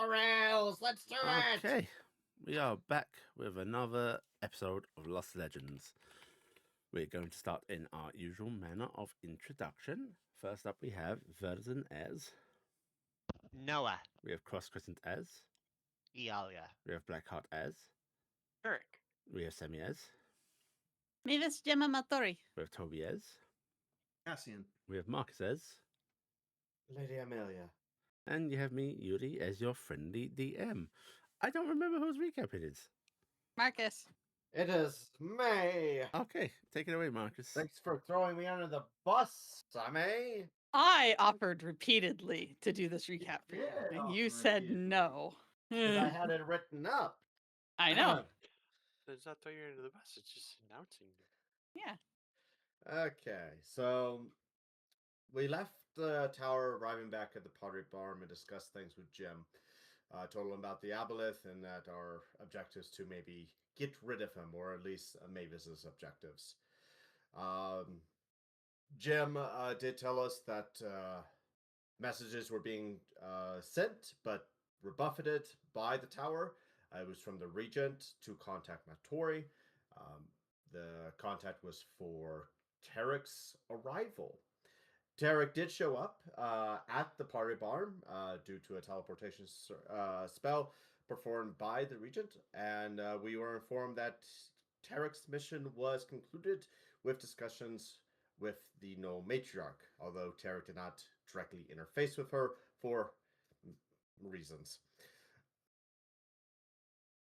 the rails. Let's do it. Okay, we are back with another episode of Lost Legends. We're going to start in our usual manner of introduction. First up, we have Verdazin as Noah. We have Cross Crescent as Iala. We have Blackheart as Taryc. We have Sammi as Mavis, Jemma, Maltori. We have Tobias. Cassian. We have Markus as Lady Emalia. And you have me, Yuli, as your friendly DM. I don't remember whose recap it is. Markus. It is me. Okay, take it away, Markus. Thanks for throwing me under the bus, Sammi. I offered repeatedly to do this recap for you, did and offer you said repeatedly. no. 'Cause I had it written up. I know. It's not throwing you under the bus. It's just announcing you. Yeah. Okay, so we left the tower, arriving back at the pottery barn, and discussed things with Jim. Told him about the aboleth and that our objectives to maybe get rid of him, or at least Mavis's objectives. Jim did tell us that messages were being sent, but rebuffed by the tower. It was from the regent to contact Maltori. The contact was for Taryc's arrival. Taryc did show up at the pottery barn due to a teleportation spell performed by the regent, and we were informed that Taryc's mission was concluded with discussions with the no matriarch, although Taryc did not directly interface with her for reasons.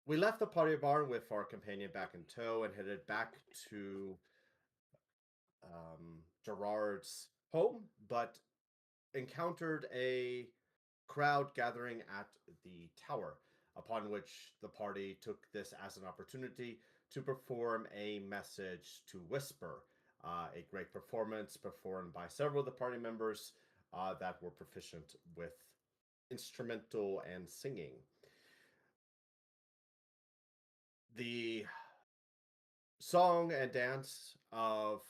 We left the pottery barn with our companion back in tow and headed back to Gerard's home, but encountered a crowd gathering at the tower, upon which the party took this as an opportunity to perform a message to Whisper, a great performance performed by several of the party members that were proficient with instrumental and singing. The song and dance of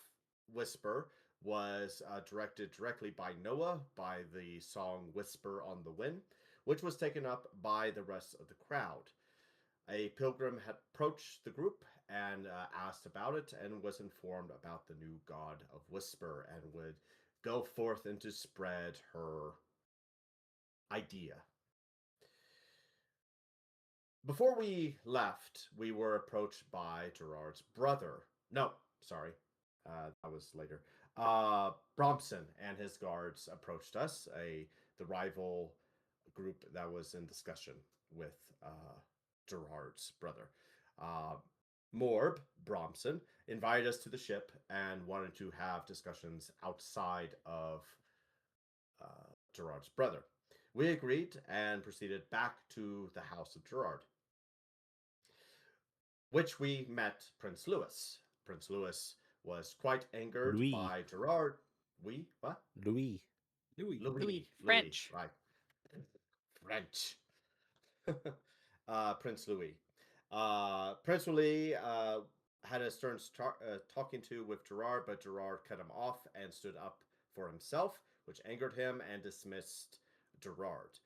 Whisper was directed directly by Noah by the song Whisper on the Wind, which was taken up by the rest of the crowd. A pilgrim had approached the group and asked about it and was informed about the new god of Whisper and would go forth and to spread her idea. Before we left, we were approached by Gerard's brother. No, sorry. That was later. Bromson and his guards approached us, the rival group that was in discussion with Gerard's brother. Morb, Bromson, invited us to the ship and wanted to have discussions outside of Gerard's brother. We agreed and proceeded back to the house of Gerard, which we met Prince Louis. Prince Louis was quite angered by Gerard. Louis. French. Right. French. Prince Louis. Prince Louis had a stern talking to with Gerard, but Gerard cut him off and stood up for himself, which angered him and dismissed Gerard.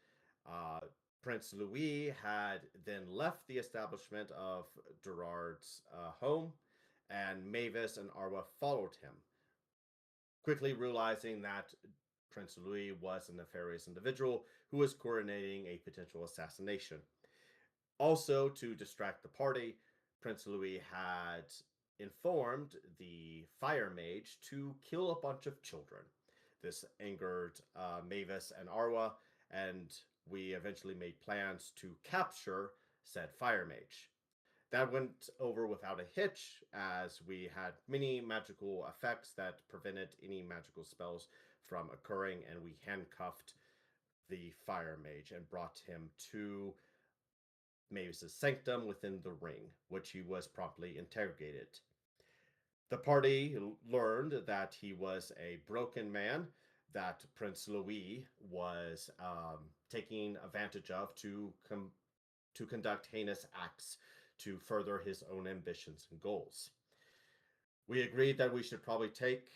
Prince Louis had then left the establishment of Gerard's home, and Mavis and Arwa followed him, quickly realizing that Prince Louis was a nefarious individual who was coordinating a potential assassination. Also, to distract the party, Prince Louis had informed the fire mage to kill a bunch of children. This angered Mavis and Arwa, and we eventually made plans to capture said fire mage. That went over without a hitch, as we had many magical effects that prevented any magical spells from occurring, and we handcuffed the fire mage and brought him to Mavis's sanctum within the ring, which he was promptly interrogated. The party learned that he was a broken man that Prince Louis was taking advantage of to conduct heinous acts to further his own ambitions and goals. We agreed that we should probably take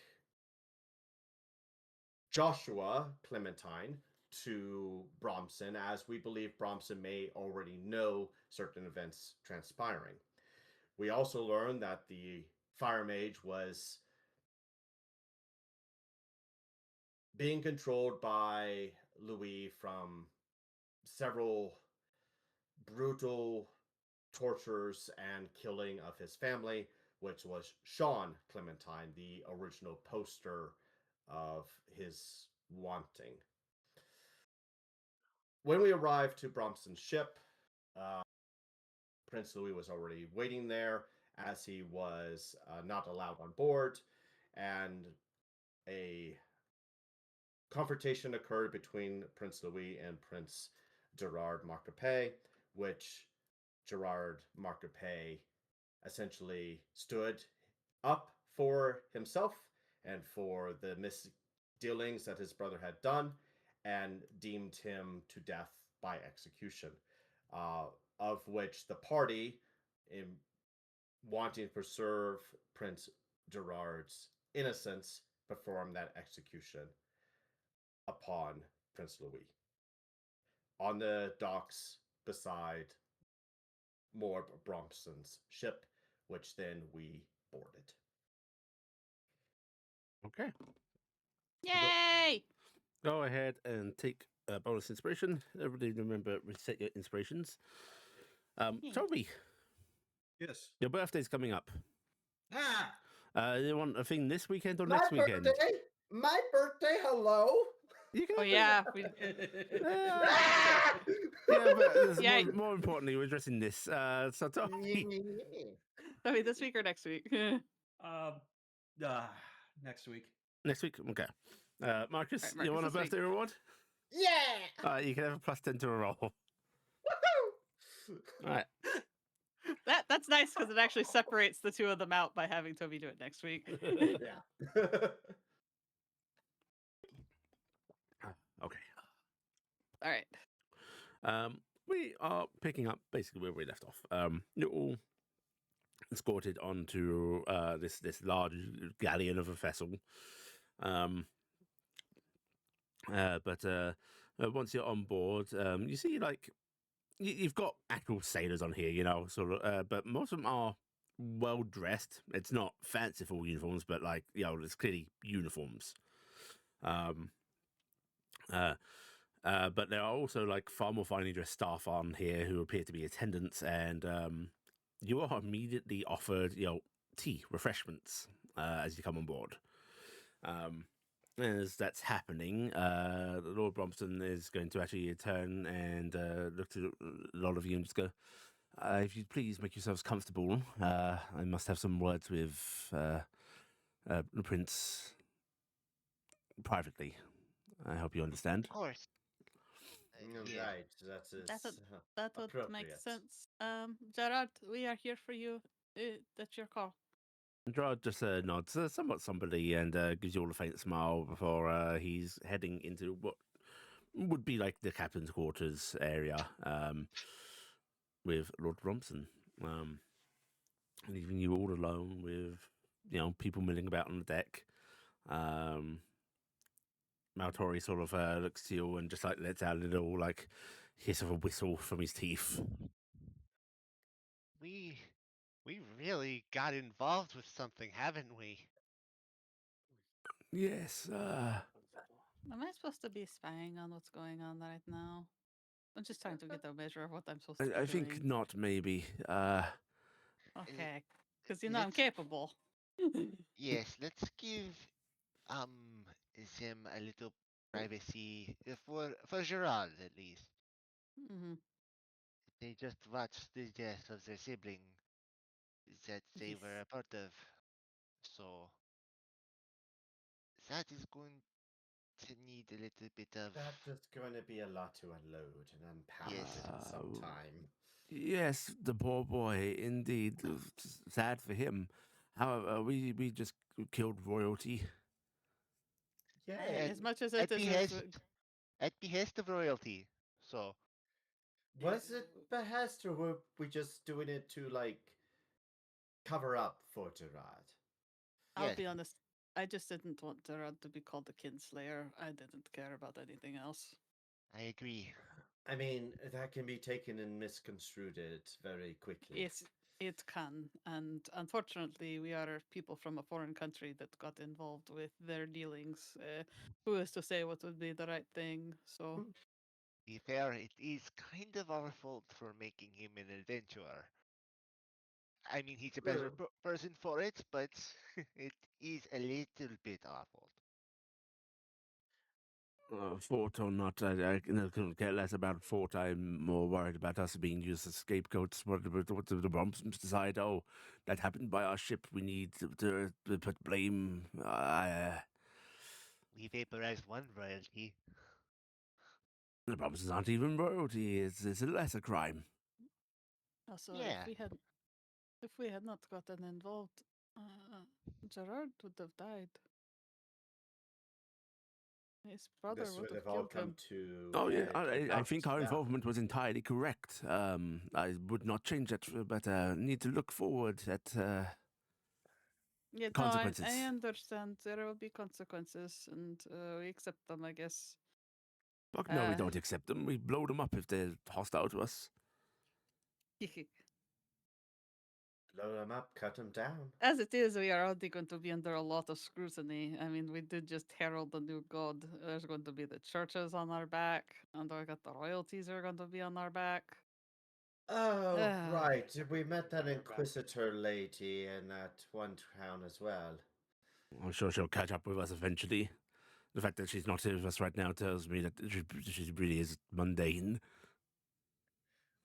Joshua Clementine to Bromson, as we believe Bromson may already know certain events transpiring. We also learn that the Fire Mage was being controlled by Louis from several brutal tortures and killing of his family, which was Sean Clementine, the original poster of his wanting. When we arrived to Bromson's ship, Prince Louis was already waiting there, as he was not allowed on board, and a confrontation occurred between Prince Louis and Prince Gerard Marcoupé, which Gerard Marcoupé essentially stood up for himself and for the misdealings that his brother had done, and deemed him to death by execution, of which the party, in wanting to preserve Prince Gerard's innocence, performed that execution upon Prince Louis on the docks beside Lord Bromson's ship, which then we boarded. Okay. Yay! Go ahead and take a bonus inspiration. Everybody remember, reset your inspirations. Toby, Yes. your birthday's coming up. Ah! You want a thing this weekend or next weekend? My birthday, hello? You can Oh have yeah, Ah! Yeah, but there's Yeah. more importantly, we're addressing this. So Toby, I mean this week or next week. Next week. next week? Okay. Marcus, Alright, you Marcus, want a this week. birthday reward? Yeah! You can have a +10 to a roll. Woohoo! All right. That's nice because it actually separates the two of them out by having Toby do it next week. Yeah. Okay. All right. We are picking up basically where we left off. You're all escorted onto this large galleon of a vessel. But once you're on board, you see like you've got actual sailors on here, you know, sort of. But most of them are well dressed. It's not fanciful uniforms, but like it's clearly uniforms. But there are also like far more finely dressed staff on here who appear to be attendants, and you are immediately offered, tea, refreshments as you come on board. As that's happening, Lord Bromston is going to actually turn and look to a lot of you and just go, if you'd please make yourselves comfortable, I must have some words with the Prince privately. I hope you understand. Of course. Yeah. Right, That would make appropriate. sense. Gerard, we are here for you. That's your call. Gerard just nods somewhat somberly and gives you all a faint smile before he's heading into what would be like the captain's quarters area with Lord Bromson, leaving you all alone with people milling about on the deck. Maltori sort of looks to you and just like lets out a little like hiss of a whistle from his teeth. We really got involved with something, haven't we? Yes, Am I supposed to be spying on what's going on right now? I'm just trying to get a measure of what I'm supposed to be I think doing. not. Maybe. Okay, because I'm let's- capable. Yes, let's give them a little privacy for Gerald at least. hmm They just watched the death of their sibling that they were Yes. a part of. So that is going to need a little bit of That is going to be a lot to unload and unpack Yes. in some time. Yes, the poor boy, indeed. It's sad for him. However, we just killed royalty. Yeah. Hey, as much as at it is. behest of royalty. So Was it behest, or were we just doing it to like cover up for Gerard? I'll yes. be honest. I just didn't want Gerard to be called the kinslayer. I didn't care about anything else. I agree. I mean, that can be taken and misconstrued very quickly. Yes, it can. And unfortunately, we are people from a foreign country that got involved with their dealings. Who is to say what would be the right thing? So, To be fair, it is kind of our fault for making him an adventurer. I mean, he's a better person for it, but it is a little bit our fault. Fort or not, I couldn't care less about Fort. I'm more worried about us being used as scapegoats. What the bombs decide? Oh, that happened by our ship. We need to put blame. We vaporized one royalty. The bombs aren't even royalty. It's a lesser crime. also, Yeah. if we had not gotten involved, Gerard would have died. His brother This would would have have all killed come him. to. Oh yeah, I out, think our yeah. involvement was entirely correct. I would not change it, but need to look forward at Yeah, consequences. No, I understand. There will be consequences, and we accept them, I guess. Fuck no, we don't accept them. We blow them up if they're hostile to us. Blow them up, cut them down. As it is, we are already going to be under a lot of scrutiny. I mean, we did just herald the new god. There's going to be the churches on our back, and we got the royalties are going to be on our back. Oh, right. We met that Inquisitor lady in that one town as well. I'm sure she'll catch up with us eventually. The fact that she's not here with us right now tells me that she really is mundane.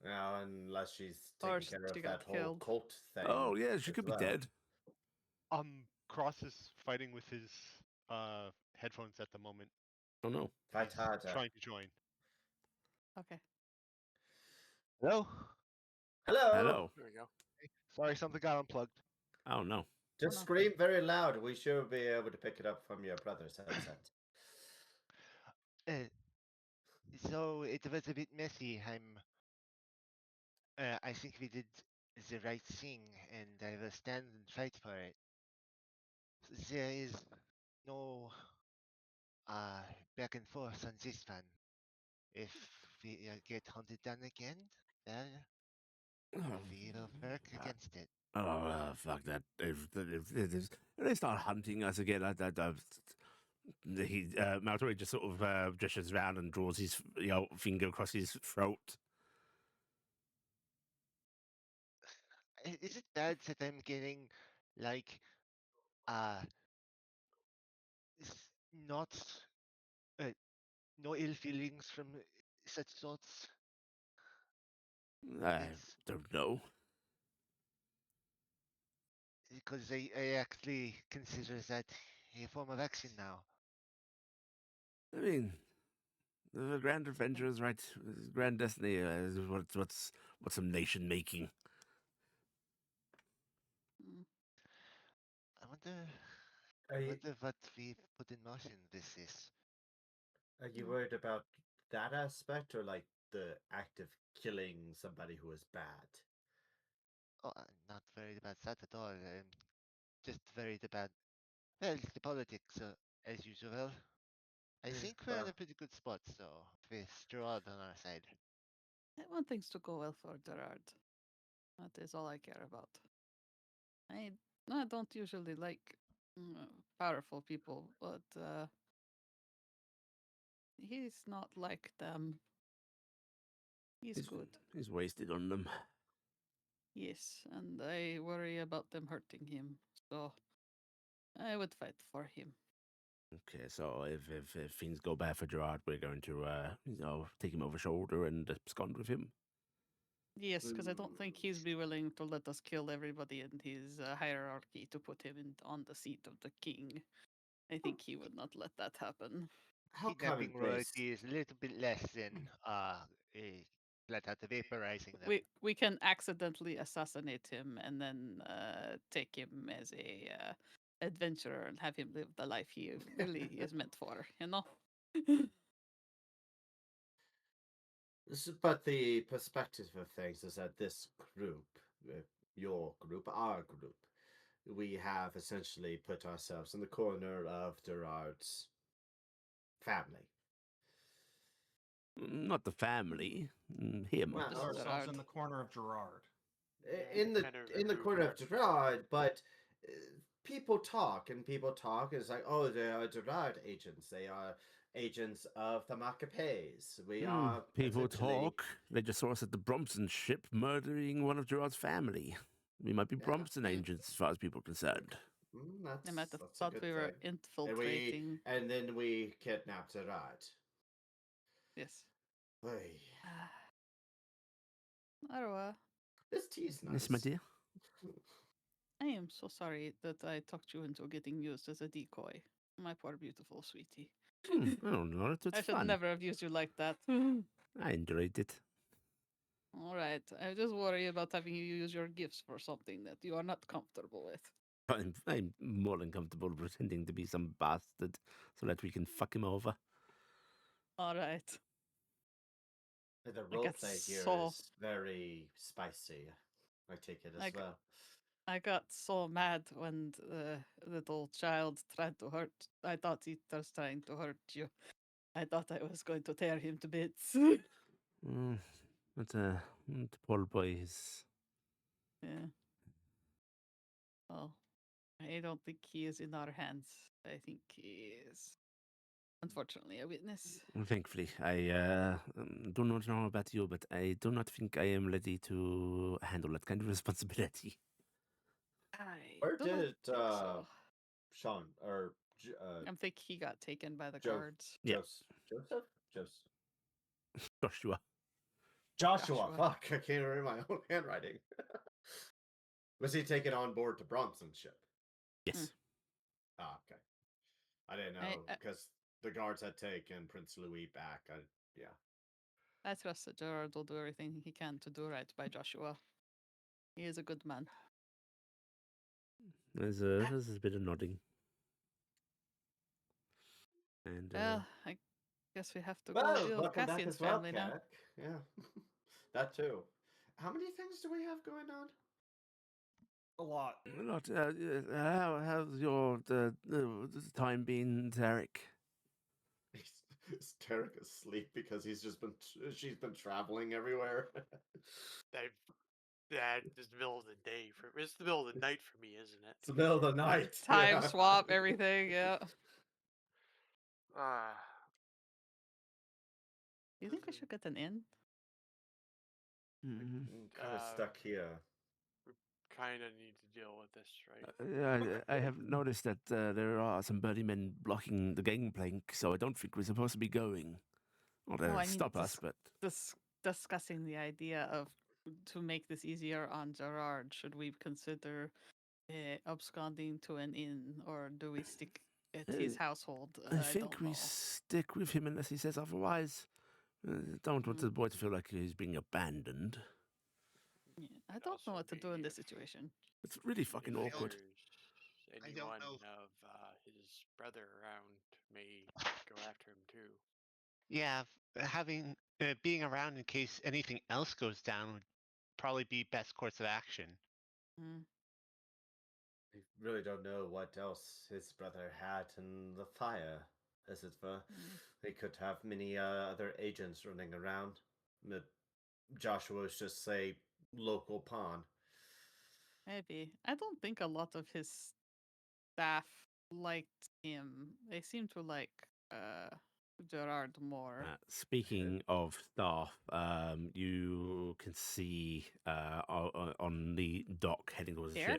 Now, unless she's Or taking care she of got that whole killed. cult thing. Oh yeah, she as could be well. dead. Cross is fighting with his headphones at the moment. Oh no. Fight He's harder. trying to join. Okay. Hello? Hello. Hello. There we go. Sorry, something got unplugged. Oh no. Just no. scream very loud. We should be able to pick it up from your brother's headset. So it was a bit messy. I think we did the right thing, and I will stand and fight for it. There is no back and forth on this one. If we get hunted down again, well, we will work against it. Oh fuck that! If they start hunting us again, Maltori just sort of gestures around and draws his finger across his throat. Is it bad that I'm getting like not no ill feelings from such thoughts? I don't know. Because I actually consider that a form of action now. I mean, the grand adventure is right. Grand destiny is what's some nation making. I wonder what we put in motion with this. Are you worried about that aspect, or like the act of killing somebody who is bad? Oh, I'm not worried about that at all. I'm just worried about, well, the politics, as usual. I think we're in a pretty good spot, so with Gerard on our side. I want things to go well for Gerard. That is all I care about. I don't usually like powerful people, but he's not like them. He's good. He's wasted on them. Yes, and I worry about them hurting him, so I would fight for him. Okay, so if things go bad for Gerard, we're going to take him over shoulder and abscond with him. Yes, because I don't think he'd be willing to let us kill everybody in his hierarchy to put him on the seat of the king. I think he would not let that happen. Kidnapping royalty is a little bit less than flat out vaporizing them. We can accidentally assassinate him and then take him as a adventurer and have him live the life he really is meant for, you know? But the perspective of things is that this group, your group, our group, we have essentially put ourselves in the corner of Gerard's family. Not the family. Him. Well, Put Just ourselves Gerard. in the corner of Gerard. in the Kind of in the remove corner of your- Gerard, but people talk and people talk. It's like, oh, they are Gerard agents. They are agents of the Macapes. We are People essentially- talk. They just saw us at the Brompton ship murdering one of Gerard's family. We might be Yeah. Brompton agents as far as people are concerned. I might have that's a thought good we were thing. infiltrating. And then we kidnapped Gerard. Yes. Oy. Arwa, This tea's nice. Yes, my dear. I am so sorry that I talked you into getting used as a decoy. My poor beautiful sweetie. I don't know. It's I should fun. never have used you like that. I enjoyed it. All right. I just worry about having you use your gifts for something that you are not comfortable with. I'm more than comfortable pretending to be some bastard so that we can fuck him over. All right. The I role got play here so- is very spicy. I take it as Like- well. I got so mad when the little child tried to hurt. I thought he was trying to hurt you. I thought I was going to tear him to bits. But the poor boy is. Yeah. Well, I don't think he is in our hands. I think he is, unfortunately, a witness. Thankfully, I do not know about you, but I do not think I am ready to handle that kind of responsibility. Where do not did think so. Sean or I think he got taken by the Joe- guards. Yeah. Joseph? Joshua. Joshua. Joshua. Fuck, I can't read my own handwriting. Was he taken on board to Bronson's ship? Yes. Ah, okay. I didn't know I- because the guards had taken Prince Louis back. Yeah. I trust that Gerard will do everything he can to do right by Joshua. He is a good man. There's a bit of nodding. And Well, I guess we have to go Well, deal with welcome back Cassian's as well, family now. Cat. Yeah. That too. How many things do we have going on? A lot. not, how's your the time been, Taryc? Is Taryc asleep because she's been traveling everywhere? It's the middle of the day it's the middle of the night for me, isn't it? It's the middle of the night. Time yeah. swap, everything, yeah. Do you think we should get an inn? Mm-hmm. Kind of stuck here. Kind of need to deal with this, right? I have noticed that there are some birdie men blocking the gangplank, so I don't think we're supposed to be going. Or they Oh, I mean, stop us, but Discussing the idea of to make this easier on Gerard, should we consider absconding to an inn, or do we stick at his household? I think don't we know. stick with him unless he says otherwise. Don't want the boy to feel like he's being abandoned. Yeah, I don't know Also what to do in this if- situation. It's really fucking If awkward. there's I don't anyone know. of his brother around may go after him too. Yeah, having being around in case anything else goes down would probably be best course of action. Mm. I really don't know what else his brother had in the fire, as it were. They could have many other agents running around. But Joshua's just say local pawn. Maybe. I don't think a lot of his staff liked him. They seem to like Gerard more. Speaking of staff, you can see on the dock heading towards the Pierre?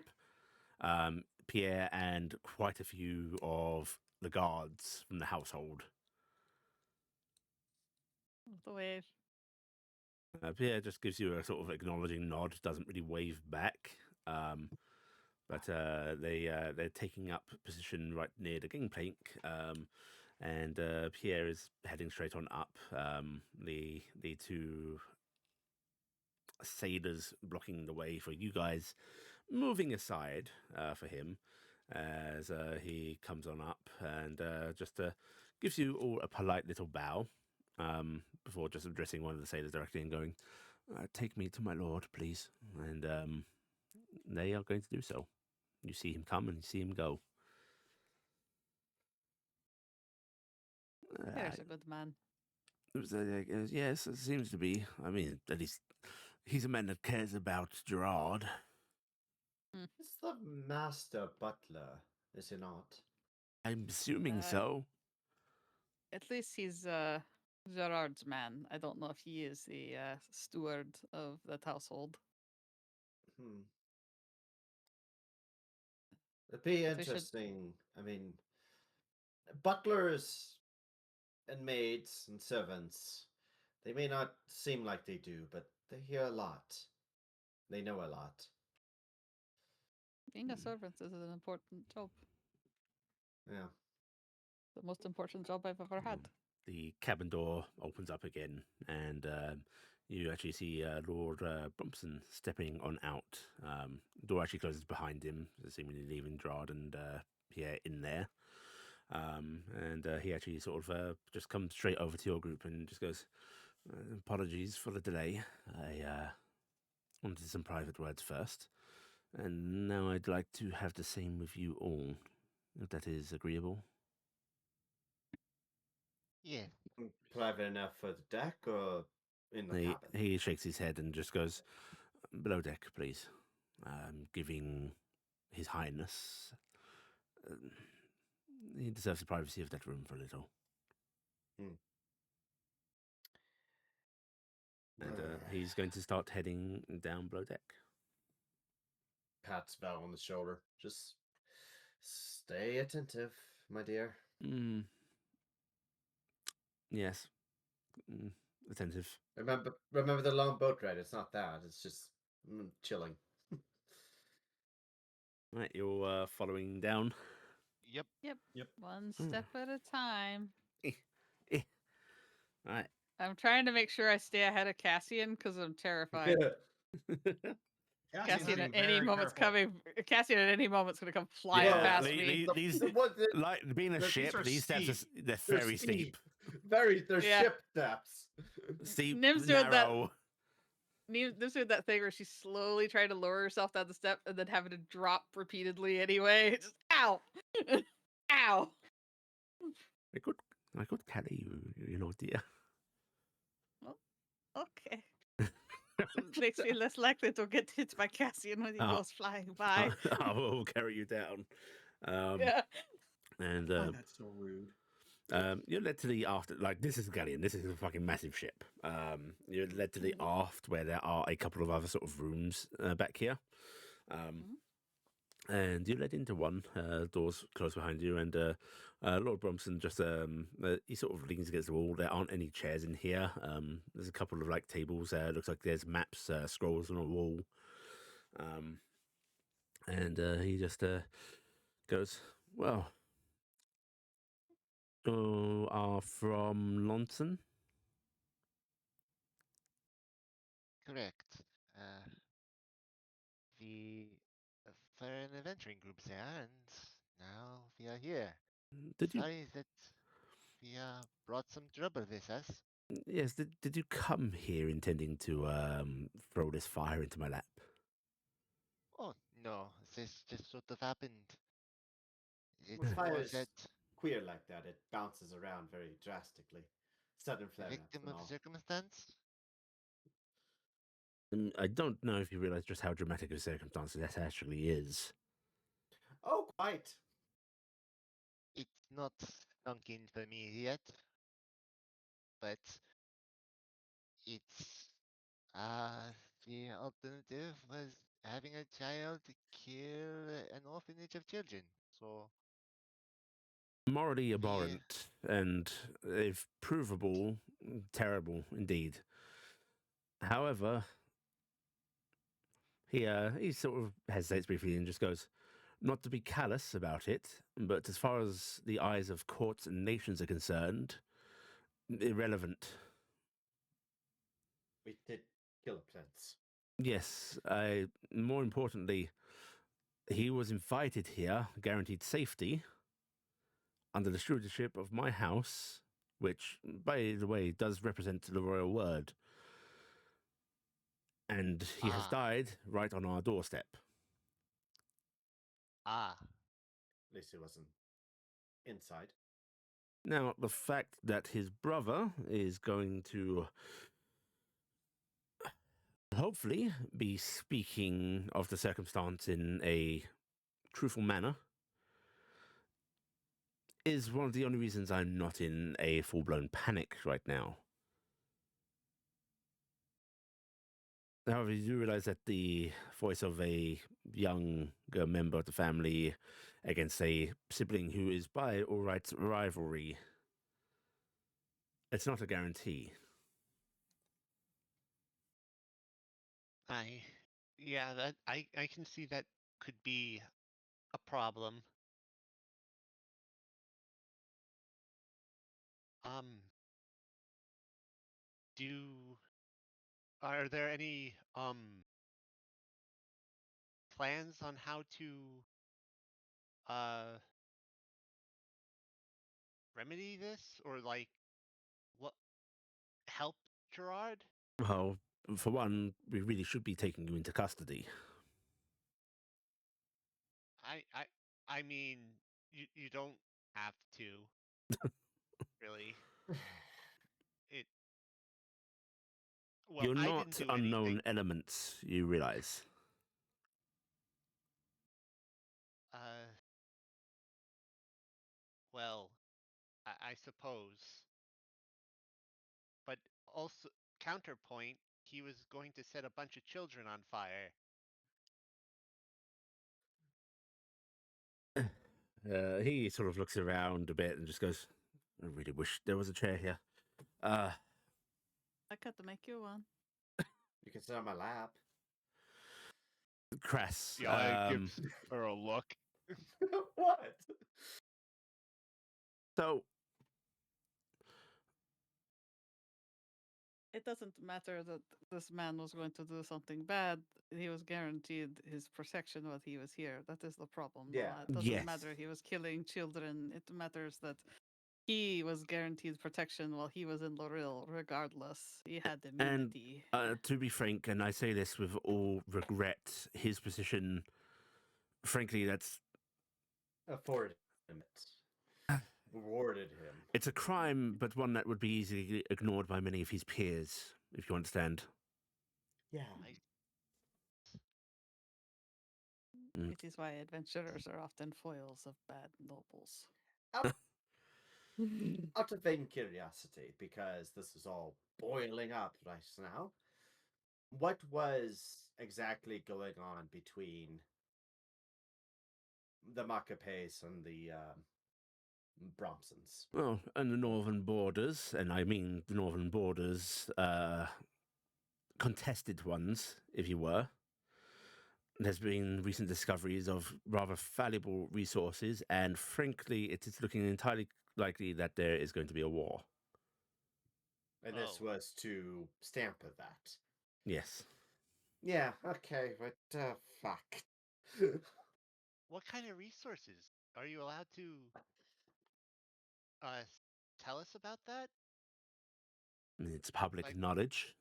ship, Pierre and quite a few of the guards from the household. The way Pierre just gives you a sort of acknowledging nod, doesn't really wave back. But they're taking up position right near the gangplank, and Pierre is heading straight on up. The two sailors blocking the way for you guys, moving aside for him as he comes on up and just gives you all a polite little bow before just addressing one of the sailors directly and going, "Take me to my lord, please." And they are going to do so. You see him come and you see him go. Pierre's a good man. Yes, it seems to be. I mean, at least he's a man that cares about Gerard. He's the master butler, is he not? I'm assuming Uh, so. At least he's Gerard's man. I don't know if he is the steward of that household. Hmm. It'd be But we should- interesting. I mean, butlers and maids and servants, they may not seem like they do, but they hear a lot. They know a lot. Being a servant is an important job. Yeah. The most important job I've ever had. The cabin door opens up again, and you actually see Lord Brumpson stepping on out. Door actually closes behind him, seemingly leaving Gerard and Pierre in there. And he actually sort of just comes straight over to your group and just goes, apologies for the delay. I wanted some private words first. And now I'd like to have the same with you all, if that is agreeable. Yeah. Private enough for the deck or in the cabin? He shakes his head and just goes, below deck, please. Giving His Highness. He deserves the privacy of that room for a little. And he's going to start heading down below deck. Pats Val on the shoulder. Just stay attentive, my dear. Yes. Attentive. Remember the long boat ride. It's not that. It's just chilling. Right, you're following down. Yep. Yep. One step at a time. Right. I'm trying to make sure I stay ahead of Cassian because I'm terrified. Cassian at any moment's coming. Cassian at any moment's going to come flying Yeah, past me. These, like being a ship, these steps they're very steep. They're ship steps. Steep, Nim's doing that. narrow. Nim's doing that thing where she's slowly trying to lower herself down the step and then having to drop repeatedly anyway. Just ow, ow. I could carry you, dear. Okay. Makes me less likely to get hit by Cassian when he goes flying by. I will carry you down. Yeah. And That's so rude. you're led to the aft. Like, this is a galleon. This is a fucking massive ship. You're led to the aft where there are a couple of other sort of rooms back here. And you're led into one. Doors close behind you, and Lord Brumpson just he sort of leans against the wall. There aren't any chairs in here. There's a couple of like tables there. Looks like there's maps, scrolls on a wall. And he just goes, well, you are from Lonson? Correct. We were an adventuring group there, and now we are here. Did you? Sorry that we brought some trouble with us. Yes. Did you come here intending to throw this fire into my lap? Oh no, this just sort of happened. It When fire was is that queer like that, it bounces around very drastically. Sudden flare victim and of all. circumstance. I don't know if you realize just how dramatic a circumstance that actually is. Oh, quite. It's not sunk in for me yet, but it's the alternative was having a child kill an orphanage of children. So Morally abhorrent and, if provable, terrible indeed. However, he sort of hesitates briefly and just goes, not to be callous about it, but as far as the eyes of courts and nations are concerned, irrelevant. We did kill a prince. Yes, more importantly, he was invited here, guaranteed safety, under the stewardship of my house, which, by the way, does represent the royal word. And he has died right on our doorstep. Ah. At least he wasn't inside. Now, the fact that his brother is going to hopefully be speaking of the circumstance in a truthful manner is one of the only reasons I'm not in a full-blown panic right now. However, you do realize that the voice of a younger member of the family against a sibling who is by all rights rivalry, it's not a guarantee. Yeah, that I can see that could be a problem. Are there any plans on how to remedy this, or like what help Gerard? Well, for one, we really should be taking you into custody. I mean, you don't have to really. It well, You're I not didn't do unknown anything. elements, you realize. Well, I suppose. But also, counterpoint, he was going to set a bunch of children on fire. He sort of looks around a bit and just goes, I really wish there was a chair here. I got to make you one. You can sit on my lap. Crass. Yeah, gives her a look. What? So, It doesn't matter that this man was going to do something bad. He was guaranteed his protection while he was here. That is the problem. no? Yeah. It doesn't Yes. matter he was killing children. It matters that he was guaranteed protection while he was in Loril, regardless. He had immunity. to be frank, and I say this with all regret, his position, frankly, that's Afforded him it. Rewarded him. it's a crime, but one that would be easily ignored by many of his peers, if you understand. Yeah. Mm. It is why adventurers are often foils of bad nobles. Out of vain curiosity, because this is all boiling up right now, what was exactly going on between the Macapes and the Bromsons? Well, and the northern borders, and I mean the northern borders, contested ones, if you were. There's been recent discoveries of rather valuable resources, and frankly, it is looking entirely likely that there is going to be a war. And this Oh. was to stamp that. Yes. Yeah, okay, but fuck. What kind of resources? Are you allowed to tell us about that? It's public Like- knowledge.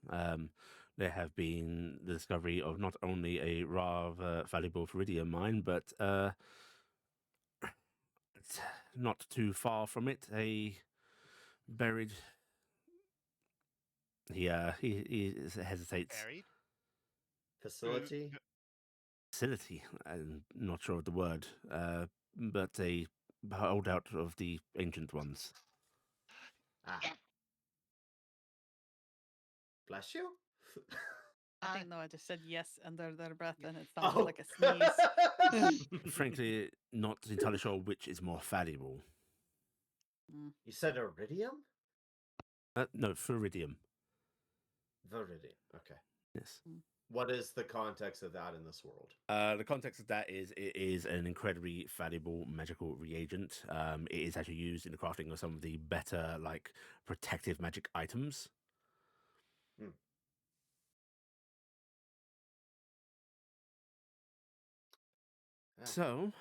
There have been the discovery of not only a rather valuable Viridian mine, but it's not too far from it, a buried. He hesitates. Buried? Facility? Facility. I'm not sure of the word, but a holdout of the ancient ones. Ah. Bless you? I Uh, think no, I just said yes under their breath and it sounded Oh. like a sneeze. Frankly, not entirely sure which is more valuable. You said iridium? No, Viridium. Viridium. Okay. Yes. What is the context of that in this world? The context of that is it is an incredibly valuable magical reagent. It is actually used in the crafting of some of the better, like, protective magic items. So,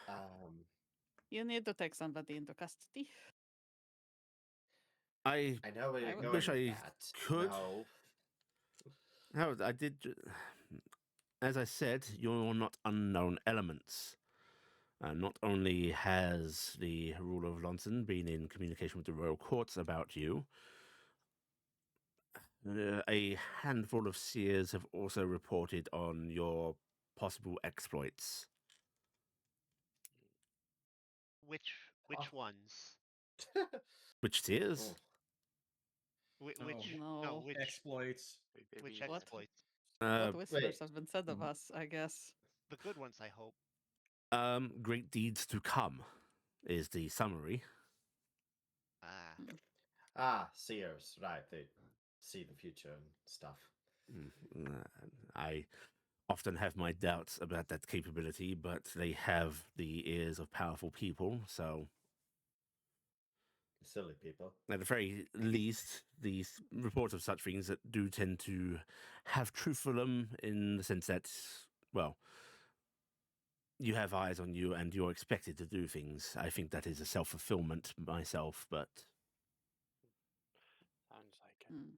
You need to take somebody into custody. I know where you're going wish with I that. could. No. How I did, as I said, you're not unknown elements. Not only has the ruler of Lonson been in communication with the royal courts about you, a handful of seers have also reported on your possible exploits. Which ones? Which seers? Which No. no, which Exploits. which Maybe, What? exploits? What whispers Wait. have been said of us, I guess. The good ones, I hope. Great deeds to come is the summary. Seers, right? They see the future and stuff. I often have my doubts about that capability, but they have the ears of powerful people, so Silly people. at the very least, these reports of such things that do tend to have truth for them in the sense that, well, you have eyes on you and you're expected to do things. I think that is a self-fulfillment myself, but sounds like it. Hmm.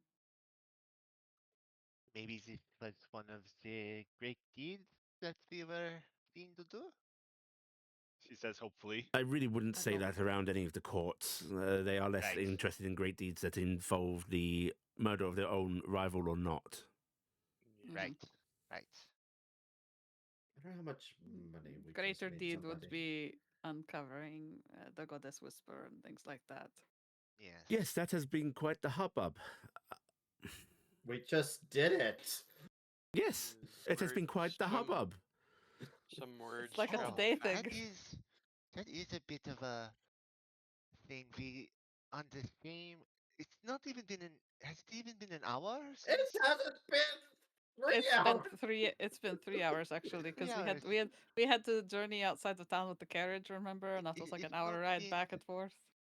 Maybe this was one of the great deeds that we were seen to do. She says, hopefully. I really wouldn't I say don't- that around any of the courts. They are less Right. interested in great deeds that involve the murder of their own rival or not. Yeah. Right, right. I wonder how much money we Greater just made deed somebody. would be uncovering the goddess whisper and things like that. Yes. Yes, that has been quite the hubbub. We just did it. Yes, it has been quite the hubbub. Some words like a travel today fast. thing. That is a bit of a thing. We on the same. It's not even been an. Has it even been an hour It since? hasn't been 3 It's hours. been three. It's been 3 hours actually, because 3 hours. we had to journey outside the town with the carriage. Remember, and that was like It's an hour not ride been- back and forth.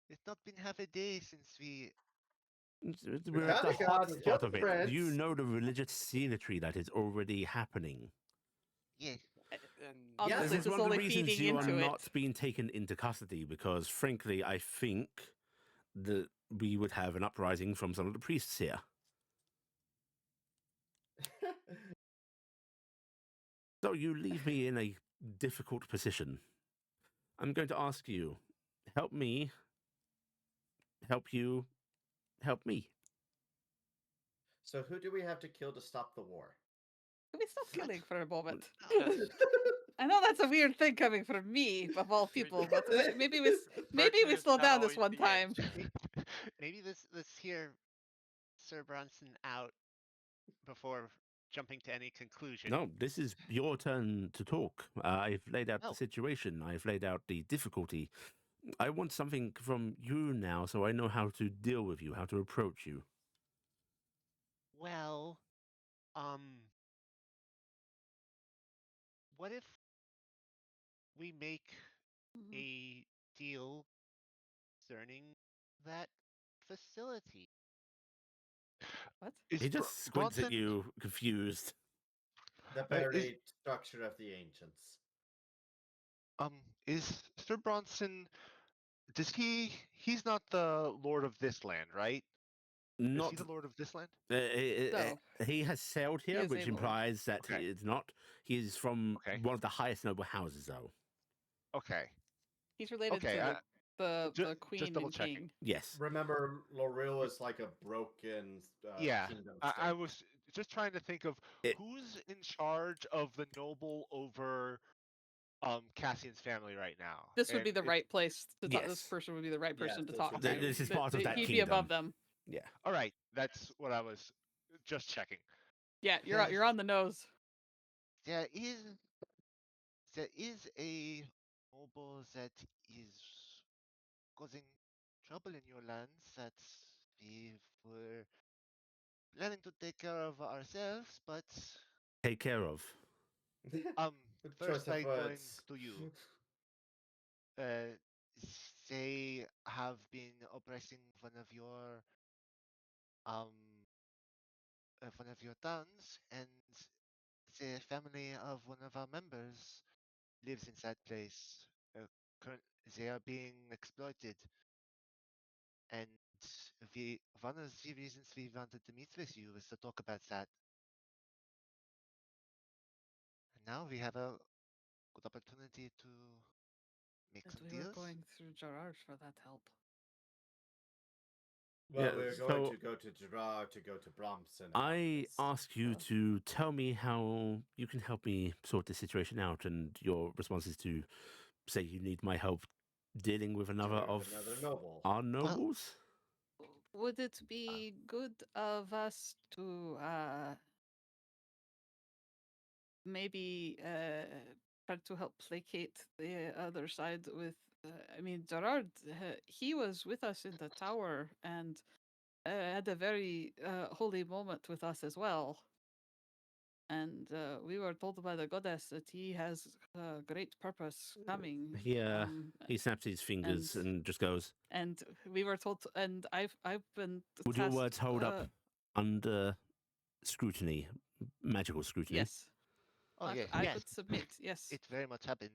It's not been half a day since we. We're at the kinda hot got spot of it. different. You know the religious scenery that is already happening. Yes. And Honestly, This is it's one of the only reasons feeding you are into it. not being taken into custody, because frankly, I think that we would have an uprising from some of the priests here. So you leave me in a difficult position. I'm going to ask you, help me, help you, help me. So who do we have to kill to stop the war? Can we stop killing for a moment? Just I know that's a weird thing coming from me of all people, but maybe we murder is slow not down this always one the time. answer. Maybe let's hear Sir Bronson out before jumping to any conclusion. No, this is your turn to talk. I've laid out Oh. the situation. I've laid out the difficulty. I want something from you now so I know how to deal with you, how to approach you. Well, what if we make a deal concerning that facility? What? He just squints at you, confused. The buried structure of the ancients. Is Sir Bronson? Does he's not the lord of this land, right? Not Is he the lord of this land? No. he has sailed He here, is which a lord. implies that Okay. he is not. He is from Okay. one of the highest noble houses, though. Okay. He's related Okay, to the just queen double and checking. king. Yes. Remember, Loril is like a broken Yeah, kingdom I state. was just trying to think of who's in charge of the noble over Cassian's family right now. This would be And the right place to talk. This Yes. person would be the right Yes, person to this talk would to. be- This is part of that He'd be kingdom. above them. Yeah. all right, that's what I was just checking. Yeah, Yes. you're on the nose. There is a noble that is causing trouble in your lands that we were planning to take care of ourselves, but Take care of. Good first choice of I going words. to you. They have been oppressing um one of your towns, and the family of one of our members lives in that place. They are being exploited, and one of the reasons we wanted to meet with you was to talk about that. And now we have a good opportunity to make But some we were deals? going through Gerard for that help. Well, Yeah, we're going so to go to Gerard to go to Bromson. I ask you Oh. to tell me how you can help me sort this situation out, and your response is to say you need my help dealing with another of another noble. our nobles. Would it be good of us to maybe try to help placate the other side with? I mean, Gerard, he was with us in the tower and had a very holy moment with us as well. And we were told by the goddess that he has great purpose coming. He snaps his fingers and just goes, And we were told, and I've been. would your tasked, words hold up under scrutiny, magical scrutiny? Yes. Oh, yes, I yes. could submit. Yes. It very much happened.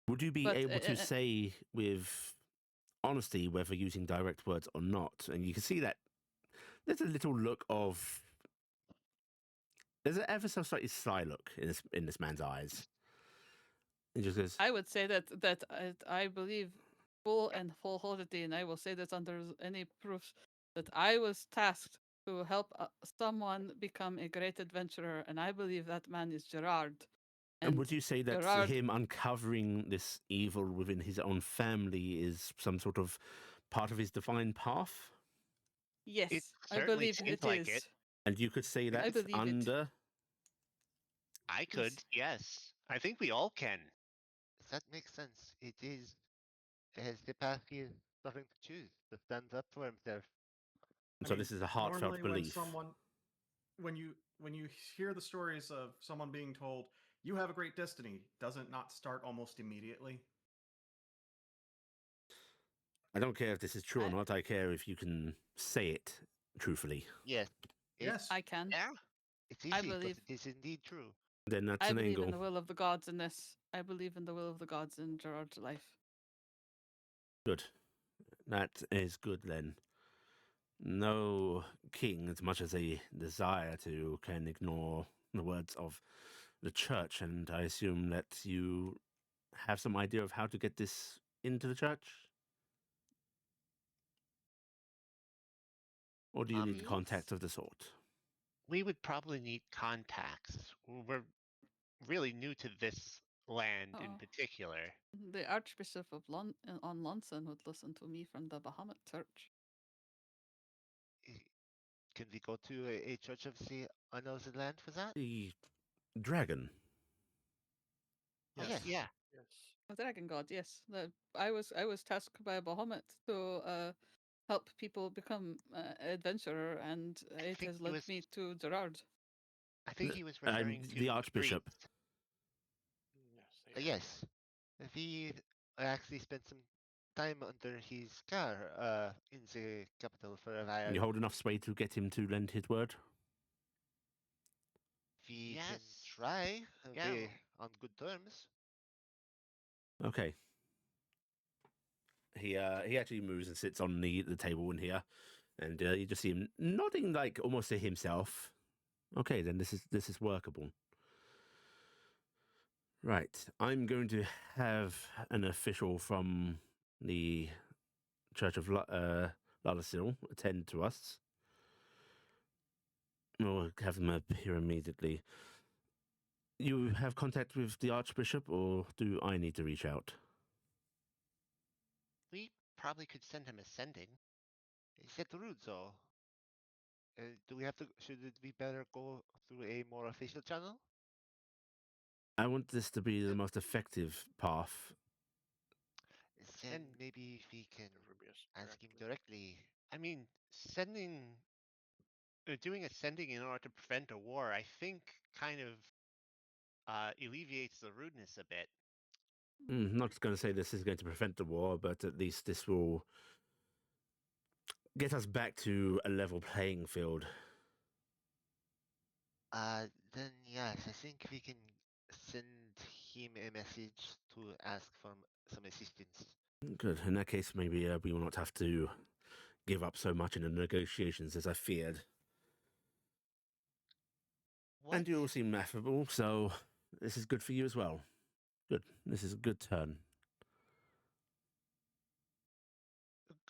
Would you be But, able to say with honesty whether using direct words or not? And you can see that there's a little look of, there's an ever so slightly sly look in this man's eyes. He just goes, I would say that I believe full and wholeheartedly, and I will say that under any proofs that I was tasked to help someone become a great adventurer, and I believe that man is Gerard. and would you say that Gerard, him uncovering this evil within his own family is some sort of part of his divine path? yes, It I certainly believe seems it like is. it. And you could say I that believe it. under. I could, yes. I think we all can. That makes sense. It is as the path he is starting to choose to stand up for himself. So this is a heartfelt normally belief. When you hear the stories of someone being told you have a great destiny, does it not start almost immediately? I don't care if this is true or not. I care if you can say it truthfully. Yes. Yes. I can. Yeah. It's easy, I but believe. it is indeed true. Then that's I an believe angle. in the will of the gods in this. I believe in the will of the gods in Gerard's life. Good. That is good then. No king, as much as they desire to, can ignore the words of the church, and I assume that you have some idea of how to get this into the church? Or do you need Yes. contact of the sort? We would probably need contacts. We're really new to this land in Oh. particular. The Archbishop of on Lonson would listen to me from the Bahamut Church. Can we go to a church of the unknown land for that? The dragon. Oh, Yes. yes. Yeah. Yes. A dragon god, yes. I was tasked by Bahamut to help people become adventurer, and it think has he led was- me to Gerard. I think he was referring to the Archbishop. priests. Yes. They are. Yes. We actually spent some time under his care in the capital for a while. You hold enough sway to get him to lend his word? We can Yes. try. Yeah. We're on good terms. Okay. He actually moves and sits on the table in here, and you just see him nodding like almost to himself. Okay, then this is workable. Right, I'm going to have an official from the Church of Lalasil attend to us. We'll have them appear immediately. You have contact with the Archbishop, or do I need to reach out? We probably could send him a sending. Is that rude, though? Do we have to? Should it be better go through a more official channel? I want this to be the most effective path. Then And maybe we can Rubius ask him directly. directly. I mean, doing a sending in order to prevent a war, I think, kind of alleviates the rudeness a bit. Not going to say this is going to prevent the war, but at least this will get us back to a level playing field. Then yes, I think we can send him a message to ask for some assistance. Good. In that case, maybe we will not have to give up so much in the negotiations as I feared. What? And you all seem affable, so this is good for you as well. Good. This is a good turn.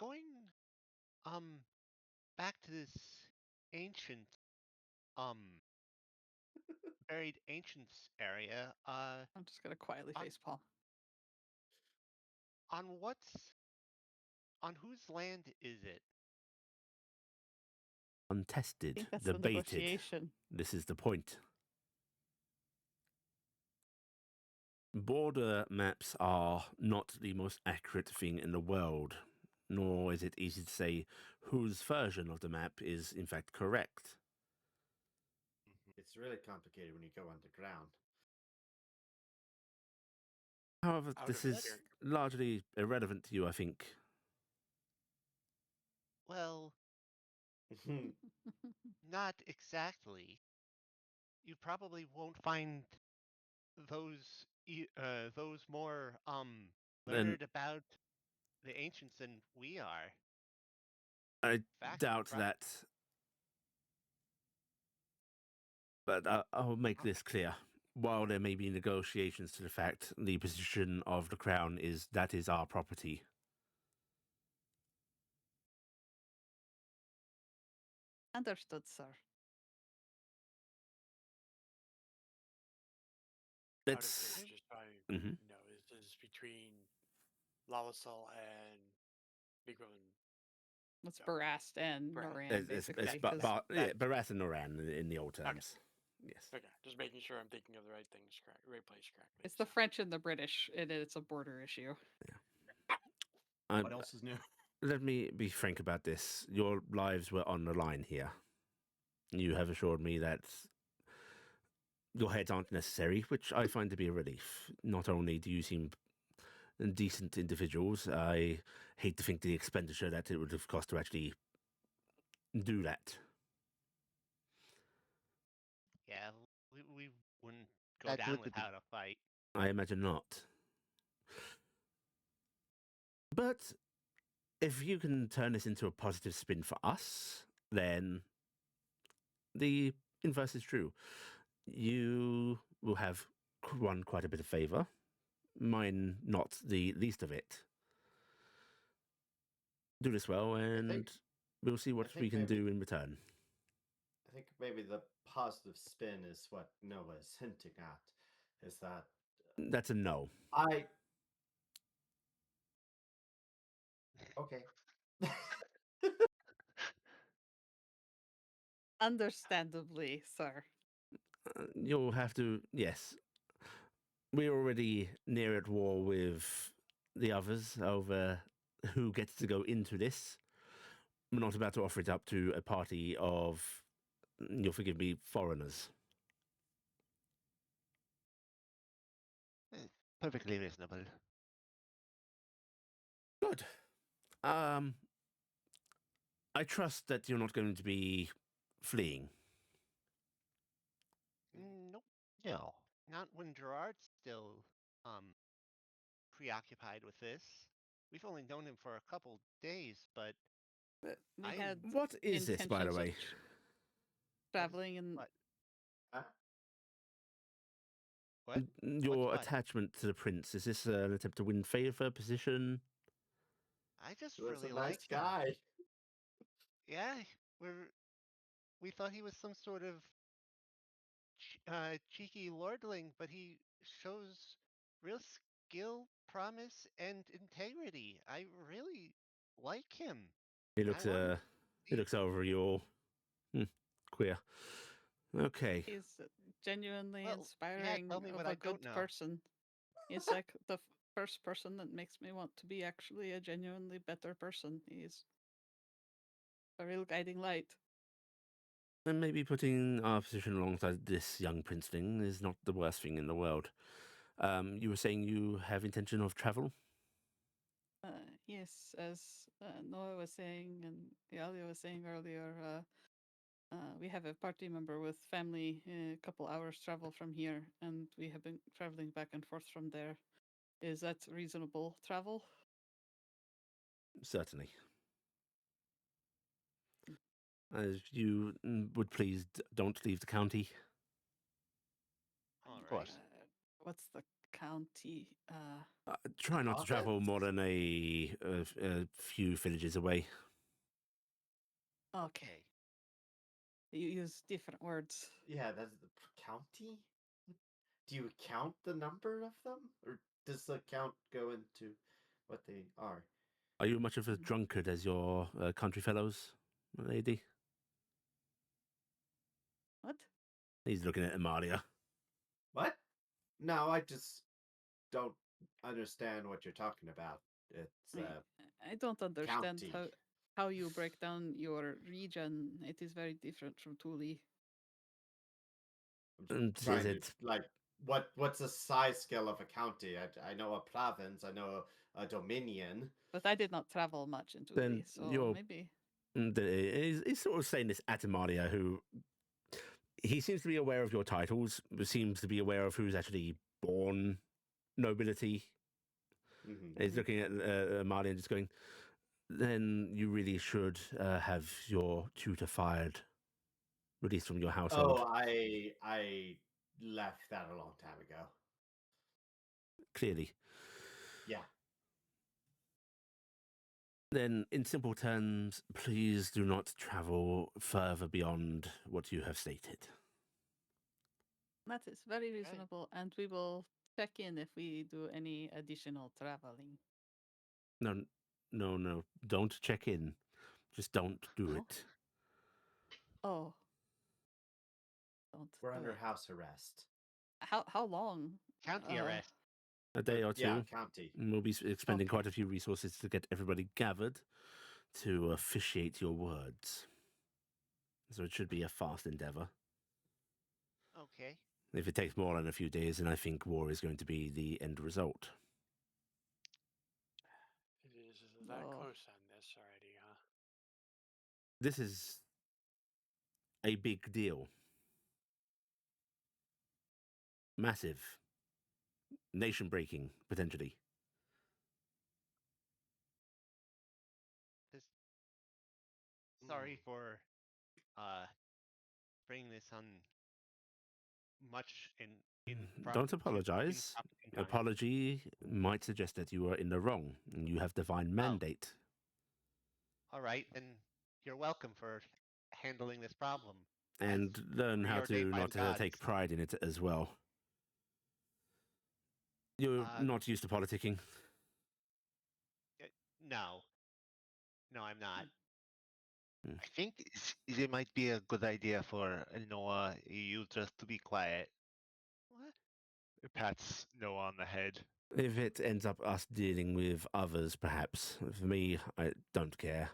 going back to this ancient buried ancients area, I'm just gonna quietly on- facepalm. on whose land is it? I Untested, think that's the debated. negotiation. This is the point. Border maps are not the most accurate thing in the world, nor is it easy to say whose version of the map is in fact correct. It's really complicated when you go underground. However, Out this of is here. largely irrelevant to you, I think. Well, not exactly. You probably won't find those more Then learned about the ancients than we are. I Fact, doubt that. But I'll make this clear. While there may be negotiations to the fact, the position of the crown is that is our property. Understood, sir. Out of It's here, just so I Mhm. know, this is between Lawasol and Big One. It's No. Barast and Barast. Noran, basically. 'cause Barras and Noran in the old terms. Yes. Okay, just making sure I'm thinking of the right things, right place correctly. it's the French and the British, and it's a border issue. What else is new? Let me be frank about this. Your lives were on the line here. You have assured me that your heads aren't necessary, which I find to be a relief. Not only do you seem decent individuals, I hate to think the expenditure that it would have cost to actually do that. yeah, we wouldn't go That down would be- without a fight. I imagine not. But if you can turn this into a positive spin for us, then the inverse is true. You will have won quite a bit of favour. Mine, not the least of it. Do this well, and we'll see what we can do in return. I think maybe the positive spin is what Noah is hinting at. Is that That's a no. Okay. Understandably, sir. You'll have to, yes. We're already near at war with the others over who gets to go into this. We're not about to offer it up to a party of, you'll forgive me, foreigners. Perfectly reasonable. Good. I trust that you're not going to be fleeing. Nope, No. not when Gerard's still preoccupied with this. We've only known him for a couple days, but We I had What is this, by the intentions of way? traveling and what? Huh? What? Your What's what? attachment to the prince, is this an attempt to win favour, position? I just He was really a nice like him. guy. Yeah, we thought he was some sort of cheeky lordling, but he shows real skill, promise, and integrity. I really like him. He I looks, want to he looks over you all. Queer. Okay. he's genuinely Well, yeah, inspiring tell me of what a I good don't know. person. He's like the first person that makes me want to be actually a genuinely better person. He's a real guiding light. And maybe putting our position alongside this young princeling is not the worst thing in the world. You were saying you have intention of travel? Yes, as Noah was saying and Iala was saying earlier, we have a party member with family a couple hours travel from here, and we have been traveling back and forth from there. Is that reasonable travel? Certainly. As you would please don't leave the county. All Of right. course. what's the county? Try not to travel more than a few villages away. Okay. You use different words. Yeah, that's the county. Do you count the number of them, or does the count go into what they are? Are you much of a drunkard as your country fellows, lady? What? He's looking at Emalia. What? No, I just don't understand what you're talking about. It's I don't understand county. how you break down your region. It is very different from Thule. I'm just trying to like what's the size scale of a county? I know a province, I know a dominion. But I did not travel much in Thule, Then so maybe. He's sort of saying this at Emalia, who he seems to be aware of your titles, but seems to be aware of who's actually born nobility. Mm-hmm. He's looking at Emalia and just going, then you really should have your tutor fired, released from your household. Oh, I left that a long time ago. Clearly. Yeah. Then, in simple terms, please do not travel further beyond what you have stated. That is very reasonable, and we will check in if we do any additional traveling. No. Don't check in. Just don't do No? it. Oh. Don't. We're under house arrest. How long? County arrest. A day or two. Yeah, county. And we'll be expending quite a few resources to get everybody gathered to officiate your words. So it should be a fast endeavor. Okay. If it takes more than a few days, then I think war is going to be the end result. It is that close on this already, huh? This is a big deal. Massive. Nation breaking, potentially. Sorry for bringing this on much in Don't apologize. Apology might suggest that you are in the wrong and you have divine mandate. All right, then you're welcome for handling this problem. And learn how to preordained by not the gods. take pride in it as well. You're not used to politicking. No, I'm not. I think it might be a good idea for Noah, you just to be quiet. What? Pats Noah on the head. If it ends up us dealing with others, perhaps. For me, I don't care.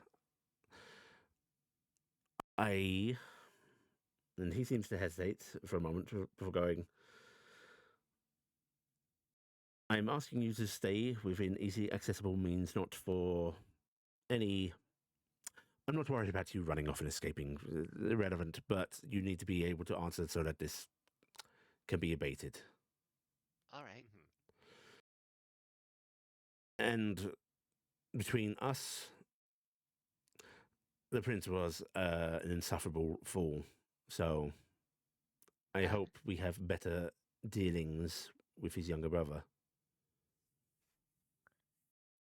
And he seems to hesitate for a moment before going, I'm asking you to stay within easy accessible means, not for any... I'm not worried about you running off and escaping. Irrelevant, but you need to be able to answer so that this can be abated. All right. And between us, the prince was an insufferable fool. So I hope we have better dealings with his younger brother.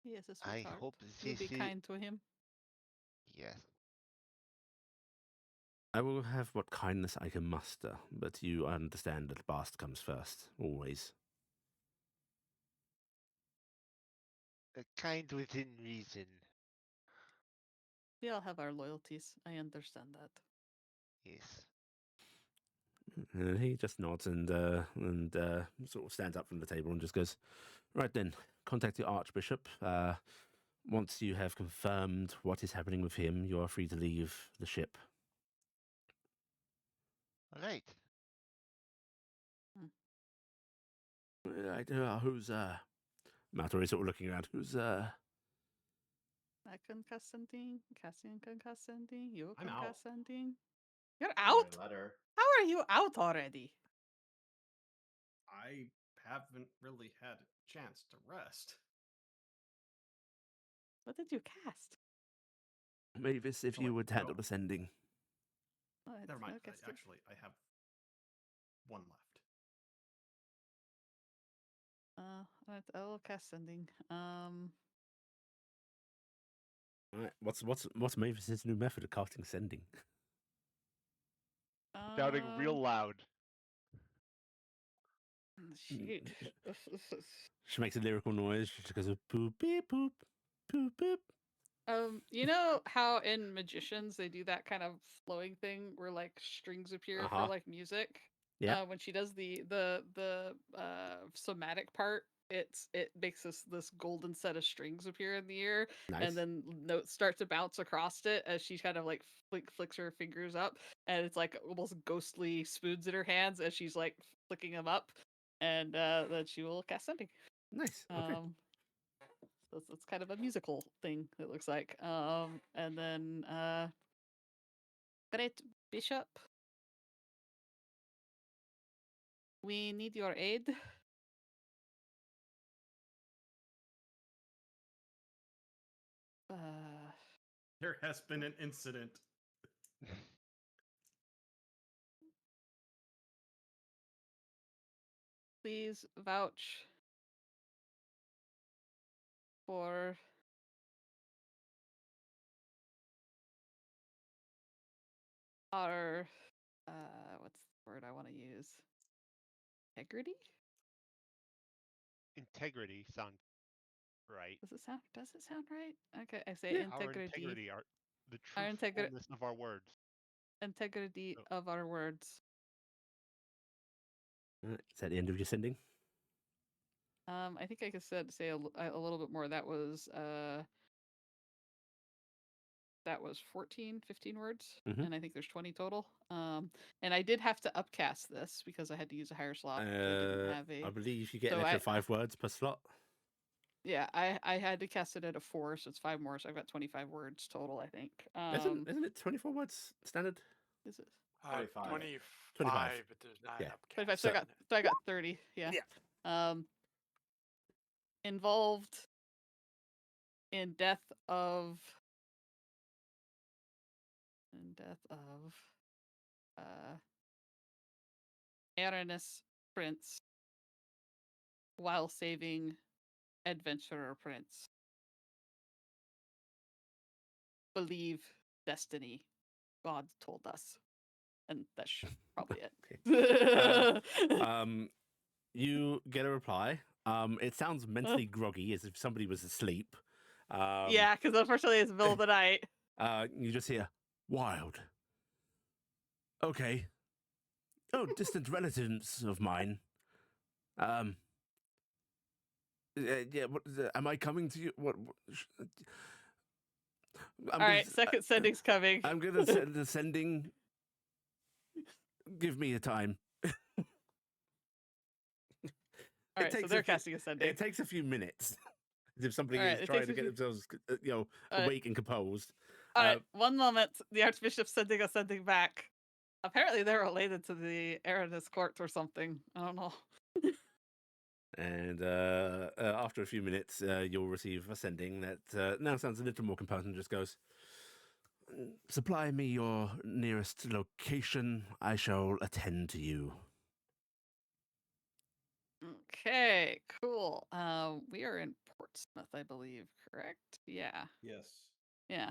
Yes, a sweetheart. I hope You'll be kind to him. Yes. I will have what kindness I can muster, but you understand that Bast comes first, always. Kind within reason. We all have our loyalties. I understand that. Yes. And he just nods and sort of stands up from the table and just goes, right then, contact the Archbishop. Once you have confirmed what is happening with him, you are free to leave the ship. All right. Who's Maltori is sort of looking around. Who's I can cast something. Cassian can cast something. You can cast something. You're out? Letter. How are you out already? I haven't really had a chance to rest. What did you cast? Mavis, if you would handle the sending. Oh, Never mind. okay, Actually, I have one left. Alright, I will cast sending. All right. What's Mavis's new method of casting sending? Shouting real loud. Shoot. She makes a lyrical noise. She goes boop beep boop boop boop. You know how in Magicians they do that kind of flowing thing where like strings appear for like music? Yeah. When she does the somatic part, it makes this golden set of strings appear in the air, Nice. and then notes start to bounce across it as she kind of like flicks her fingers up, and it's like almost ghostly spoons in her hands as she's like flicking them up, and then she will cast sending. Nice. Okay. So it's kind of a musical thing, it looks like. And then Great Bishop, we need your aid. There has been an incident. Please vouch for our what's the word I want to use? Integrity? Integrity sound right. Does it sound right? Okay, I say Yeah. Our integrity. integrity, the Our truthfulness of our words. Integrity of our words. All right. Is that the end of your sending? I think I could say a little bit more. That was 14, 15 words, and I think there's 20 total. And I did have to upcast this because I had to use a higher slot. I didn't have I believe you get so an extra 5 words per slot. Yeah, I had to cast it at a 4, so it's 5 more. So I've got 25 words total, I think. Isn't it 24 words standard? Is it 25. 25, but there's not Yeah. an 25? So I got 30. Yeah. Involved in death of Aranus Prince while saving Adventurer Prince. Believe destiny. God told us. And that's probably it. You get a reply. It sounds mentally groggy, as if somebody was asleep. Yeah, because unfortunately it's the middle of the night. You just hear, wild. Okay. Oh, distant relatives of mine. Yeah, am I coming to you? All right, second sending's coming. I'm going to send the sending. Give me a time. All right, so they're casting a sending. It takes a few minutes. If somebody is trying to get themselves, awake and composed. All right, 1 moment. The Archbishop's sending a sending back. Apparently, they're related to the Aranus court or something. I don't know. And after a few minutes, you'll receive a sending that now sounds a little more composed and just goes, supply me your nearest location. I shall attend to you. Okay, cool. We are in Portsmouth, I believe, correct? Yeah. Yes. Yeah.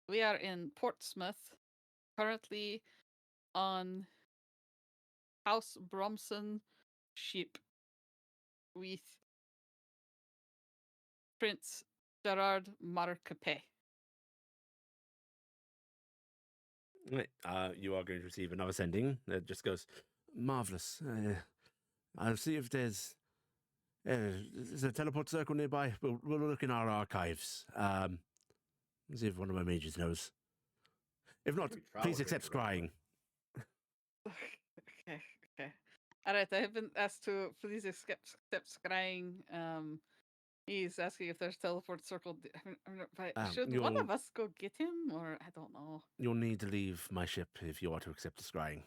We are in Portsmouth, currently on House Bromson ship with Prince Gerard Marcape. Right. You are going to receive another sending that just goes, marvelous. I'll see if there's a teleport circle nearby. We'll look in our archives. See if one of my mages knows. If not, please accept scrying. Okay. All right, I have been asked to please accept scrying. He's asking if there's teleport circle. Should one of us go get him, or I don't know. You'll need to leave my ship if you are to accept the scrying.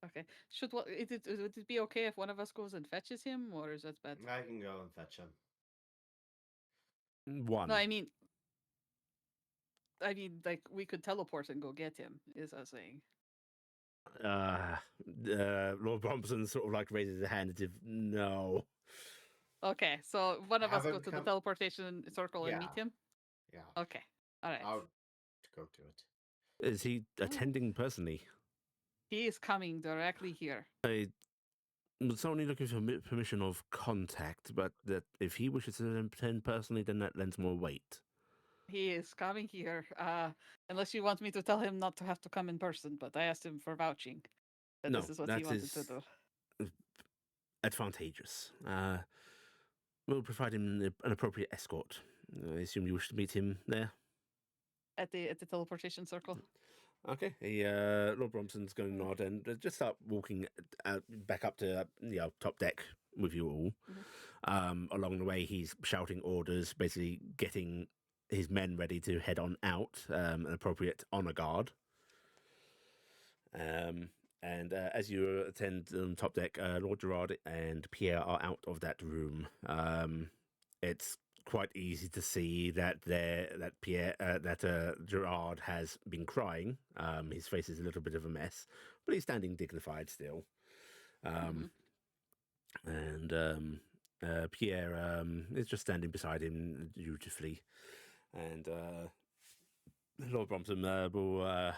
Okay. Would it be okay if one of us goes and fetches him, or is that bad? I can go and fetch him. One. No, I mean, like we could teleport and go get him. Is I was saying. Lord Brompton sort of like raises his hand as if no. Okay, so one of us Have go him to the come- teleportation circle and meet Yeah. him. Yeah. Okay, all right. I'll go to it. Is he attending personally? He is coming directly here. I was only looking for permission of contact, but that if he wishes to attend personally, then that lends more weight. He is coming here. Unless you want me to tell him not to have to come in person, but I asked him for vouching that No, this is what that he wanted to is do. advantageous. We'll provide him an appropriate escort. I assume you wish to meet him there. At the teleportation circle. Okay. Lord Bromson's going to nod and just start walking back up to top deck with you all. Along the way, he's shouting orders, basically getting his men ready to head on out, an appropriate honor guard. And as you attend top deck, Lord Gerard and Pierre are out of that room. It's quite easy to see that Gerard has been crying. His face is a little bit of a mess, but he's standing dignified still. And Pierre is just standing beside him dutifully. And Lord Brompton will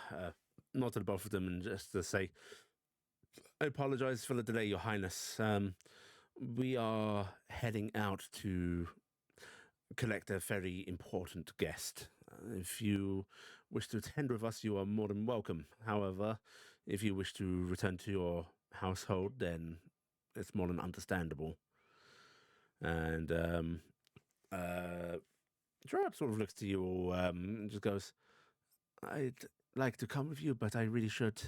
nod to the both of them and just to say, I apologize for the delay, Your Highness. We are heading out to collect a very important guest. If you wish to attend with us, you are more than welcome. However, if you wish to return to your household, then it's more than understandable. And Gerard sort of looks to you all and just goes, I'd like to come with you, but I really should.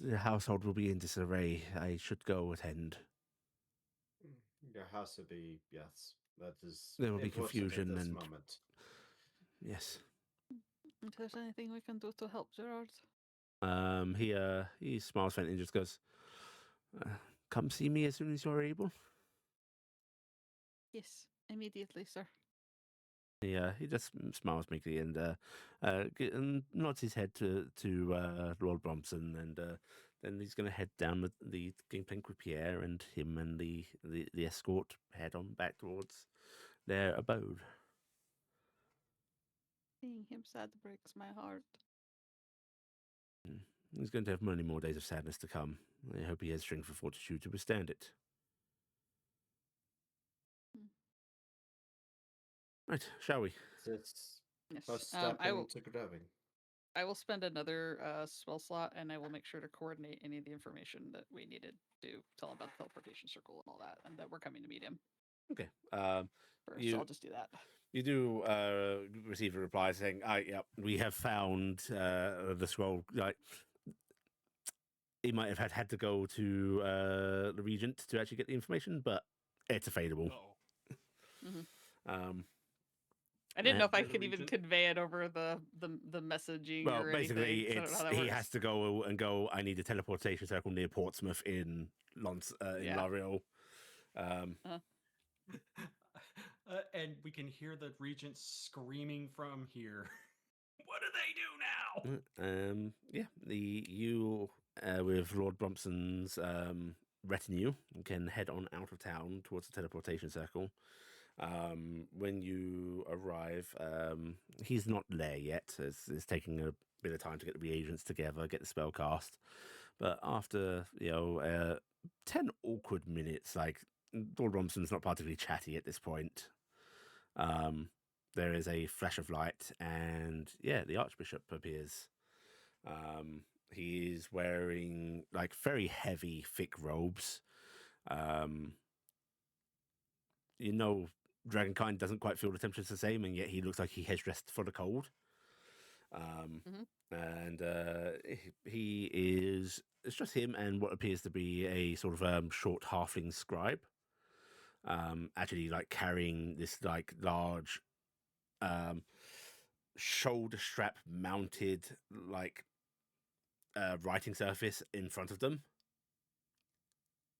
The household will be in disarray. I should go attend. Your house would be, yes. That is. There will be important confusion at this and- moment. Yes. If there's anything we can do to help Gerard. He smiles faintly and just goes, come see me as soon as you're able. Yes, immediately, sir. He just smiles meekly and nods his head to Lord Brompton, and then he's going to head down the gangplank with Pierre, and him and the escort head on back towards their abode. Seeing him sad breaks my heart. He's going to have many more days of sadness to come. I hope he has strength and fortitude to withstand it. Right, shall we? It's Yes. first step I will. into grabbing. I will spend another spell slot, and I will make sure to coordinate any of the information that we needed to tell him about the teleportation circle and all that, and that we're coming to meet him. Okay. First, so I'll just do that. You do receive a reply saying, yeah, we have found the scroll. Like, he might have had to go to the regent to actually get the information, but it's available. I didn't know if I The could even regent? convey it over the messaging Well, or basically, anything. So I don't know how that he works. has to go. I need a teleportation circle near Portsmouth in Yeah. L'Oreal. And we can hear the regent screaming from here. What do they do now? You with Lord Brompton's retinue can head on out of town towards the teleportation circle. When you arrive, he's not there yet. It's taking a bit of time to get the reagents together, get the spell cast. But after 10 awkward minutes, like Lord Brompton's not particularly chatty at this point. There is a flash of light, and the Archbishop appears. He is wearing like very heavy, thick robes. Dragonkind doesn't quite feel the temperatures the same, and yet he looks like he has dressed for the cold. And he is. It's just him and what appears to be a sort of short halfling scribe. Actually, like carrying this like large shoulder strap mounted like writing surface in front of them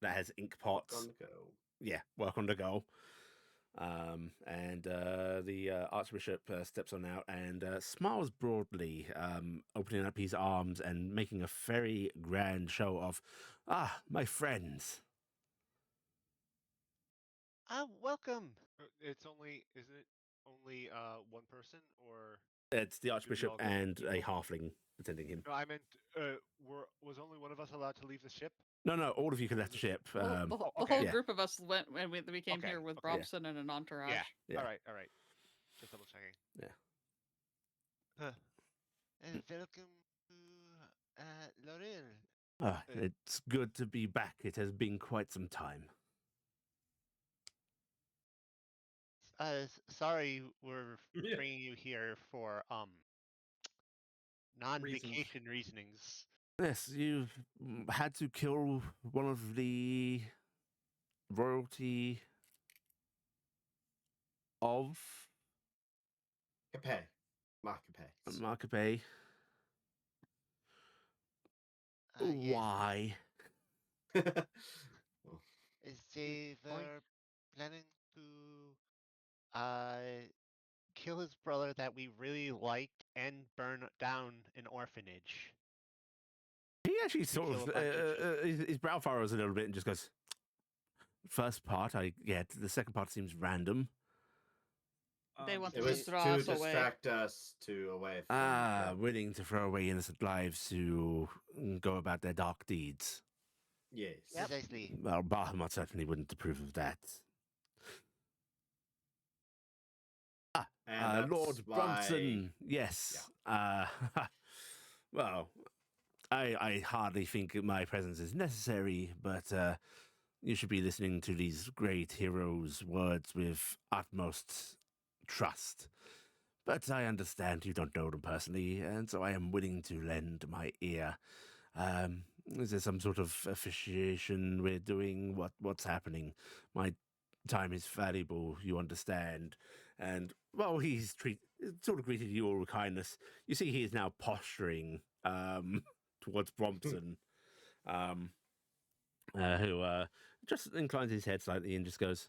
that has ink pots. On the go. Yeah, work on the go. And the Archbishop steps on out and smiles broadly, opening up his arms and making a very grand show of, my friends. Welcome. Isn't it only one person, or It's the we Archbishop all get and a equal? halfling attending him. No, I meant, was only one of us allowed to leave the ship? No, all of you can left the ship. Well, the okay. whole Yeah. group of us went when we came Okay, here with okay. Brobson and an entourage. Yeah. Yeah. All right. Just double checking. Welcome to Lorel. It's good to be back. It has been quite some time. Sorry, we're Yeah. bringing you here for non-vacation reasonings. Yes, you've had to kill one of the royalty of Capet. Marcapet. Marcape. Yes. Why? They point. were planning to Kill his brother that we really liked and burn down an orphanage. He actually sort kill of, a bunch of his brow furrows a little bit and just goes, first part I get, the second part seems random. They want It to was draw to us away. distract us away from them. Willing to throw away innocent lives to go about their dark deeds. Yes. precisely. Well, Bahamut certainly wouldn't approve of that. And that's Lord why... Bronson, yes. Well, I hardly think my presence is necessary, but you should be listening to these great heroes' words with utmost trust. But I understand you don't know them personally, and so I am willing to lend my ear. Is there some sort of officiation we're doing? What's happening? My time is valuable, you understand. And well, he's sort of greeted you all with kindness. You see, he is now posturing towards Brompton, who just inclines his head slightly and just goes,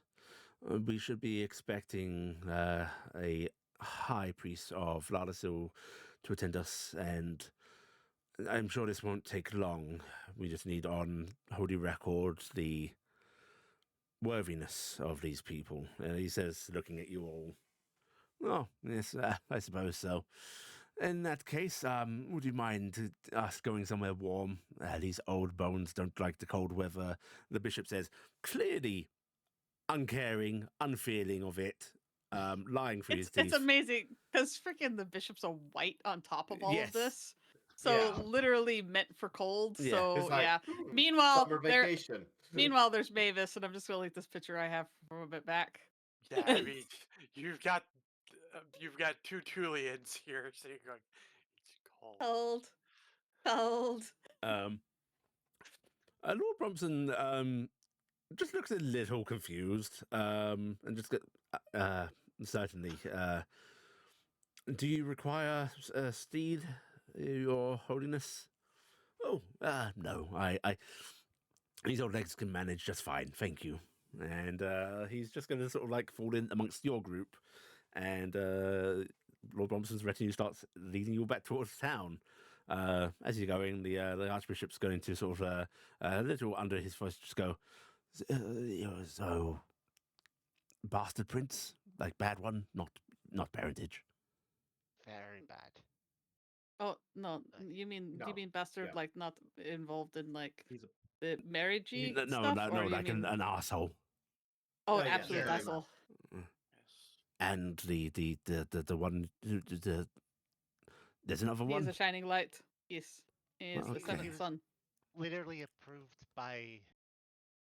"We should be expecting a high priest of Lardasil to attend us, and I'm sure this won't take long. We just need on holy record the worthiness of these people." He says, looking at you all, "Oh, yes, I suppose so. In that case, would you mind us going somewhere warm? These old bones don't like the cold weather." The bishop says, clearly uncaring, unfeeling of it, lying through his teeth. It's amazing because freaking the bishops are white on top of all Yes. of this. So Yeah. literally meant for cold. Yeah. So It's like, yeah. Meanwhile, summer vacation. there's Mavis, and I'm just gonna leave this picture I have from a bit back. Yeah, I mean, you've got two Tulians here sitting going, it's cold. Cold. Lord Brompton just looks a little confused, and just certainly. Do you require a steed, Your Holiness? Oh, no. These old legs can manage just fine, thank you. And he's just going to sort of like fall in amongst your group, and Lord Brompton's retinue starts leading you back towards town. As you're going, the Archbishop's going to sort of a little under his voice just go, so bastard prince, like bad one, not parentage. Very bad. Oh no, you mean No, bastard yeah. like not involved in like He's a the marriagey No, stuff? no, or you like mean... an asshole. Oh, yes, absolute very asshole. Yes. And the one there's another He is one. a shining light. Yes, he is the Okay. seventh son. literally approved by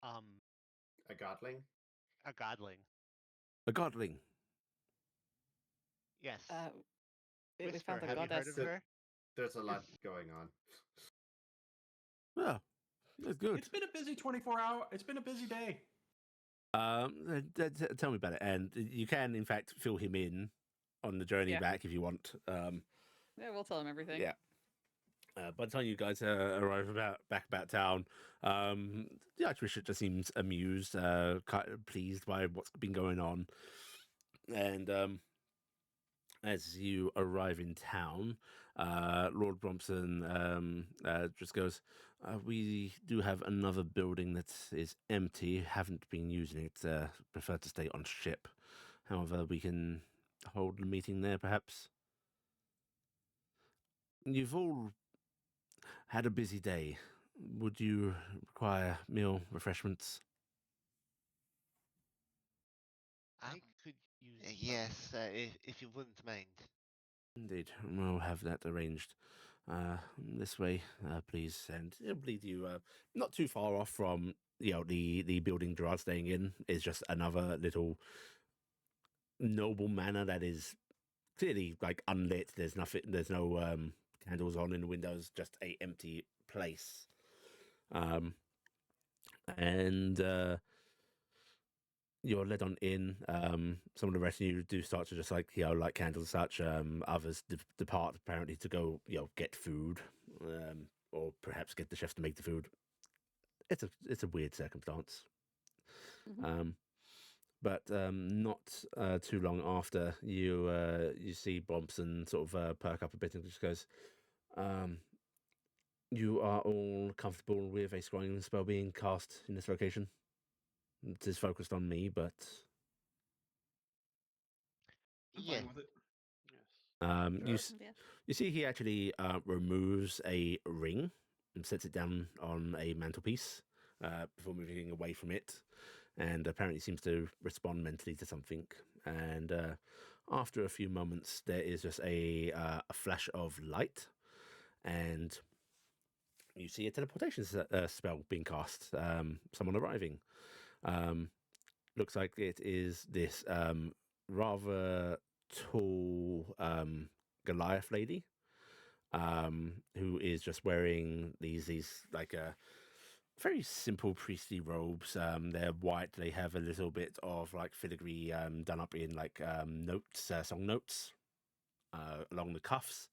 A godling. a godling. A godling. Yes. We Whisper, found a have you heard goddess. of her? There's a lot going on. Yeah, that's good. It's been a busy 24-hour. It's been a busy day. Tell me about it, and you can in fact fill him in on the journey Yeah. back if you want. Yeah, we'll tell him everything. Yeah. By the time you guys arrive back about town, the Archbishop just seems amused, kind of pleased by what's been going on, and as you arrive in town, Lord Brompton just goes, We do have another building that is empty. Haven't been using it. Prefer to stay on ship. However, we can hold a meeting there, perhaps. You've all had a busy day. Would you require meal, refreshments? I could use some. Yes, if you wouldn't mind. Indeed, we'll have that arranged. This way, please, and it'll lead you not too far off from the building Gerard's staying in. Is just another little noble manor that is clearly like unlit. There's nothing. There's no candles on in the windows. Just a empty place. And you're led on in. Some of the rest of you do start to just like light candles and such. Others depart apparently to go get food, or perhaps get the chef to make the food. It's a weird circumstance. But not too long after you see Bompson sort of perk up a bit and just goes, "You are all comfortable with a scrying spell being cast in this location? It is focused on me, but I'm Yeah. fine with it. Yes. you see he actually removes a ring and sets it down on a mantelpiece before moving away from it, and apparently seems to respond mentally to something. And after a few moments, there is just a flash of light, and you see a teleportation spell being cast. Someone arriving. Looks like it is this rather tall Goliath lady, who is just wearing these like very simple priestly robes. They're white. They have a little bit of like filigree done up in like notes, song notes, along the cuffs.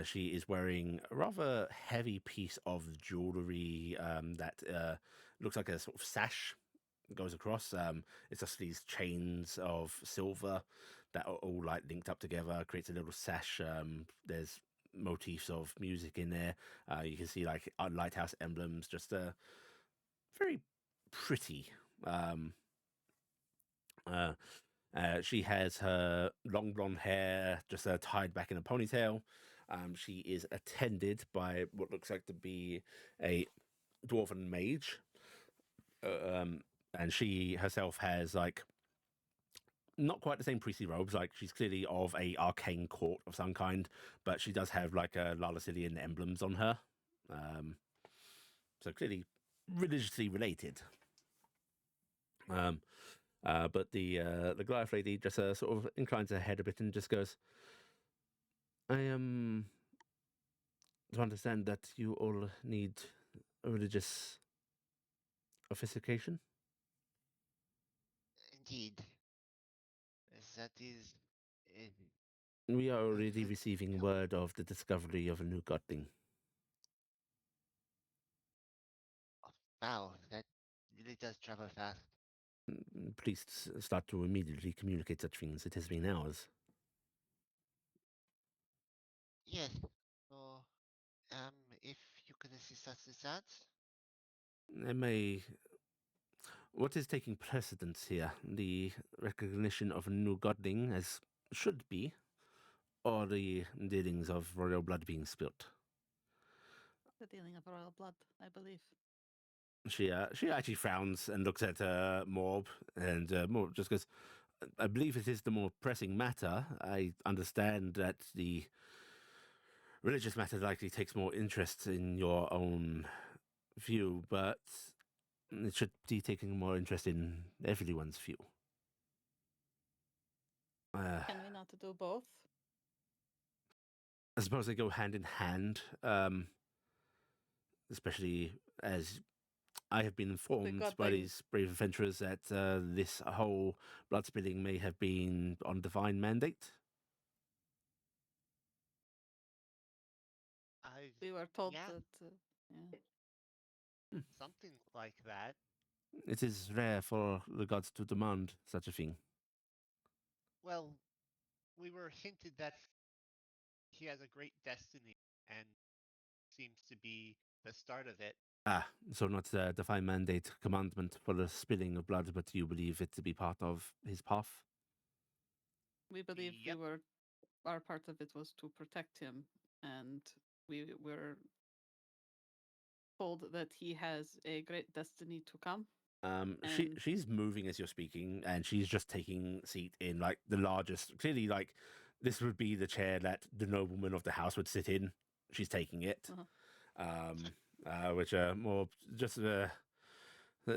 She is wearing a rather heavy piece of jewelry that looks like a sort of sash goes across. It's just these chains of silver that are all like linked up together, creates a little sash. There's motifs of music in there. You can see like lighthouse emblems, just very pretty. She has her long blonde hair just tied back in a ponytail. She is attended by what looks like to be a dwarven mage. And she herself has like not quite the same priestly robes. Like she's clearly of a arcane court of some kind, but she does have like a Lalacillian emblems on her. So clearly religiously related. But the Goliath lady just sort of inclines her head a bit and just goes, "I am to understand that you all need a religious officiation." Indeed. That is. Uh, We are already that- receiving word of the discovery of a new godling. wow, that really does travel fast. Please start to immediately communicate such things. It has been hours. Yes. So, if you could assist us with that. I may. What is taking precedence here? The recognition of a new godling, as should be, or the dealings of royal blood being spilt? The dealing of royal blood, I believe. She actually frowns and looks at Morb, and Morb just goes, "I believe it is the more pressing matter. I understand that the religious matter likely takes more interest in your own view, but it should be taking more interest in everyone's view." Can we not do both? I suppose they go hand in hand, especially as I have been informed by godling- these brave adventurers that this whole blood spilling may have been on divine mandate. I We were told Yeah. that. Yeah. something like that. It is rare for the gods to demand such a thing. Well, we were hinted that he has a great destiny, and seems to be the start of it. Ah, so not the divine mandate commandment for the spilling of blood, but you believe it to be part of his path? We believe Yep. our part of it was to protect him, and we were told that he has a great destiny to come. And- She's moving as you're speaking, and she's just taking seat in like the largest. Clearly, like this would be the chair that the nobleman of the house would sit in. She's taking it, which more just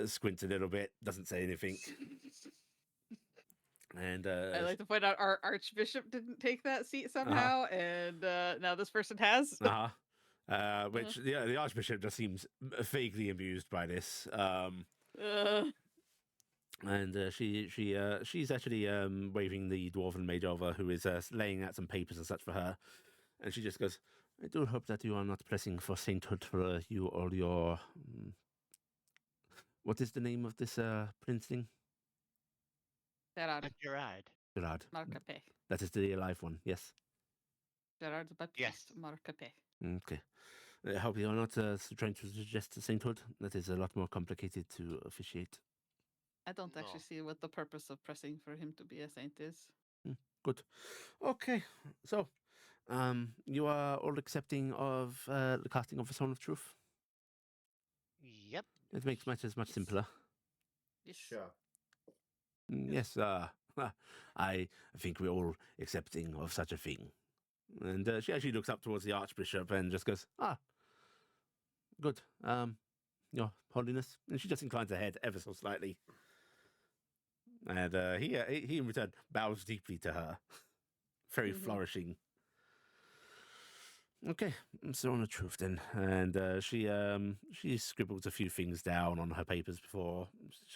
squints a little bit, doesn't say anything, and I like to point out our archbishop didn't take that seat somehow, and now this person has. which the archbishop just seems vaguely amused by this. And she's actually waving the dwarven mage over, who is laying out some papers and such for her, and she just goes, "I do hope that you are not pressing for sainthood for you or your what is the name of this prince thing? Gerard Gerard. Gerard. Marcape. That is the alive one. Yes. Gerard Baptiste Yes. Marcape. Okay. I hope you are not trying to suggest sainthood. That is a lot more complicated to officiate. I don't actually No. see what the purpose of pressing for him to be a saint is. Good. Okay. So, you are all accepting of the casting of the Stone of Truth. Yep. It makes matters much simpler. Yes. Sure. Yes, I think we're all accepting of such a thing. And she actually looks up towards the Archbishop and just goes, good. Your Holiness. And she just inclines her head ever so slightly. And he in return bows deeply to her. Very flourishing. Okay, so on the truth then. And she scribbles a few things down on her papers before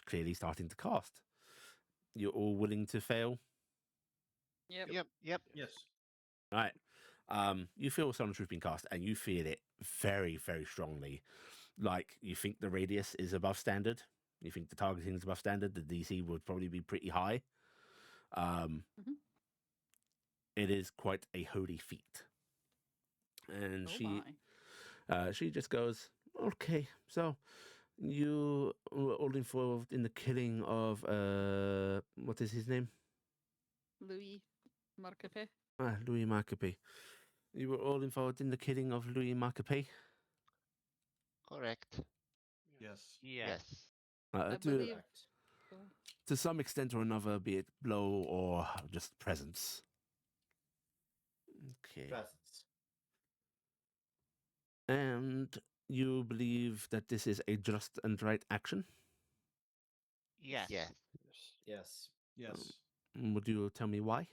clearly starting to cast. You're all willing to fail? Yep. Yep. Yes. All right. You feel Stone of Truth being cast, and you feel it very, very strongly. Like, you think the radius is above standard. You think the targeting is above standard. The DC would probably be pretty high. It is quite a holy feat. And she just goes, okay, so you were all involved in the killing of, what is his name? Louis Marcape. Louis Marcape. You were all involved in the killing of Louis Marcape? Correct. Yes. Yes. I To, believe. to some extent or another, be it blow or just presence. Okay. Presence. And you believe that this is a just and right action? Yes. Yes. Yes. Yes. Would you tell me why?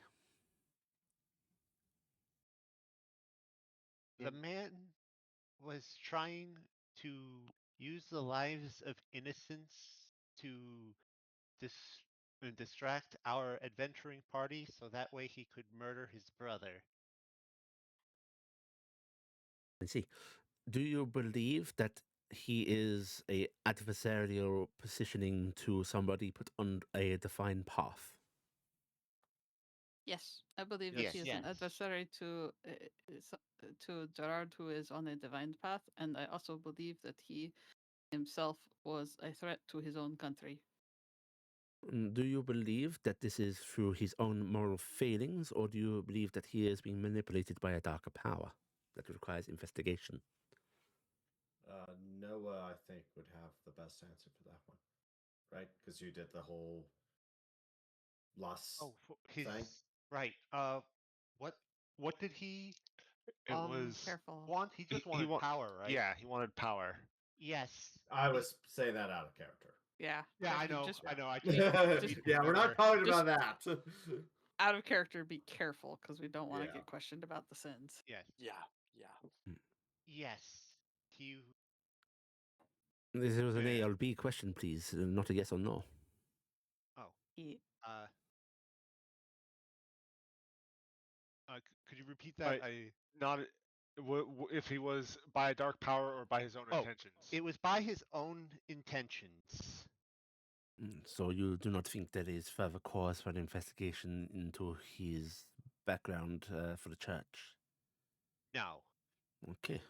The man was trying to use the lives of innocents to distract our adventuring party so that way he could murder his brother. I see. Do you believe that he is a adversarial positioning to somebody put on a defined path? Yes, I believe Yes. that he is an Yes. adversary to Gerard, who is on a divine path, and I also believe that he himself was a threat to his own country. Do you believe that this is through his own moral failings, or do you believe that he is being manipulated by a darker power that requires investigation? Noah, I think, would have the best answer for that one, right? Because you did the whole lust His thing. right. What did he It was Careful. want? He just wanted power, right? Yeah, he wanted power. Yes. I was saying that out of character. Yeah. Yeah, I Becky, know. Just I know. I just- Yeah, we're not talking about that. out of character, be careful because we don't want to Yeah. get questioned about the sins. Yes. Yeah. Yes. He. This was an A Yeah. or B question, please, not a yes or no. Oh. He, Could you repeat that? Right. Not if he was by a dark power or by his own intentions. It was by his own intentions. So you do not think there is further cause for an investigation into his background for the church? No. Okay.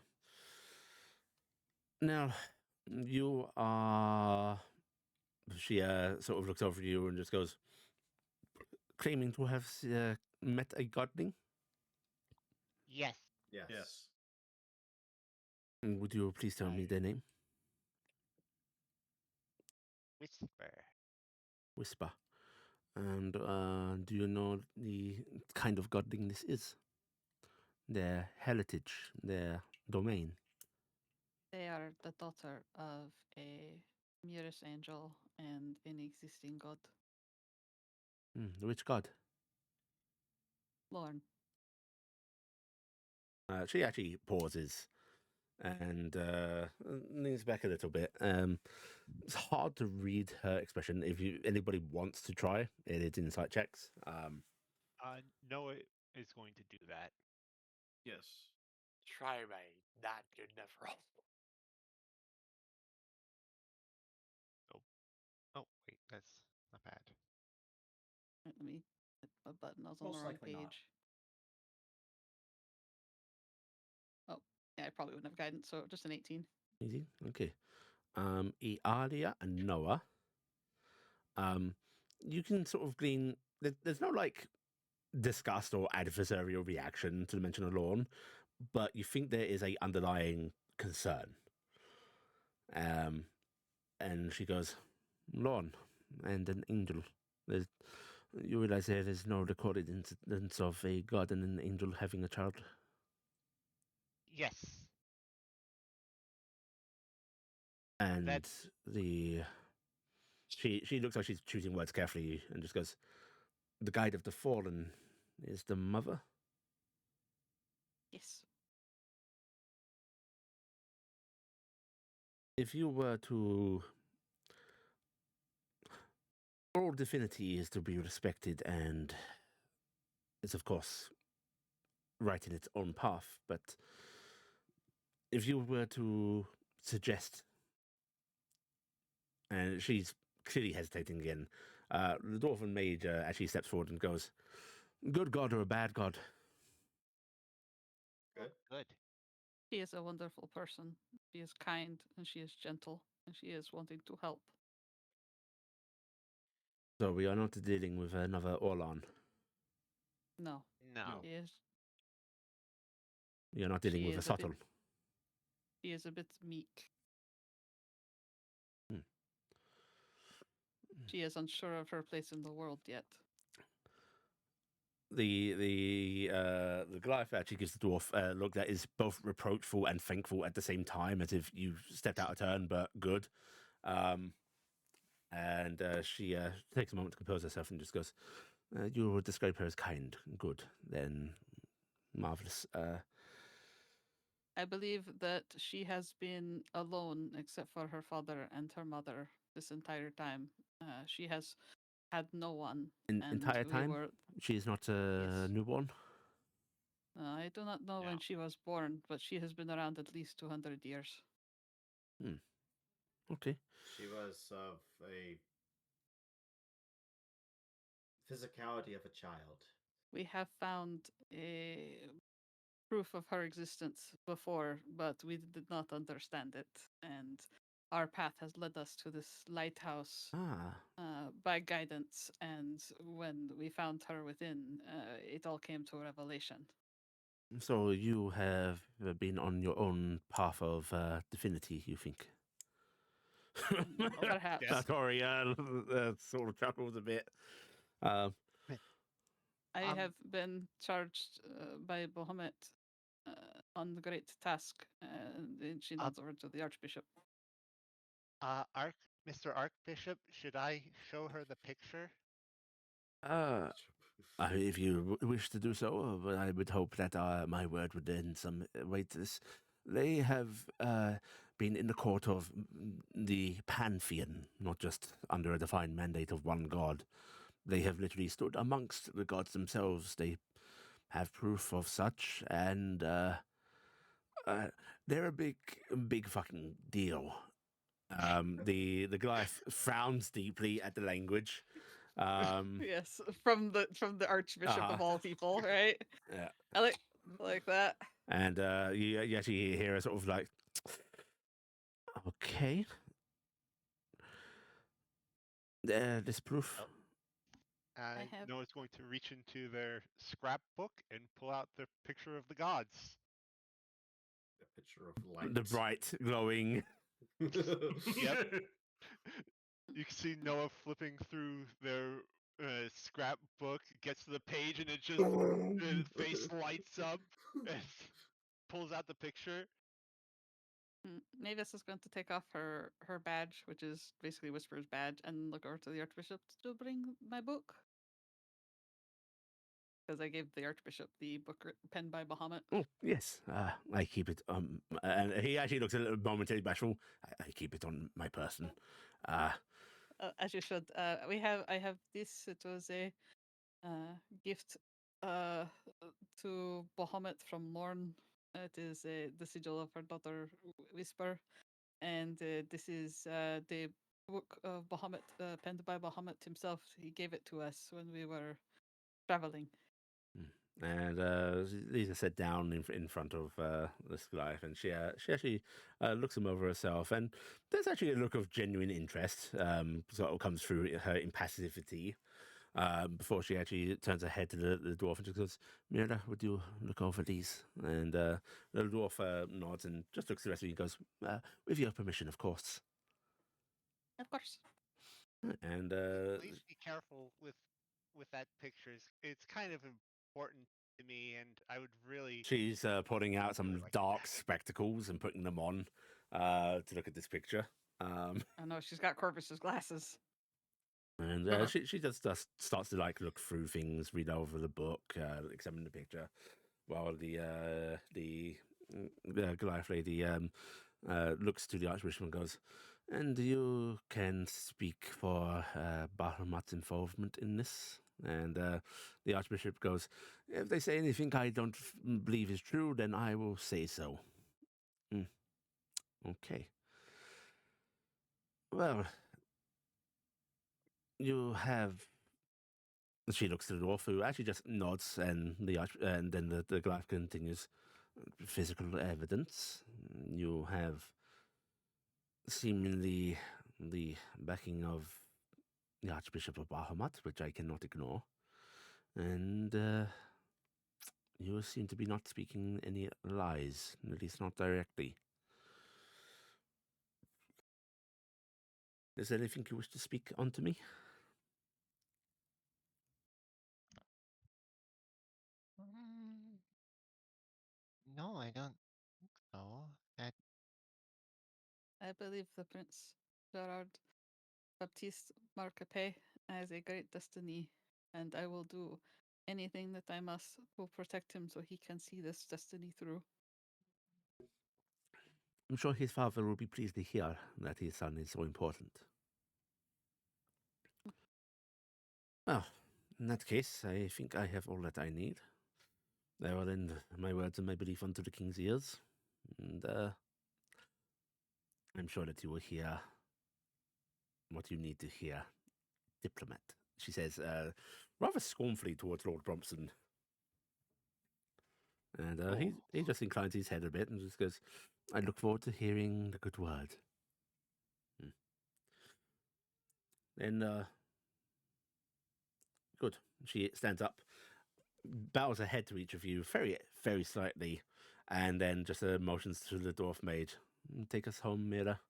Now, you are. She sort of looks over you and just goes, claiming to have met a godling. Yes. Yes. Yes. Would you please tell me I- their name? Whisper. Whisper. And do you know the kind of godling this is? Their heritage, their domain. They are the daughter of a Mirror's angel and an existing god, Which god? Lorne. She actually pauses and leans back a little bit. It's hard to read her expression. If anybody wants to try, it is insight checks. Noah is going to do that. Yes. Try my not good enough roll. Oh, wait, that's not bad. Let me hit a button. I was on Most the wrong likely not. page. Oh, yeah, I probably wouldn't have guidance, so just an 18. Easy, okay. Iala and Noah. You can sort of glean. There's no like disgust or adversarial reaction to the mention of Lorne, but you think there is a underlying concern. And she goes, Lorne and an angel. You realize there is no recorded incidents of a god and an angel having a child. Yes. And That- she looks like she's choosing words carefully and just goes, the guide of the fallen is the mother. Yes. If you were to, all divinity is to be respected and is of course right in its own path, but if you were to suggest, and she's clearly hesitating again, the dwarven mage actually steps forward and goes, good god or a bad god? Good. Good. She is a wonderful person. She is kind and she is gentle and she is wanting to help. So we are not dealing with another Orlan. No, No. she is. We are not dealing She with a is a bit- subtle. She is a bit meek. Hmm. She is unsure of her place in the world yet. The Goliath actually gives the dwarf a look that is both reproachful and thankful at the same time, as if you stepped out of turn, but good. And she takes a moment to compose herself and just goes, you would describe her as kind, good, then marvelous. I believe that she has been alone except for her father and her mother this entire time. She has had no one. And Entire we time? were- She is not a Yes. newborn? I do not know when No. she was born, but she has been around at least 200 years. Okay. She was of a physicality of a child. We have found a proof of her existence before, but we did not understand it. And our path has led us to this lighthouse by guidance. And when we found her within, it all came to revelation. So you have been on your own path of divinity, you think? Perhaps. Maltori sort of chuckles a bit. I Um, have been charged by Bahamut on the great task, and then she nods over to the Archbishop. Mr. Archbishop, should I show her the picture? If you wish to do so, but I would hope that my word would lend some weight to this. They have been in the court of the Pantheon, not just under a defined mandate of one god. They have literally stood amongst the gods themselves. They have proof of such, and they're a big fucking deal. The Goliath frowns deeply at the language. Yes, from the Archbishop of all people, right? Yeah. I like that. And you actually hear a sort of like, Okay. This proof. Oh. And have- Noah's going to reach into their scrapbook and pull out the picture of the gods. A picture of light. The bright, glowing. Yep. You can see Noah flipping through their scrapbook, gets to the page, and it just his face lights up and pulls out the picture. Mavis is going to take off her badge, which is basically Whisper's badge, and look over to the Archbishop to bring my book. Because I gave the Archbishop the book penned by Bahamut. Oh, yes. I keep it. And he actually looks a little momentarily bashful. I keep it on my person. As you should. I have this. It was a gift to Bahamut from Lorne. It is the sigil of her daughter Whisper, and this is the book of Bahamut, penned by Bahamut himself. He gave it to us when we were traveling. And Lisa sat down in front of this Goliath, and she actually looks him over herself, and there's actually a look of genuine interest sort of comes through her impassivity before she actually turns her head to the dwarf and just goes, "Miranda, would you look over these?" And the dwarf nods and just looks at the rest of you and goes, "With your permission, of course." Of course. And Please be careful with that picture. It's kind of important to me, and I would really. she's pulling out some really like dark that. spectacles and putting them on to look at this picture. I know she's got Corvus's glasses. And she just starts to like look through things, read over the book, examine the picture, while the Goliath lady looks to the Archbishop and goes, "And you can speak for Bahamut's involvement in this?" And the Archbishop goes, "If they say anything I don't believe is true, then I will say so." Okay. Well, you have. She looks to the dwarf, who actually just nods, and and then the Goliath continues. Physical evidence. You have seemingly the backing of the Archbishop of Bahamut, which I cannot ignore, and you seem to be not speaking any lies, at least not directly. Is there anything you wish to speak onto me? No, I don't think so. That I believe the Prince Gerard Baptiste Marcape has a great destiny, and I will do anything that I must to protect him so he can see this destiny through. I'm sure his father will be pleased to hear that his son is so important. Well, in that case, I think I have all that I need. I will lend my words and my belief unto the king's ears, and I'm sure that you will hear what you need to hear. Diplomat, she says, rather scornfully towards Lord Brompton. And he just inclines his head a bit and just goes, "I look forward to hearing the good word." Then, good. She stands up, bows her head to each of you very, very slightly, and then just motions to the dwarf maid. "Take us home, Mira."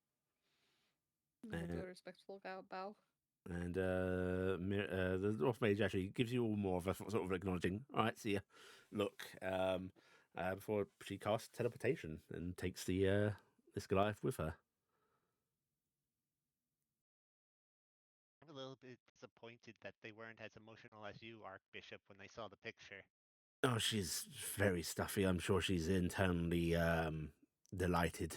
I will do a respectful bow. And the dwarf mage actually gives you all more of a sort of acknowledging, "All right, see ya," look, before she casts teleportation and takes the this Goliath with her. I'm a little bit disappointed that they weren't as emotional as you, Archbishop, when they saw the picture. Oh, she's very stuffy. I'm sure she's internally delighted.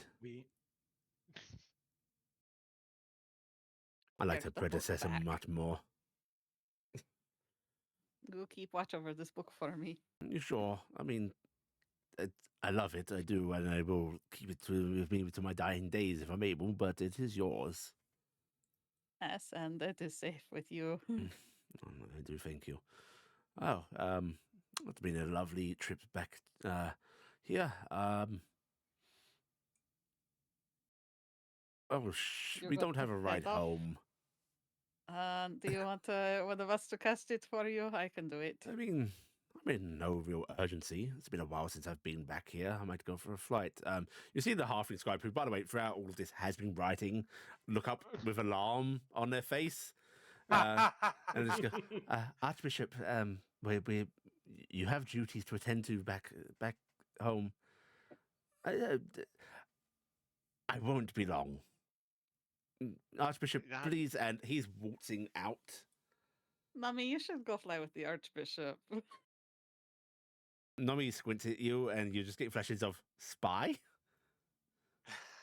I liked her There's the book predecessor back. much more. Go keep watch over this book for me. You sure? I mean, I love it. I do, and I will keep it with me to my dying days if I'm able. But it is yours. Yes, and it is safe with you. I do thank you. Oh, it's been a lovely trip back here. Oh, You're we going don't have to a ride head off? home. Do you want one of us to cast it for you? I can do it. I mean, I'm in no real urgency. It's been a while since I've been back here. I might go for a flight. You see the halfling scribe, who, by the way, throughout all of this has been writing, look up with alarm on their face, and just go, Archbishop, you have duties to attend to back home. I won't be long. Archbishop, Not- please. And he's waltzing out. Mommy, you should go fly with the Archbishop. Nomi squints at you, and you just get flashes of spy.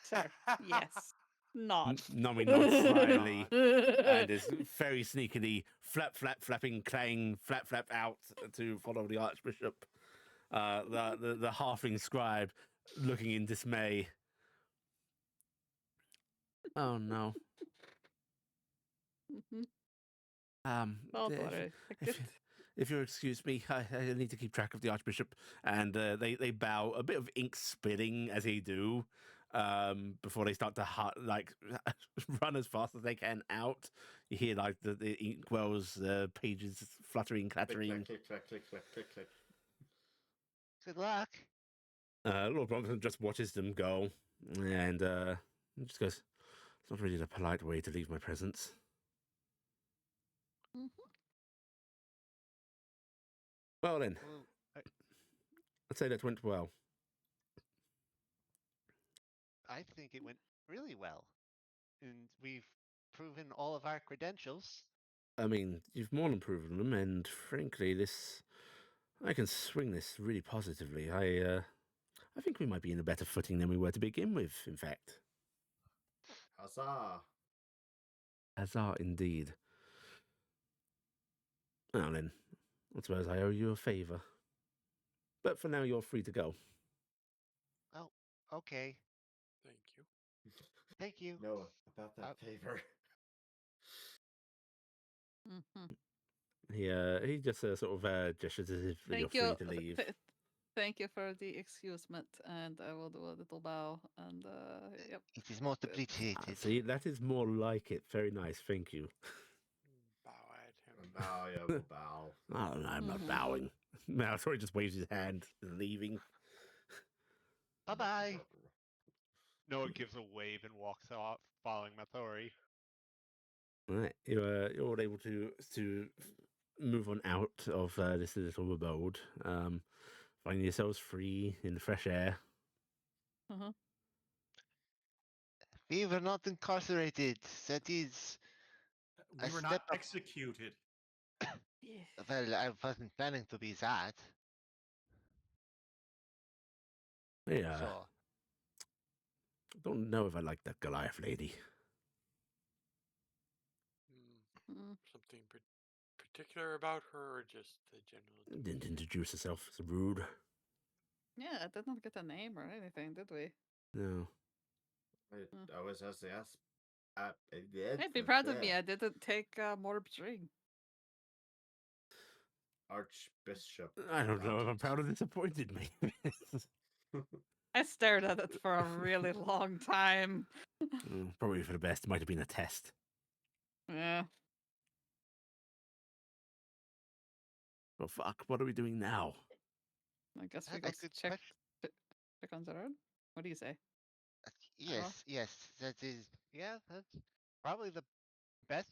Sir, yes. Not. Nomi nods slyly, and is very sneakily flapping, clang, flap out to follow the Archbishop. The halfling scribe looking in dismay. Oh no. Mhm. Don't If, worry. if you'll excuse me, I need to keep track of the Archbishop. And they bow, a bit of ink spilling as they do, before they start to run as fast as they can out. You hear like the inkwell's pages fluttering, clattering. Click, click, click, click, click, click. Good luck. Lord Brompton just watches them go, and just goes, "It's not really the polite way to leave my presence." Mhm. Well then, Well, I'd say that went well. I think it went really well. And we've proven all of our credentials. I mean, you've more than proven them, and frankly, I can swing this really positively. I think we might be in a better footing than we were to begin with, in fact. Huzzah! Huzzah, indeed. Now then, I suppose I owe you a favour. But for now, you're free to go. Oh, okay. Thank you. Thank you. No, about that favor. Mhm. He just sort of gestures as if you're Thank free you. to leave. Thank you for the excusement, and I will do a little bow. And yep. It is most Good. appreciated. See, that is more like it. Very nice, thank you. Bow at him. Bow, yeah, we'll bow. Oh, no, I'm not Mhm. bowing. Maltori just waves his hand, leaving. Bye bye. Noah gives a wave and walks off, following Maltori. All right, you're all able to move on out of this little abode, finding yourselves free in the fresh air. Mhm. We were not incarcerated. That is, We I were not stepped up. executed. Yeah. Well, I wasn't planning to be that. Yeah, So, I don't know if I like that Goliath lady. Mm. Something particular about her, or just the general? Didn't introduce herself. It's rude. Yeah, I did not get a name or anything, did we? No. I always has to ask. Hey, be proud of me. I didn't take Morb's ring. Archbishop. I don't know if I'm Got proud or disappointed, me. I stared at it for a really long time. Probably for the best. Might have been a test. Yeah. Oh, fuck. What are we doing now? I guess we that's go a good check question. check on Gerard. What do you say? Yes, that is, yeah, that's probably the best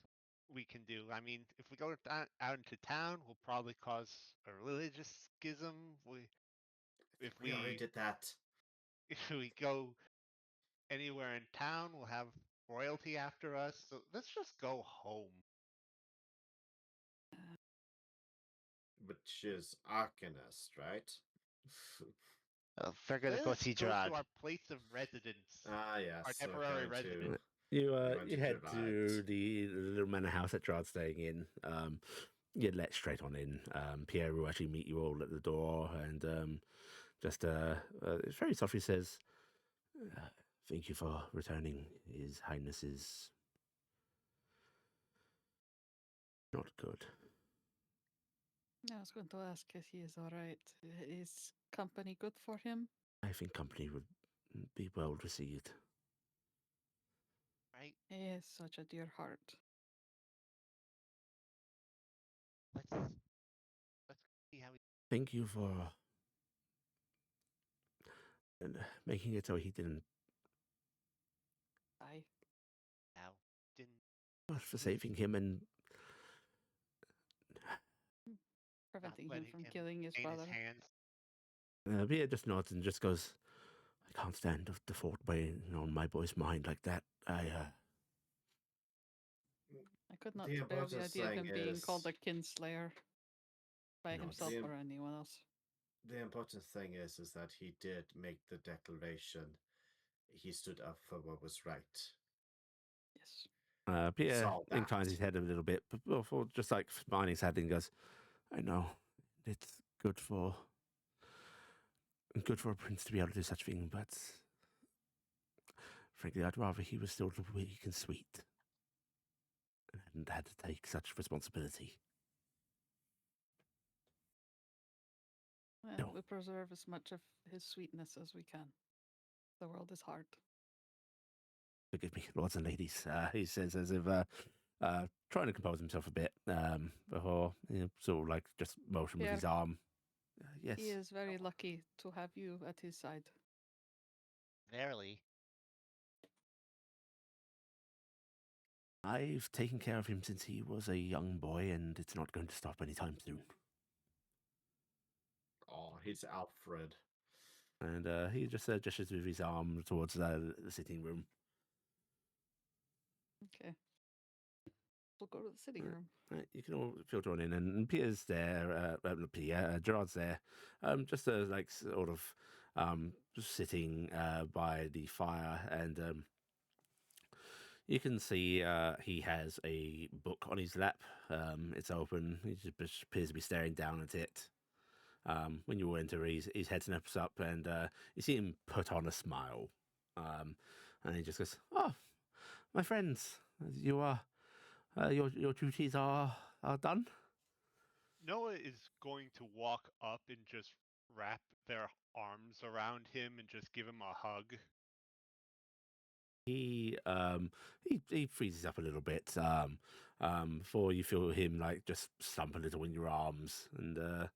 we can do. I mean, if we go out into town, we'll probably cause a religious schism. If We already did that. if we go anywhere in town, we'll have royalty after us. So let's just go home. Which is Arcanist, right? We're gonna go Let's see go Gerard. to our place of residence. Yes. Our we're temporary going residence. You went you to head Gerard. to the little manor house that Gerard's staying in. You let straight on in. Pierre will actually meet you all at the door, and just very softly says, "Thank you for returning. His Highness is not good." I was going to ask if he is all right. Is company good for him? I think company would be well received. right? He is such a dear heart. Let's see how we Thank you for making it so he didn't, I now. Didn't for lose saving him and not preventing him letting from him killing his gain his brother. hands. Pia just nods and just goes, I can't stand the thought weighing on my boy's mind like that. I could not The bear the important idea of thing him being called a is- kinslayer by No, himself the- or anyone else. The important thing is that he did make the declaration. He stood up for what was right. Yes. Pierre Saw that. inclines his head a little bit, but before just like smiling sadly and goes, I know. It's good for a prince to be able to do such thing, but frankly I'd rather he was still weak and sweet and hadn't had to take such responsibility. Well, No. we preserve as much of his sweetness as we can. The world is hard. Forgive me, lords and ladies, he says as if trying to compose himself a bit before sort of like just motion with his Pierre. arm. Yes. He is very lucky to have you at his side. Verily. I've taken care of him since he was a young boy, and it's not going to stop anytime soon. Oh, he's Alfred. And he just gestures with his arm towards the sitting room. Okay. We'll go to the sitting room. You can all filter on in, and Pierre's there. Not Pierre, Gerard's there. Just like sort of just sitting by the fire, and you can see he has a book on his lap. It's open. He just appears to be staring down at it. When you all enter, his head snaps up, and you see him put on a smile. And he just goes, "Oh, my friends, you are your duties are done." Noah is going to walk up and just wrap their arms around him and just give him a hug. He freezes up a little bit before you feel him like just slump a little in your arms, and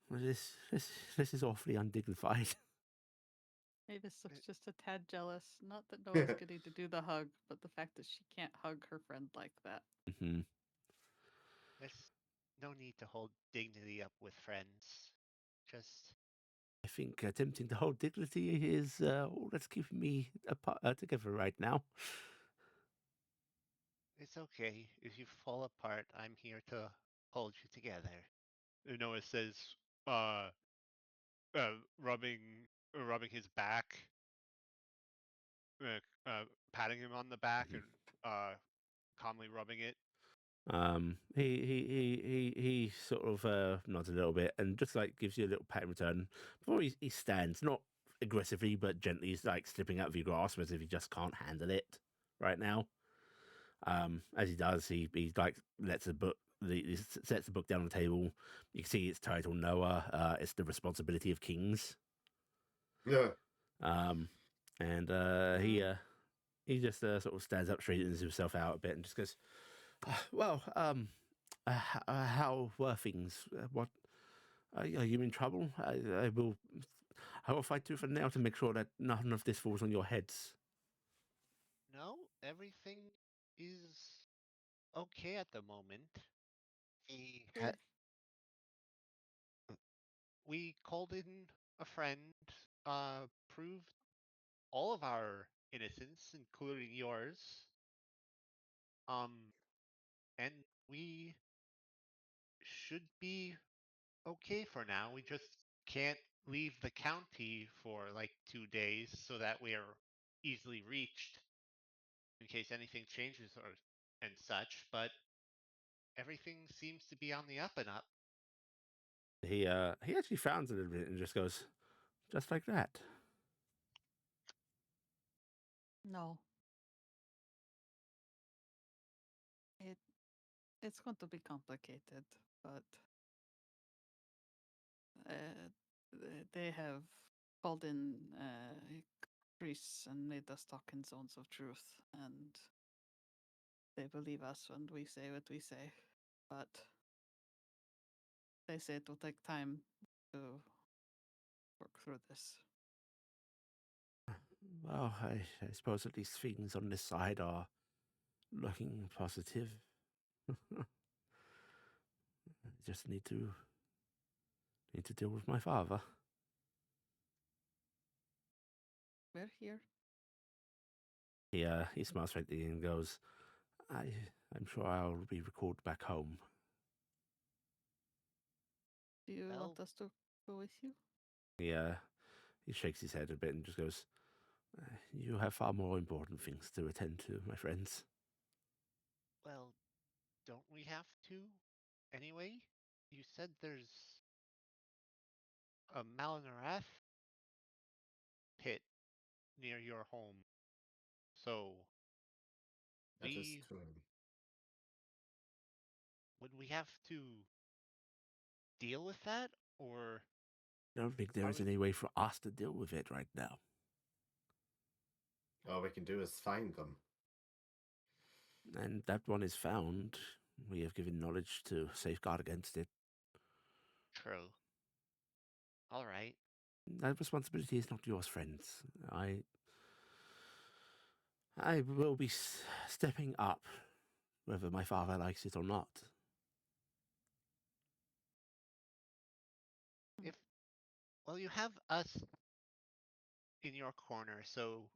this is awfully undignified. Mavis looks just a tad jealous. Not that Noah's getting to do the hug, but the fact that she can't hug her friend like that. Mm-hmm. There's no need to hold dignity up with friends. Just I think attempting to hold dignity is all that's keeping me together right now. it's okay. If you fall apart, I'm here to hold you together. Noah says, rubbing his back, patting him on the back and calmly rubbing it. He sort of nods a little bit and just like gives you a little pat in return. Before he stands, not aggressively but gently, he's like slipping out of your grasp as if he just can't handle it right now. As he does, he like lets the book. He sets the book down on the table. You can see its title, Noah. It's the responsibility of kings. Yeah. And he just sort of stands up, straightens himself out a bit, and just goes, "Well, how were things? What are you in trouble? I will fight tooth and nail to make sure that none of this falls on your heads." No, everything is okay at the moment. He Good. we called in a friend, proved all of our innocence, including yours. And we should be okay for now. We just can't leave the county for like 2 days so that we are easily reached in case anything changes or and such, but everything seems to be on the up and up. He actually frowns a little bit and just goes, "Just like that." No. It's going to be complicated, but they have called in priests and made us talk in zones of truth, and they believe us when we say what we say. But they say it will take time to work through this. Well, I suppose at least things on this side are looking positive. I just need to deal with my father. We're here. He smiles faintly and goes, I'm sure I'll be recalled back home. Do you Well- want us to go with you? He shakes his head a bit and just goes, you have far more important things to attend to, my friends. Well, don't we have to? Anyway, you said there's a Malinarath pit near your home. So That is we true. would we have to deal with that, or I don't think there Are is we- any way for us to deal with it right now. All we can do is find them. And that one is found. We have given knowledge to safeguard against it. true? All right. That responsibility is not yours, friends. I will be stepping up, whether my father likes it or not. Well, you have us in your corner, so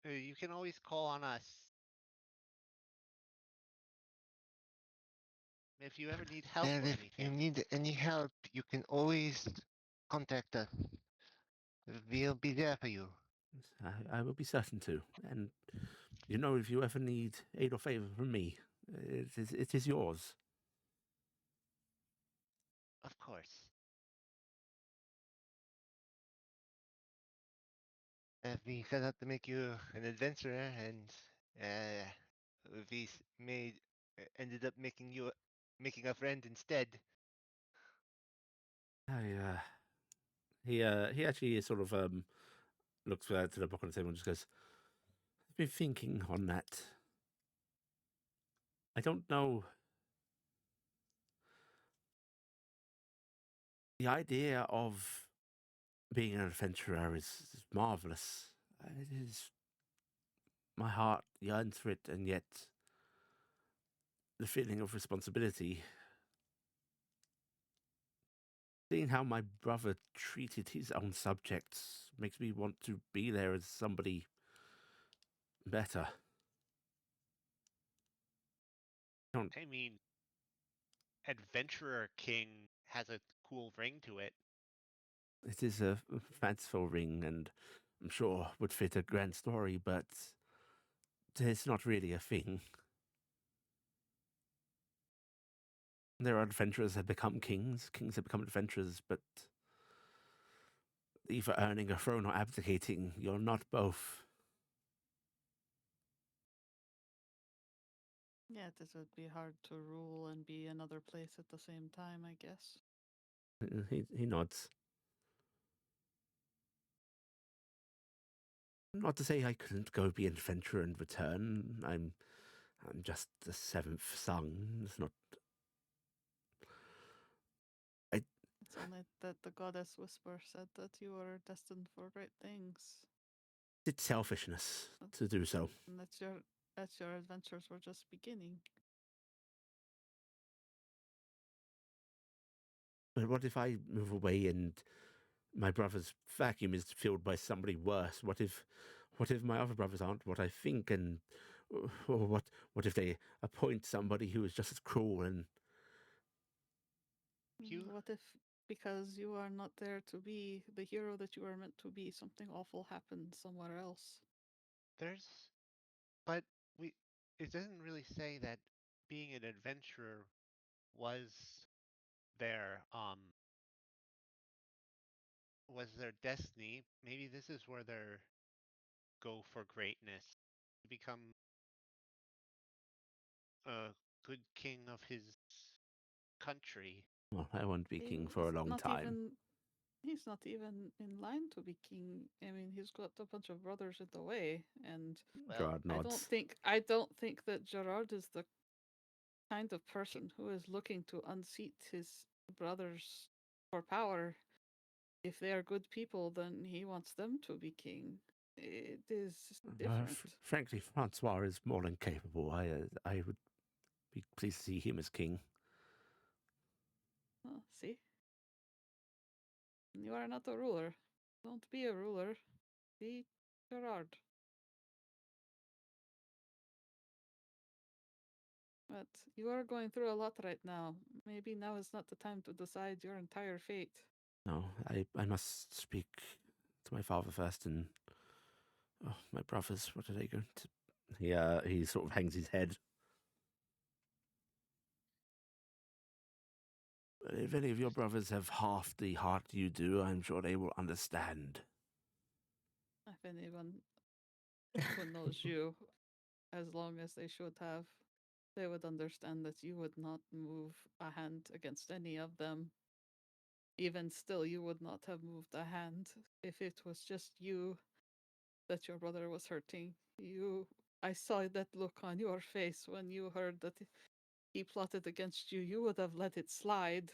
you can always call on us. If you ever need help And or if you anything. need any help, you can always contact us. We'll be there for you. I will be certain to. And, if you ever need aid or favor from me, it is yours. Of course. We set out to make you an adventurer, and we ended up making a friend instead. He actually sort of looks to the book on the table and just goes, I've been thinking on that. I don't know. The idea of being an adventurer is marvelous. It is. My heart yearns for it, and yet the feeling of responsibility. Seeing how my brother treated his own subjects makes me want to be there as somebody better. I mean, Adventurer King has a cool ring to it. It is a fanciful ring, and I'm sure would fit a grand story, but it's not really a thing. There are adventurers that become kings, kings that become adventurers, but either earning a throne or abdicating, you're not both. Yeah, this would be hard to rule and be another place at the same time, I guess. He nods. Not to say I couldn't go be an adventurer and return. I'm just the seventh son. It's not. It's only that the goddess Whisper said that you were destined for great things, It's selfishness to do so. and that your adventures were just beginning. But what if I move away and my brother's vacuum is filled by somebody worse? What if my other brothers aren't what I think, and or what if they appoint somebody who is just as cruel and What if, because you are not there to be the hero that you are meant to be, something awful happened somewhere else? But it doesn't really say that being an adventurer was their destiny. Maybe this is where their go for greatness. Become a good king of his country. well, I won't be He king for a was long not time. even He's not even in line to be king. I mean, he's got a bunch of brothers in the way, and Well, Gerard I nods. don't think that Gerard is the kind of person who is looking to unseat his brothers for power. If they are good people, then he wants them to be king. It is different. Frankly, Francois is more than capable. I would be pleased to see him as king. Oh, see? You are not a ruler. Don't be a ruler. Be Gerard. But you are going through a lot right now. Maybe now is not the time to decide your entire fate. No, I must speak to my father first, and my brothers. What are they going to? He sort of hangs his head. If any of your brothers have half the heart you do, I'm sure they will understand. If anyone who knows you as long as they should have, they would understand that you would not move a hand against any of them. Even still, you would not have moved a hand if it was just you that your brother was hurting. I saw that look on your face when you heard that he plotted against you. You would have let it slide.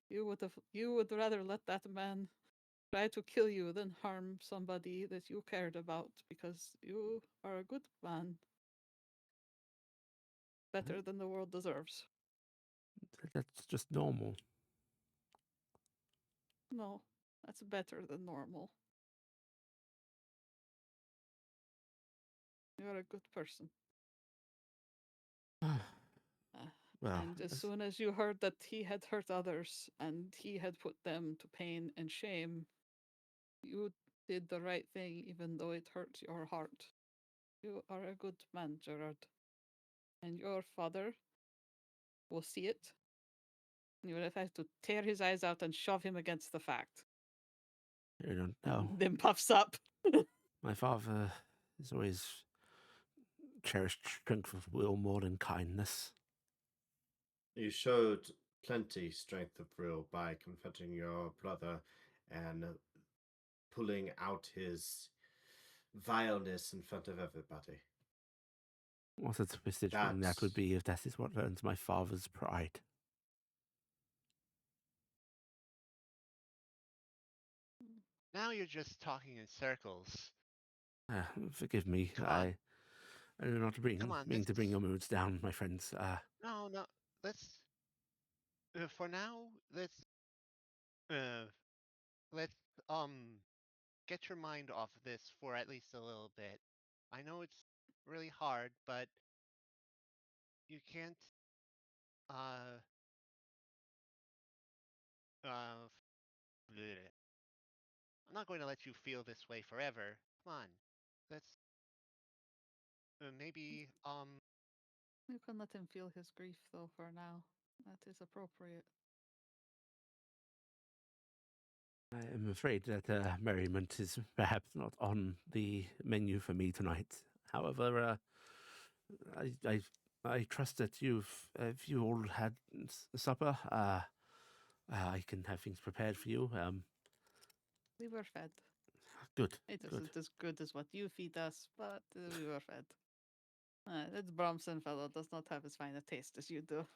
You would rather let that man try to kill you than harm somebody that you cared about, because you are a good man. Better than the world deserves. That's just normal. No, that's better than normal. You're a good person. Well, And as soon as you heard that he had hurt others and he had put them to pain and shame, you did the right thing, even though it hurt your heart. You are a good man, Gerard. And your father will see it. You will have to tear his eyes out and shove him against the fact. I don't know. Then puffs up. My father has always cherished strength of will more than kindness. You showed plenty strength of will by confronting your brother and pulling out his vileness in front of everybody. What a twisted thing that would be if that is what earns my father's pride. Now you're just talking in circles. Forgive me. Come on. I do not mean to bring your moods down, my friends. No. Let's. For now, let's get your mind off of this for at least a little bit. I know it's really hard, but you can't. Bleh. I'm not going to let you feel this way forever. Come on, let's maybe You can let him feel his grief, though, for now. That is appropriate. I am afraid that merriment is perhaps not on the menu for me tonight. However, I trust that if you all had supper, I can have things prepared for you. We were fed. Good. It Good. isn't as good as what you feed us, but we were fed. That Bromson fellow does not have as fine a taste as you do.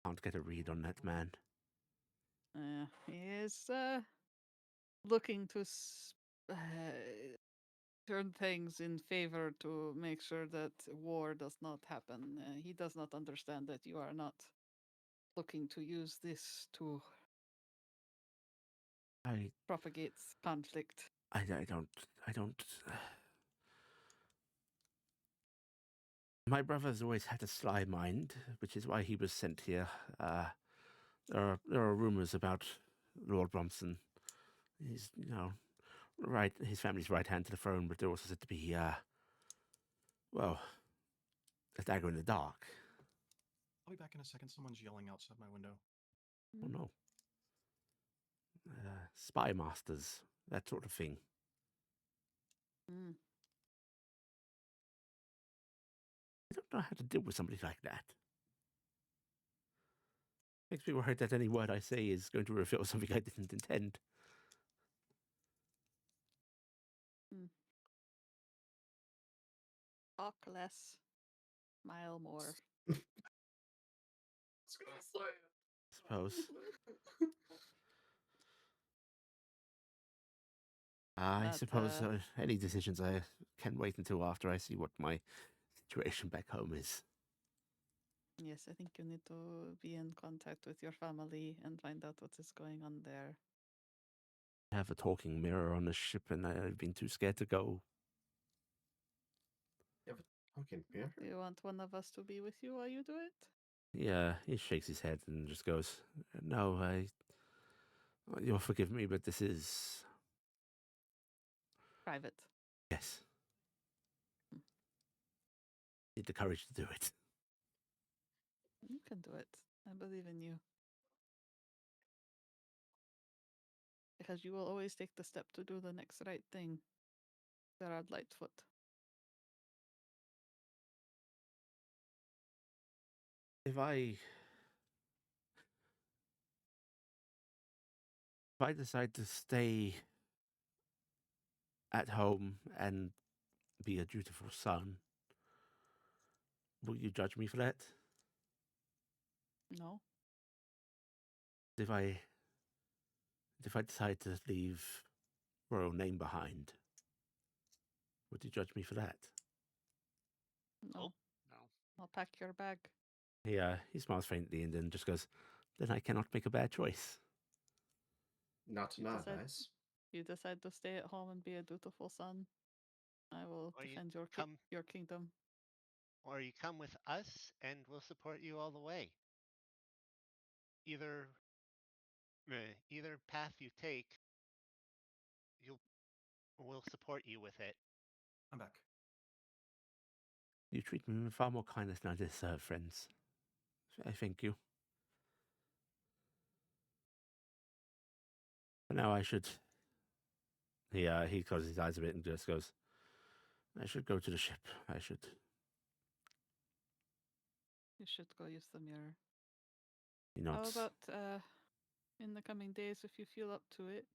Can't get a read on that man. He is looking to turn things in favor to make sure that war does not happen. He does not understand that you are not looking to use this to propagate conflict. I don't. My brother's always had a sly mind, which is why he was sent here. There are rumors about Lord Bromson. He's, right. His family's right hand to the throne, but they're also said to be, well, a dagger in the dark. I'll be back in a second. Someone's yelling outside my window. Oh no. Spy masters, that sort of thing. Mm. I don't know how to deal with somebody like that. Makes me worried that any word I say is going to reveal something I didn't intend. Talk less, smile more. Suppose. I But, suppose any decisions I can wait until after I see what my situation back home is. Yes, I think you need to be in contact with your family and find out what is going on there. I have a talking mirror on the ship, and I've been too scared to go. Okay, yeah. Do you want one of us to be with you while you do it? Yeah, he shakes his head and just goes, "No, you'll forgive me, but this is Private. yes. Need the courage to do it." You can do it. I believe in you. Because you will always take the step to do the next right thing. Gerard Lightfoot. If I decide to stay at home and be a dutiful son, will you judge me for that? No? If I decide to leave royal name behind, would you judge me for that? No. Oh. No. I'll pack your bag. He smiles faintly and then just goes, "Then I cannot make a bad choice." Not You decide- Mavis. You decide to stay at home and be a dutiful son. I will Or you defend your come- your kingdom. Or you come with us and we'll support you all the way. Either path you take, we'll support you with it. I'm back. You treat me with far more kindness than I deserve, friends. I thank you. But now I should. He closes his eyes a bit and just goes, "I should go to the ship. I should." You should go use the mirror. He How nods. about in the coming days, if you feel up to it,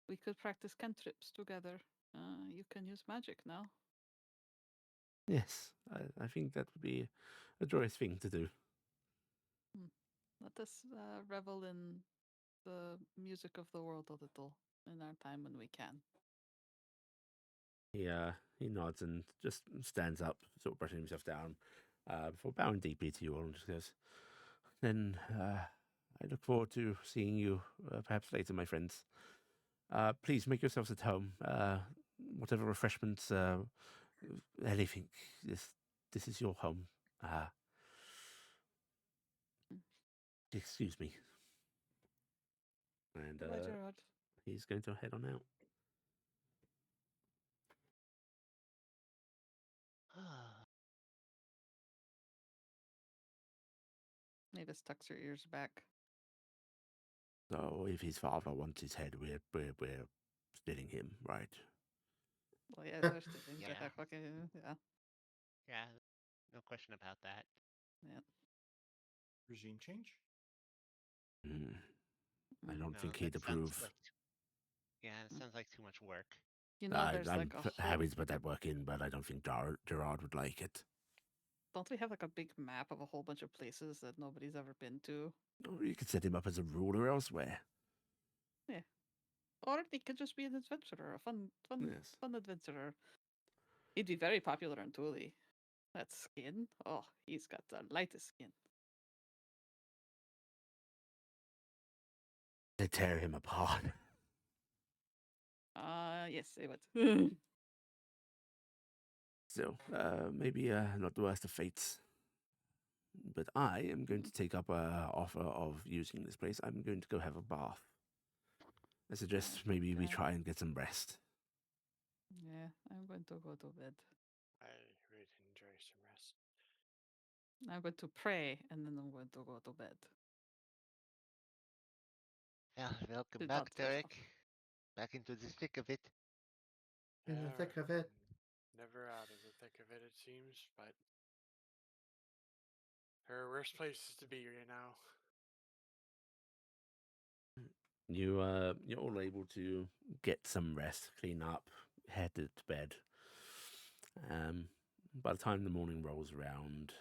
we could practice cantrips together. You can use magic now. Yes, I think that would be a joyous thing to do. Let us revel in the music of the world a little in our time when we can. He nods and just stands up, sort of brushing himself down, before bowing deeply to you all, and just goes, "Then I look forward to seeing you perhaps later, my friends. Please make yourselves at home. Whatever refreshments, anything. This is your home. Excuse me." And Goodbye, Gerard. he's going to head on out. Mavis tucks her ears back. So if his father wants his head, we're stealing him, right? Well, yeah, there's the things Yeah. that I fucking yeah. Yeah, no question about that. Yeah. Regime change? I don't No, think he'd that sounds approve. like it sounds like too much work. You know, there's I'm like a whole... happy to put that work in, but I don't think Gerard would like it. Don't we have like a big map of a whole bunch of places that nobody's ever been to? Or you could set him up as a ruler elsewhere. Yeah. Or he could just be an adventurer, a fun Yes. adventurer. He'd be very popular in Thule. That skin, oh, he's got the lightest skin. They tear him apart. Yes, they would. Still, maybe not the worst of fates. But I am going to take up a offer of using this place. I'm going to go have a bath. I suggest maybe we Okay. try and get some rest. Yeah, I'm going to go to bed. I would enjoy some rest. I'm going to pray and then I'm going to go to bed. Yeah, welcome To back, not special. Taryc. Back into the thick of it. In the Yeah, thick of it. Never out of the thick of it, it seems, but there are worse places to be right now. you're all able to get some rest, clean up, head to bed. By the time the morning rolls around,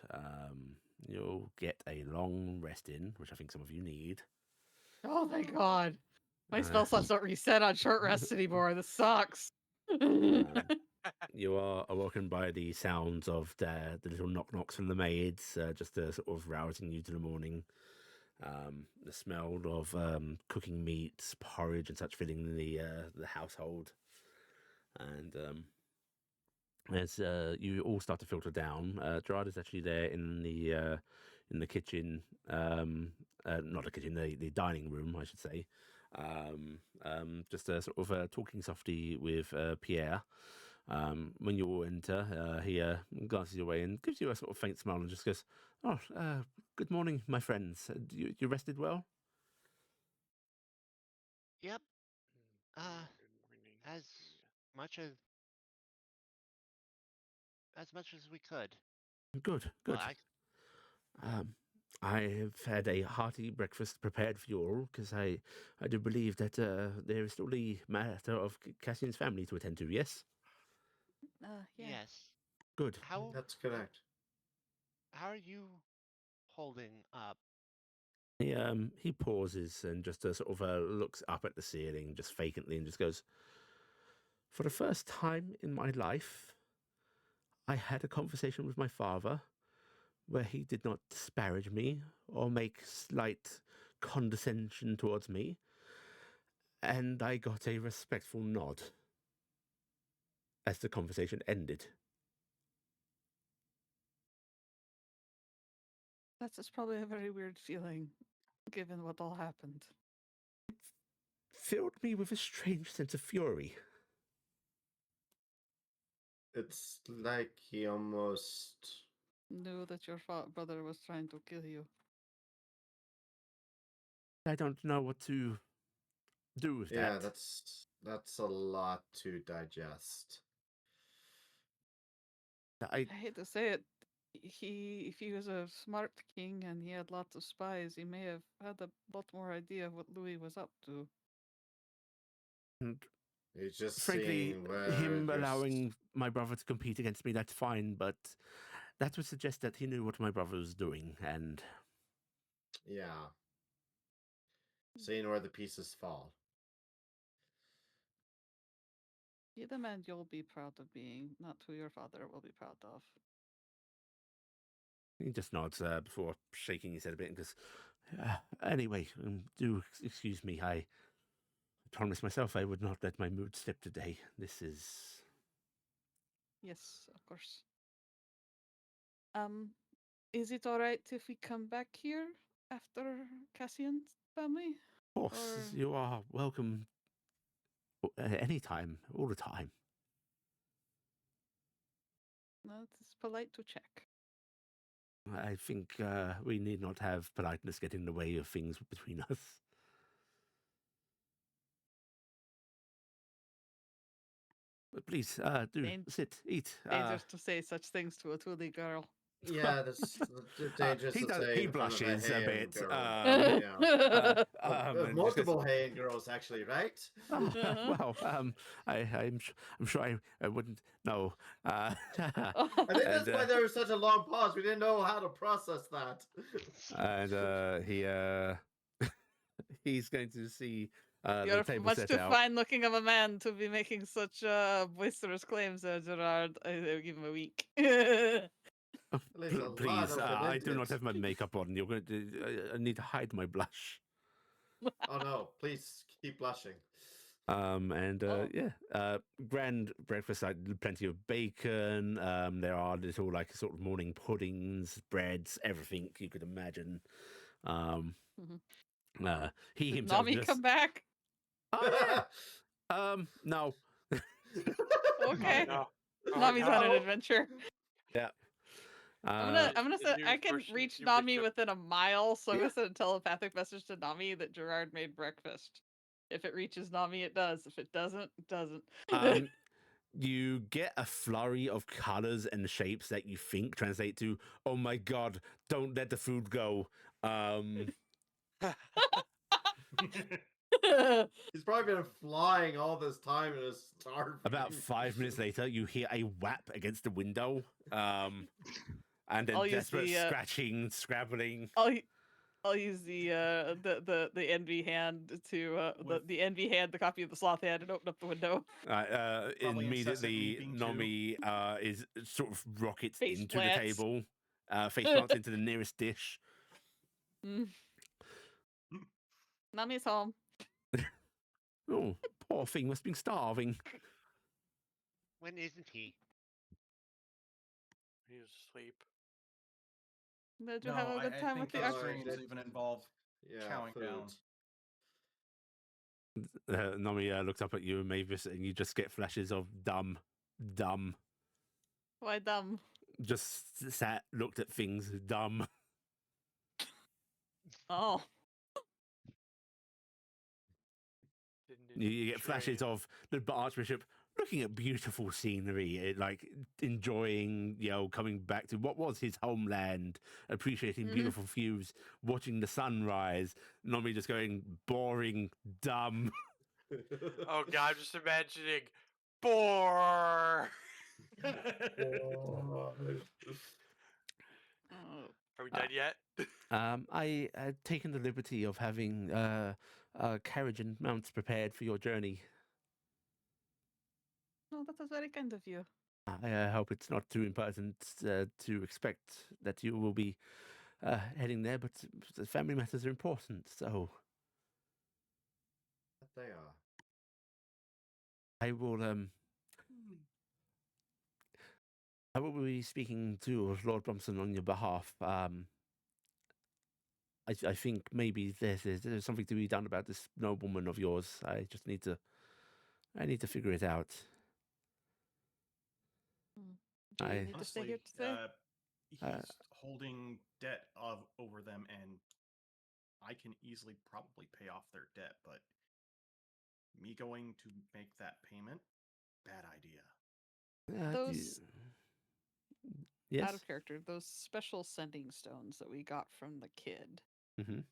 you'll get a long rest in, which I think some of you need. Oh, thank God. My Uh, spell slots don't reset on short rests anymore. This sucks. You are awoken by the sounds of the little knock knocks from the maids, just sort of rousing you to the morning. The smell of cooking meats, porridge, and such filling the household. And as you all start to filter down, Gerard is actually there in the kitchen, not the kitchen, the dining room, I should say. Just sort of talking softly with Pierre. When you all enter, he glances your way and gives you a sort of faint smile and just goes, "Oh, good morning, my friends. You rested well?" Yep. Good As much as we could. Good, Well, good. I have had a hearty breakfast prepared for you all because I do believe that there is still the matter of Cassian's family to attend to. Yes. Yeah. yes. Good. That's correct. How are you holding up? He pauses and just sort of looks up at the ceiling just vacantly and just goes, "For the first time in my life, I had a conversation with my father where he did not disparage me or make slight condescension towards me, and I got a respectful nod as the conversation ended." That's just probably a very weird feeling, given what all happened. Filled me with a strange sense of fury. It's like he almost. Knew that your brother was trying to kill you. I don't know what to do with Yeah, that. that's a lot to digest. I I hate to say it. If he was a smart king and he had lots of spies, he may have had a lot more idea of what Louis was up to. and He's just frankly, seeing where him you're allowing my brother to compete against me, that's fine, but that would suggest that he knew what my brother was doing, and Yeah. Seeing where the pieces fall. Be the man you'll be proud of being, not who your father will be proud of. he just nods before shaking his head a bit and goes, "Anyway, do excuse me. I promised myself I would not let my mood slip today. This is..." Yes, of course. Is it all right if we come back here after Cassian's family? Of course, Or you are welcome anytime, all the time. no, it's polite to check. I think we need not have politeness get in the way of things between us. But please, do sit, eat. Dangerous to say such things to a Thule girl. Yeah, that's dangerous to say He in front of a blushes a Heian bit. girl. Uh-huh. And just goes, Multiple Heian girls, actually, right? well, I'm sure I wouldn't know. I think that's why there was such a long pause. We didn't know how to process that. And he's going to see You're the table much set too out. fine looking of a man to be making such boisterous claims, Gerard. I'll give him a week. There's a lot Please, of I do not it. have my makeup on. You're going to. I need to hide my blush. Oh no! Please keep blushing. Grand breakfast, like plenty of bacon. There are little like sort of morning puddings, breads, everything you could imagine. He Did himself Nami just... come back? Oh yeah. No. Okay. no. Oh, Nami's no. on an adventure. Yeah. I'm gonna The say news I can version reach you Nami picked up- within a mile, so I'm Yeah. gonna send a telepathic message to Nami that Gerard made breakfast. If it reaches Nami, it does. If it doesn't, it doesn't. You get a flurry of colors and shapes that you think translate to, "Oh my god, don't let the food go." He's probably been flying all this time and is starving. About 5 minutes later, you hear a whap against the window, and then I'll use desperate the, scratching, scrabbling. I'll use the envy hand to With- the envy hand, the copy of the sloth hand, and open up the window. Probably incessant Immediately, weeping, too. Nomi is sort of rockets Face into plants. the table, face plants into the nearest dish. Nami's home. Oh, poor thing must have been starving. When isn't he? He's asleep. Did you No, have a good I time think with the those Arch- dreams that- even involve chowing down. Nomi looks up at you and Mavis, and you just get flashes of dumb. Why dumb? Just sat, looked at things, dumb. Oh, You get flashes of the Archbishop looking at beautiful scenery, like enjoying, coming back to what was his homeland, appreciating beautiful views, watching the sunrise. Nomi just going boring, dumb. Oh god, I'm just imagining bore. oh. Are we done yet? I had taken the liberty of having a carriage and mounts prepared for your journey. No, that was very kind of you. I hope it's not too impertinent to expect that you will be heading there, but the family matters are important, so They are. I will be speaking to Lord Bromson on your behalf. I think maybe there's something to be done about this nobleman of yours. I need to figure it out. Do you I- need to stay Honestly, here today? he's holding debt over them, and I can easily probably pay off their debt, but me going to make that payment, bad idea. Those Yes. out of character, those special sending stones that we got from the kid. Mhm.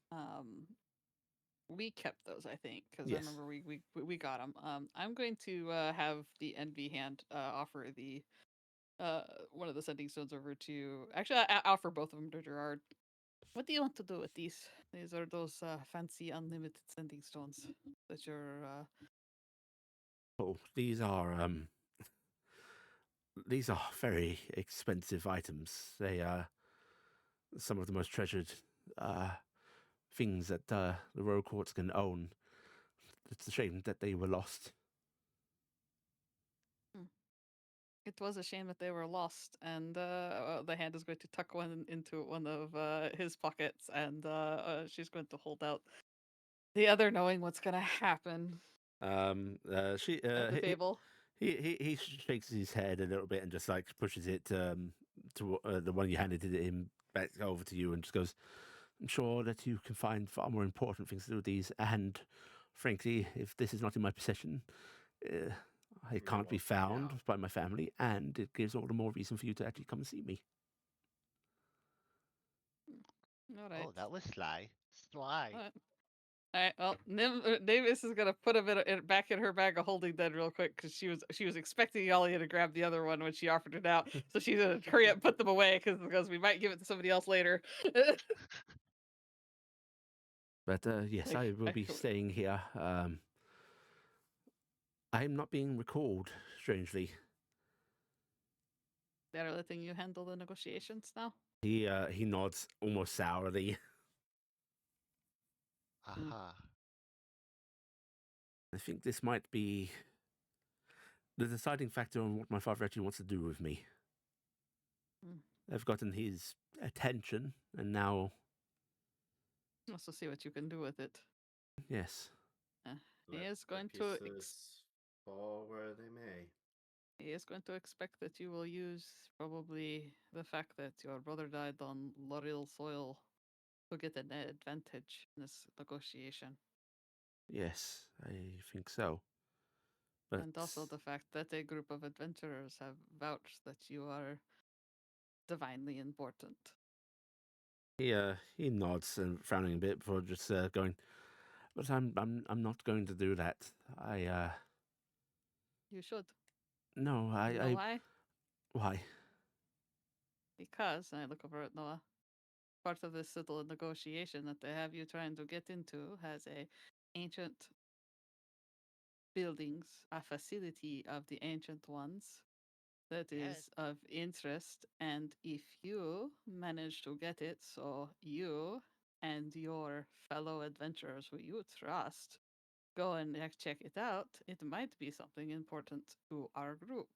We kept those, I think, because Yes. I remember we got them. I'm going to have the envy hand offer the one of the sending stones over to. Actually, I offer both of them to Gerard. What do you want to do with these? These are those fancy unlimited sending stones that you're. Oh, these are very expensive items. They are some of the most treasured things that the royal courts can own. It's a shame that they were lost. It was a shame that they were lost, and the hand is going to tuck one into one of his pockets, and she's going to hold out the other, knowing what's going to happen She at the table. he shakes his head a little bit and just like pushes it to the one you handed to him back over to you, and just goes, "I'm sure that you can find far more important things to do with these, and frankly, if this is not in my possession, it can't be found by my family, and it gives all the more reason for you to actually come and see me." All right. Oh, that was sly. Sly. All right. Well, Mavis is gonna put it back in her bag of holding then real quick, because she was expecting Iala to grab the other one when she offered it out. So she's gonna hurry up and put them away because we might give it to somebody else later. But yes, I will be staying here. I'm not being recalled, strangely. They're letting you handle the negotiations now. He nods almost sourly. Aha. I think this might be the deciding factor on what my father actually wants to do with me. I've gotten his attention, and now, Also, see what you can do with it. yes, He Let is the going to pieces fall where they may. He is going to expect that you will use probably the fact that your brother died on Loril soil to get an advantage in this negotiation. yes, I think so. But And also the fact that a group of adventurers have vouched that you are divinely important. he nods and frowning a bit before just going, But I'm not going to do that. You should. No, You know why? Why? Because, and I look over at Noah, part of this little negotiation that they have you trying to get into has a ancient buildings, a facility of the ancient ones that Yes. is of interest. And if you manage to get it, so you and your fellow adventurers who you trust go and check it out, it might be something important to our group.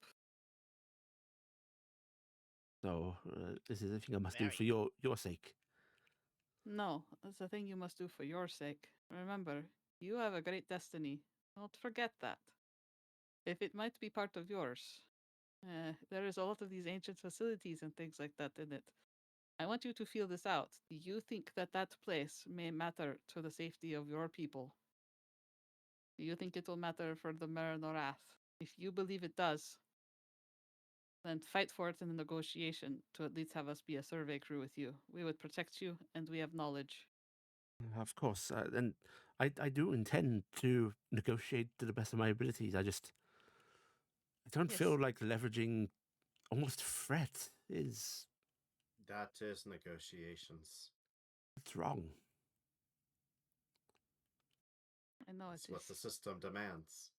So this is a thing I must do Very. for your sake. No, that's a thing you must do for your sake. Remember, you have a great destiny. Don't forget that. If it might be part of yours, there is a lot of these ancient facilities and things like that in it. I want you to feel this out. Do you think that that place may matter to the safety of your people? Do you think it will matter for the Marinorath? If you believe it does, then fight for it in the negotiation to at least have us be a survey crew with you. We would protect you, and we have knowledge. Of course, and I do intend to negotiate to the best of my abilities. I don't Yes. feel like leveraging almost threat is That is negotiations. it's wrong. I know That's it what the is. system demands.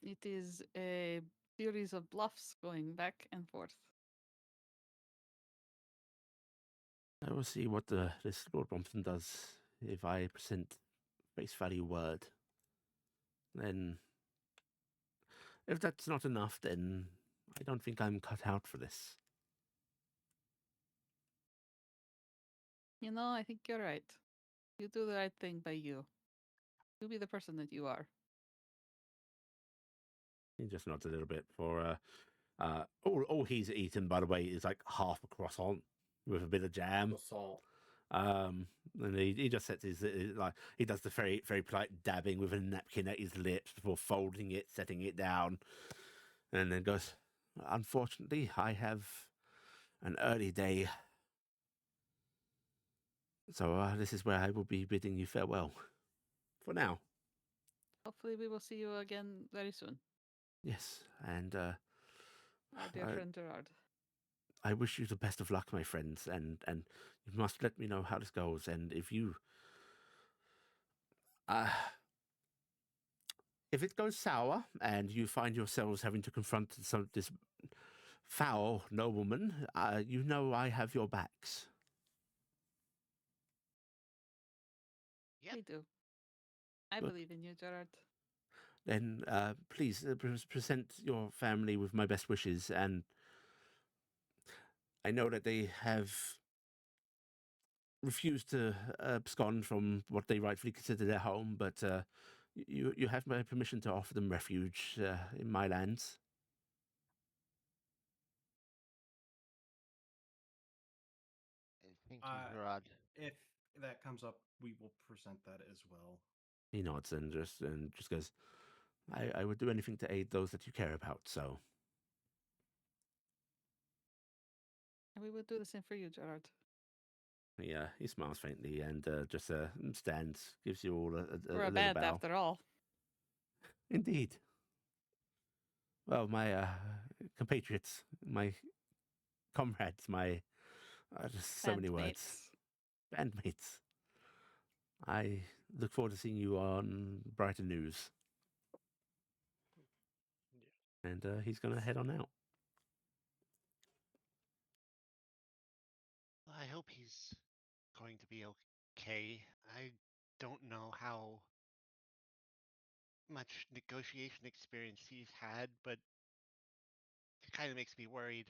It is a series of bluffs going back and forth. I will see what this Lord Brompton does if I present face value word. Then, if that's not enough, then I don't think I'm cut out for this. You know, I think you're right. You do the right thing by you. You be the person that you are. He just nods a little bit for all he's eaten, by the way, is like half a croissant with a bit of jam. Assault. And he just sets his like he does the very very polite dabbing with a napkin at his lips before folding it, setting it down, and then goes, "Unfortunately, I have an early day, so this is where I will be bidding you farewell for now." Hopefully, we will see you again very soon, Yes, and our dear friend Gerard. I wish you the best of luck, my friends, and you must let me know how this goes. And if it goes sour and you find yourselves having to confront this foul nobleman, you know I have your backs. Yep. We do. I Good. believe in you, Gerard. Then please present your family with my best wishes, and I know that they have refused to abscond from what they rightfully consider their home, but you have my permission to offer them refuge in my lands. And thank you, Rod. If that comes up, we will present that as well. He nods and just goes, I would do anything to aid those that you care about, so. And we will do the same for you, Gerard. Yeah, he smiles faintly and just stands, gives you all a We're a little band bow. after all. Indeed. Well, my compatriots, my comrades, my just so many words. Bandmates. I look forward to seeing you on Brighter News. And he's going to head on out. Well, I hope he's going to be okay. I don't know how much negotiation experience he's had, but it kind of makes me worried.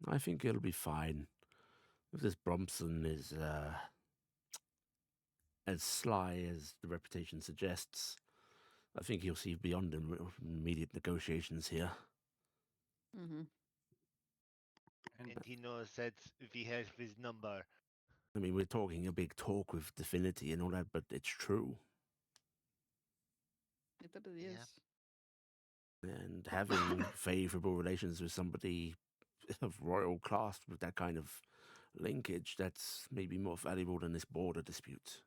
I think it'll be fine. If this Brompson is as sly as the reputation suggests, I think he'll see beyond immediate negotiations here. Mm-hmm. And he knows that we have his number. I mean, we're talking a big talk with Divinity and all that, but it's true. It really Yeah. is. And having favorable relations with somebody of royal class with that kind of Linkage, that's maybe more valuable than this border dispute.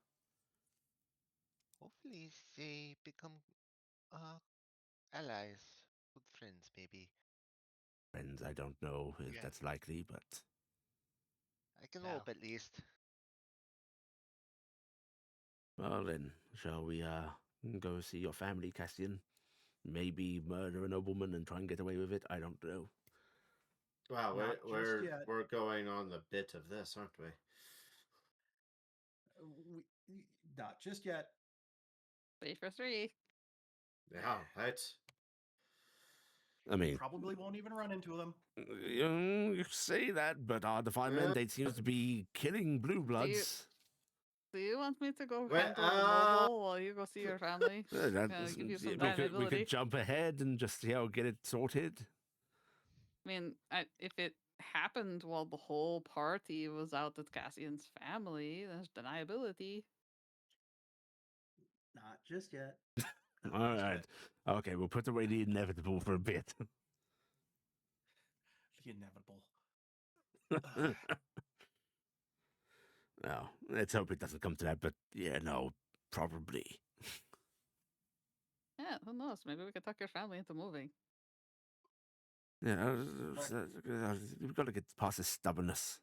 Hopefully they become allies, good friends, maybe. Friends, I don't know if Yeah. that's likely, but I can Yeah. hope at least. well then, shall we go see your family, Cassian? Maybe murder a nobleman and try and get away with it? I don't know. Wow, Not just yet. we're going on the bit of this, aren't we? Not just yet. 3 for 3. Yeah, right. I mean, Probably won't even run into them. you say that, but our defined Yeah. mandate seems to be killing blue bloods. Do you want me to go Well, handle the noble while you go see your family? Give you some we could ability. jump ahead and just get it sorted. I mean, if it happened while the whole party was out at Cassian's family, there's deniability. Not just yet. All right. Okay, we'll put away the inevitable for a bit. The inevitable. No, let's hope it doesn't come to that, but yeah, no, probably. Yeah, who knows? Maybe we could talk your family into moving. Yeah, we've got to get past this stubbornness.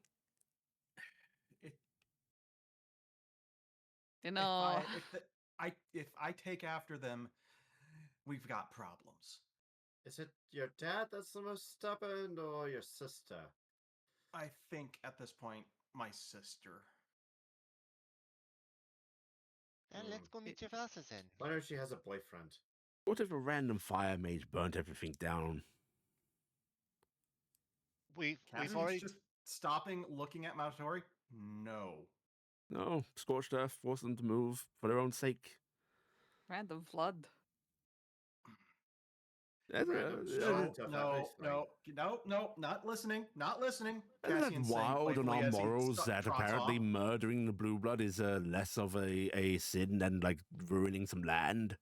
You know, If I take after them, we've got problems. Is it your dad that's the most stubborn or your sister? I think at this point, my sister. Then let's go meet your Verdazin. Why don't she has a boyfriend? What if a random fire mage burnt everything down? We've Cassian's already just stopping, looking at Maltori. No. No, scorched earth, force them to move for their own sake. random flood. Random No, shit of no, everything. no, not listening, not listening. Isn't that Cassian's saying wild on playfully our as he morals that trots apparently off. murdering the blue blood is less of a sin than like ruining some land?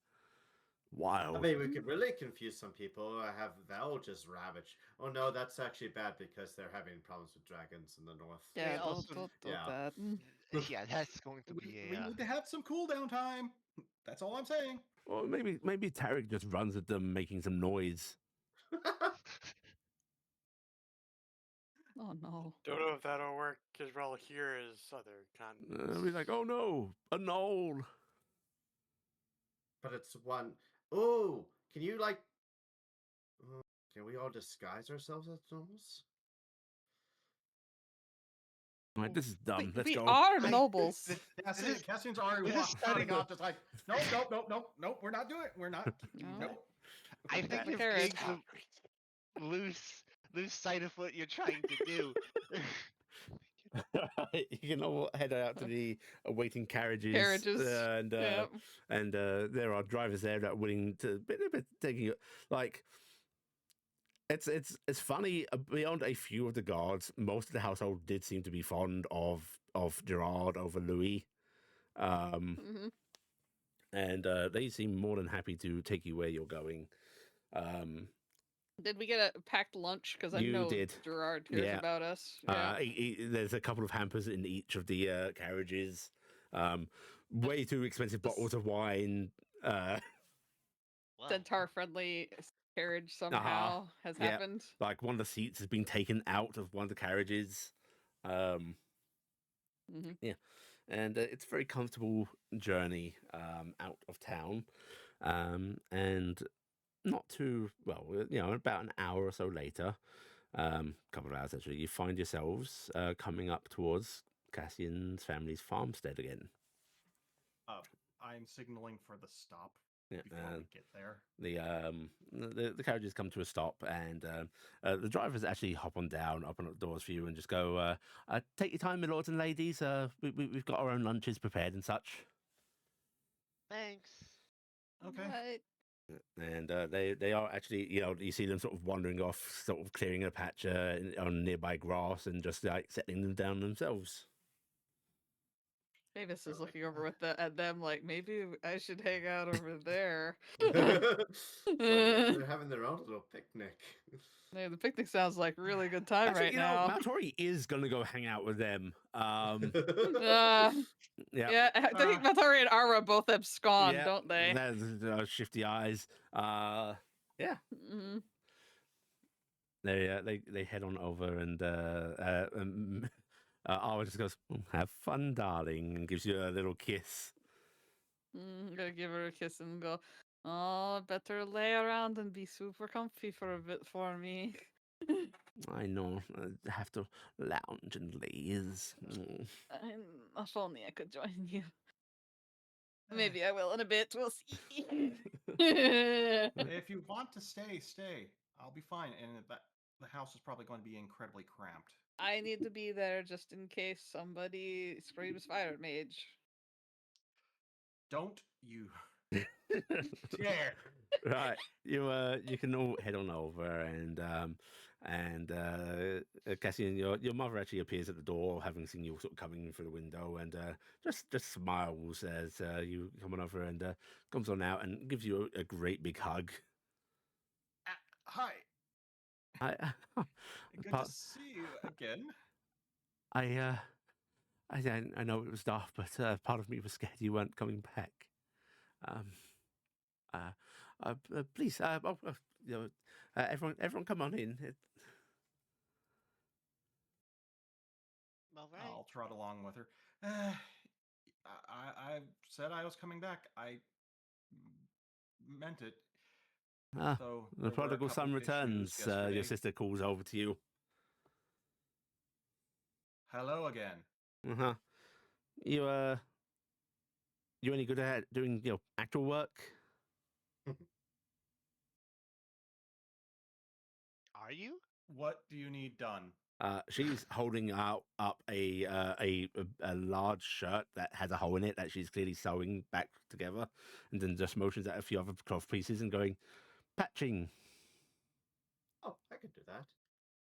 Wild. I mean, we could really confuse some people. Have Vel just ravage. Oh no, that's actually bad because they're having problems with dragons in the north. Yeah, also- don't yeah. that. yeah, that's going to be We need to have some cooldown time. That's all I'm saying. Or maybe Taryc just runs at them making some noise. Oh no. Don't know if that'll work as well here as other continents. Be like, oh no, a knoll. But it's one. Oh, can you like? Can we all disguise ourselves as gnolls? All right, this is dumb. Let's We go. are nobles. Cassian's already this is walking starting off, just like, no, we're not doing it. We're not. No. No. I think the you're carriage. beginning to lose sight of what you're trying to do. You can all head out to the awaiting carriages. Carriages. And there are drivers there that are willing to taking it. Like, it's funny. Beyond a few of the guards, most of the household did seem to be fond of Gerard over Louis, Mhm. and they seem more than happy to take you where you're going. Did we get a packed lunch? Because I You know did. Gerard hears Yeah. about us. Yeah. There's a couple of hampers in each of the carriages. Way too expensive bottles of wine. Wow. Centaur friendly carriage somehow has Yeah. happened. Like one of the seats has been taken out of one of the carriages. Mhm. Yeah, and it's a very comfortable journey out of town, and not too well. About an hour or so later, couple of hours actually, you find yourselves coming up towards Cassian's family's farmstead again. I'm signaling for the stop Yeah, before we get there. The carriages come to a stop, and the drivers actually hop on down, open up the doors for you, and just go, "Take your time, my lords and ladies. We've got our own lunches prepared and such." Thanks. Okay. Right. And they are actually, you see them sort of wandering off, sort of clearing a patch on nearby grass, and just like settling them down themselves. Mavis is looking over at them like maybe I should hang out over there. They're having their own little picnic. Yeah, the picnic sounds like really good time Actually, right you know, now. Maltori is going to go hang out with them. Yeah, I think Maltori and Ara both abscond, don't they? Those shifty eyes. Yeah. Mhm. They head on over and Ara just goes, "Have fun, darling," and gives you a little kiss. I'm gonna give her a kiss and go, oh, better lay around and be super comfy for a bit for me. I know. I have to lounge and laze. If only I could join you. Maybe I will in a bit. We'll see. If you want to stay, stay. I'll be fine. And the house is probably going to be incredibly cramped. I need to be there just in case somebody screams fire mage. Don't you dare! Right, you can all head on over, and Cassian, your mother actually appears at the door, having seen you sort of coming in through the window, and just smiles as you come on over, and comes on out and gives you a great big hug. Hi. I Good part- to see you again. I know it was daft, but part of me was scared you weren't coming back. Please, everyone, come on in. All right. I'll trot along with her. I said I was coming back. I meant it. Though The prodigal son returns. Your yesterday. sister calls over to you. Hello again. Uh-huh. You any good at doing actual work? Are you? What do you need done? She's holding up a large shirt that has a hole in it that she's clearly sewing back together, and then just motions at a few other cloth pieces and going, patching. Oh, I could do that.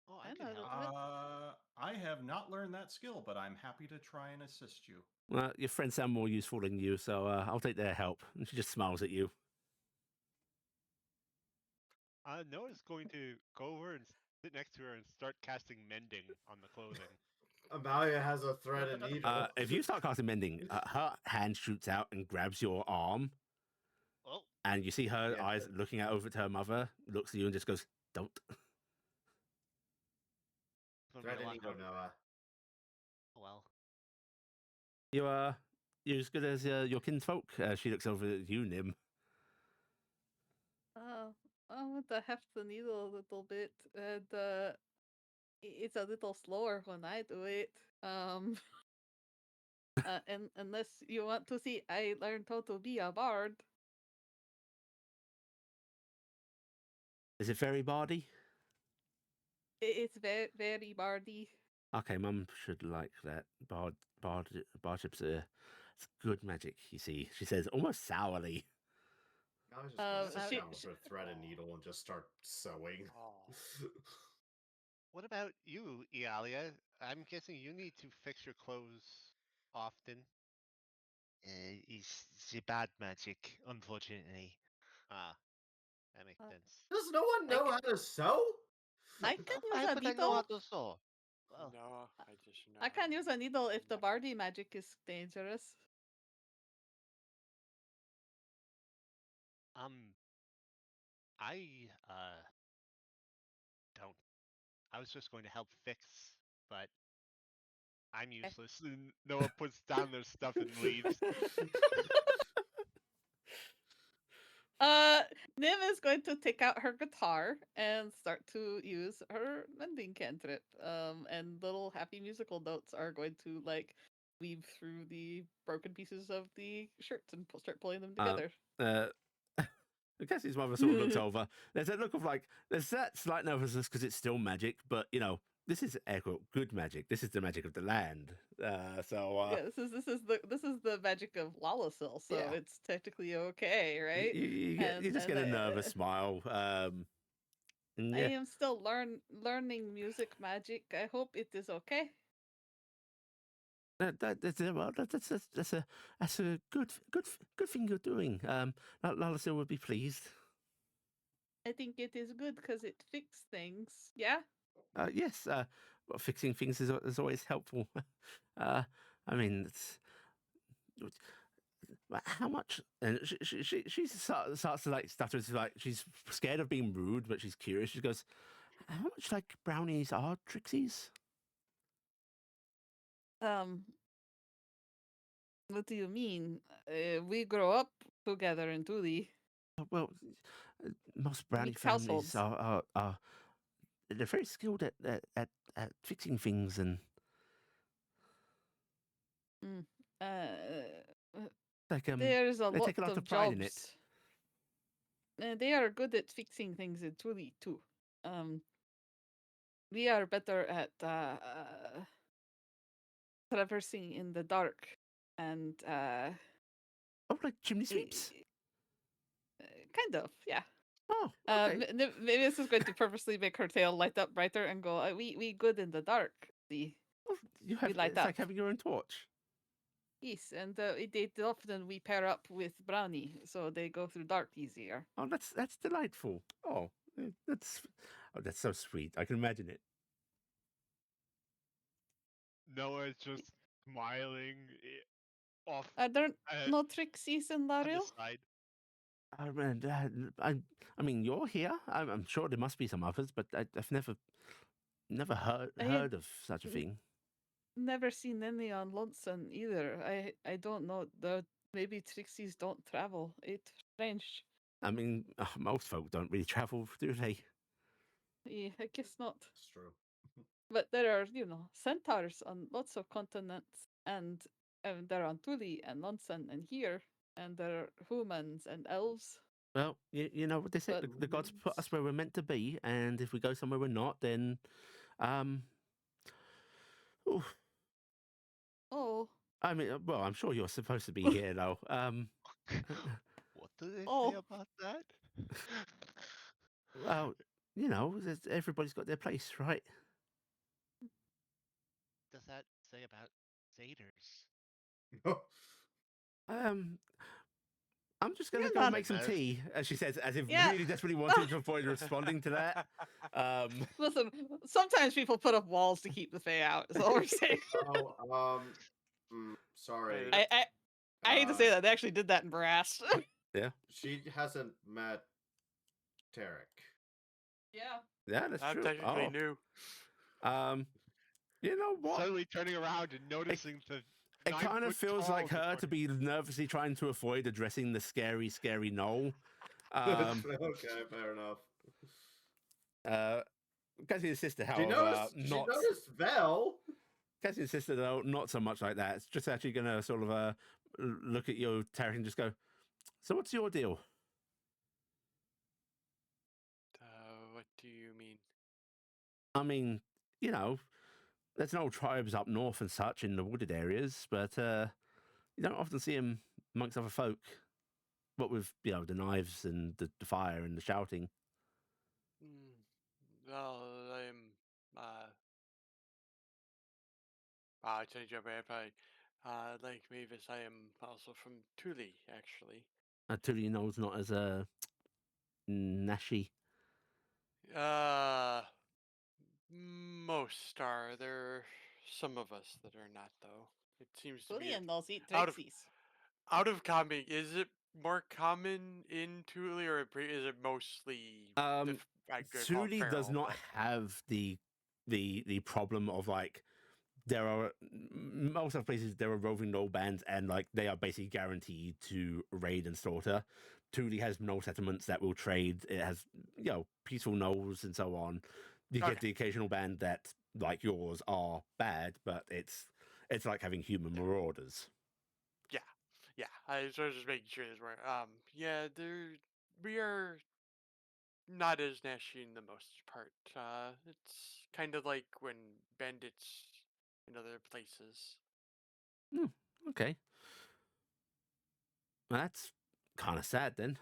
Oh, I I can know help. that- I have not learned that skill, but I'm happy to try and assist you. Well, your friends sound more useful than you, so I'll take their help. And she just smiles at you. Noah's going to go over and sit next to her and start casting mending on the clothing. Emalia has a thread and needle. If you start casting mending, her hand shoots out and grabs your arm, Oh, and you see her Yeah, eyes looking out over to her mother, looks at you and just goes, "Don't." it's gonna be Thread a and lot needle, harder. Noah. Oh, well. You're as good as your kinsfolk. She looks over at you, Nim. I want to heft the needle a little bit, and it's a little slower when I do it. And unless you want to see, I learned how to be a bard. Is it very bardy? It's very, very bardy. Okay, Mum should like that. Bardship's it's good magic, you see. She says almost sourly. I was just going to sit she- down with a thread and needle and just start sewing. Oh. What about you, Iala? I'm guessing you need to fix your clothes often. It's the bad magic, unfortunately. Ah, that makes Uh, sense. Does no one know how to sew? I can use Why a would I know how needle. to sew? Well, No, I just know. I can use a needle if the Never. bardy magic is dangerous. I don't. I was just going to help fix, but I'm useless. And Noah puts down their stuff and leaves. Nim is going to take out her guitar and start to use her mending cantrip. And little happy musical notes are going to like weave through the broken pieces of the shirts and start pulling them together. Cassie's mother sort of looks over. There's a look of there's that slight nervousness because it's still magic, but this is air quote good magic. This is the magic of the land. Yeah, this is the magic of Lalasil, so Yeah. it's technically okay, right? You just get a nervous smile. And I yeah, am still learning music magic. I hope it is okay. That's a good thing you're doing. Lalasil would be pleased. I think it is good because it fixes things. Yeah. Yes. Well, fixing things is always helpful. I mean, it's how much? And she starts to like stutter. It's like she's scared of being rude, but she's curious. She goes, "How much like brownies are Trixies?" What do you mean? We grow up together in Tuli. Well, most brownie Mixed families households. are they're very skilled at fixing things and like There's a they lot take a lot of of pride in it. jobs. They are good at fixing things in Tuli too. We are better at traversing in the dark and Oh, like chimney sweeps. kind of, yeah. Oh, okay. Maybe this is going to purposely make her tail light up brighter and go. We good in the dark. See, Well, you have light it's up. like having your own torch. Yes, and often we pair up with Brownie, so they go through dark easier. Oh, that's delightful. Oh, that's so sweet. I can imagine it. Noah's just smiling off Are there no Trixies in on the Daryl? side. I mean, you're here. I'm sure there must be some others, but I've never heard of such a thing. Never seen any on Lonesome either. I don't know. Maybe Trixies don't travel. It's strange. I mean, most folk don't really travel, do they? Yeah, I guess not. It's true. But there are, centaurs on lots of continents, and they're on Tuli and Lonesome and here, and there are humans and elves. Well, you know what they say. But The gods put us where we're meant to be, and if we go somewhere we're not, then, oof. Oh, I mean, well, I'm sure you're supposed to be here, though. What do they say Oh. about that? Well, everybody's got their place, right? Does that say about satyrs? I'm just gonna You're go not- make some tea, as she says, as if Yeah. really desperately wanting to avoid responding to that. Listen, sometimes people put up walls to keep the Fae out. Is all we're saying. Sorry. I hate to say that they actually did that in Brass. Yeah. She hasn't met Taryc. Yeah. Yeah, that's I'm true. technically new. You know what? Suddenly turning around and noticing the It kind of feels like her tall to be nervously trying to avoid addressing the scary knoll. Okay, fair enough. Cassian's sister, She however, noticed. She noticed Vel. Cassian's sister, though, not so much like that. It's just actually going to sort of look at you, Taryc, and just go, "So what's your deal?" What do you mean? I mean, there's no tribes up north and such in the wooded areas, but you don't often see them amongst other folk. What with, the knives and the fire and the shouting. Well, I change up like Mavis, I am also from Tuli, actually. Tuli knows not as Nashi. Most are. There are some of us that are not, though. It seems to be Tuli and those eat out of Trixies. common. Is it more common in Tuli, or is it mostly? Tuli does feral, not but... have the problem of like there are most of places there are roving gnoll bands and like they are basically guaranteed to raid and slaughter. Tuli has gnoll settlements that will trade. It has peaceful gnolls and so on. You get the occasional band that like yours are bad, but it's like having human marauders. Yeah. I was just making sure this were. We are not as nasty in the most part. It's kind of like when bandits in other places. Okay. Well, that's kind of sad then.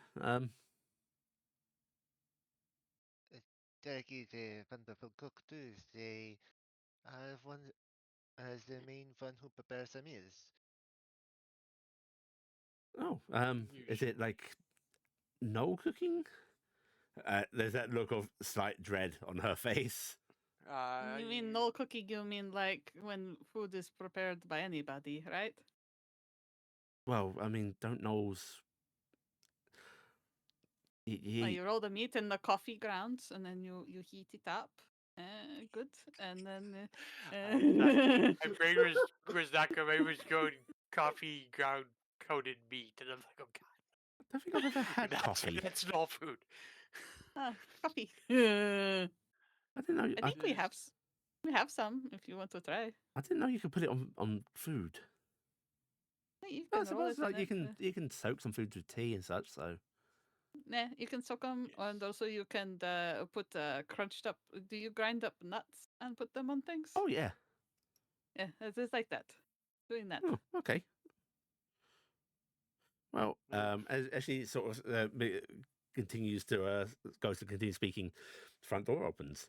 Taryc is a wonderful cook too. They have one. as the main one who prepares the meals. Oh, is Usually. it like no cooking? There's that look of slight dread on her face. You mean no cooking? You mean like when food is prepared by anybody, right? Well, I mean, don't gnolls. You roll the meat in the coffee grounds and then you heat it up. Good. And then. My brain was not good. I was going coffee ground coated meat, and I'm like, oh god. I don't think I've ever had coffee. That's all food. Coffee. I didn't know. I think we have some if you want to try. I didn't know you could put it on food. You I can roll suppose it like in you can soak some foods with tea and such. So Nah, you can soak them, and also you can put crunched up. Do you grind up nuts and put them on things? oh yeah. Yeah, it's like that. Doing that. Oh, okay. Well, as she sort of continues to goes to continue speaking, the front door opens,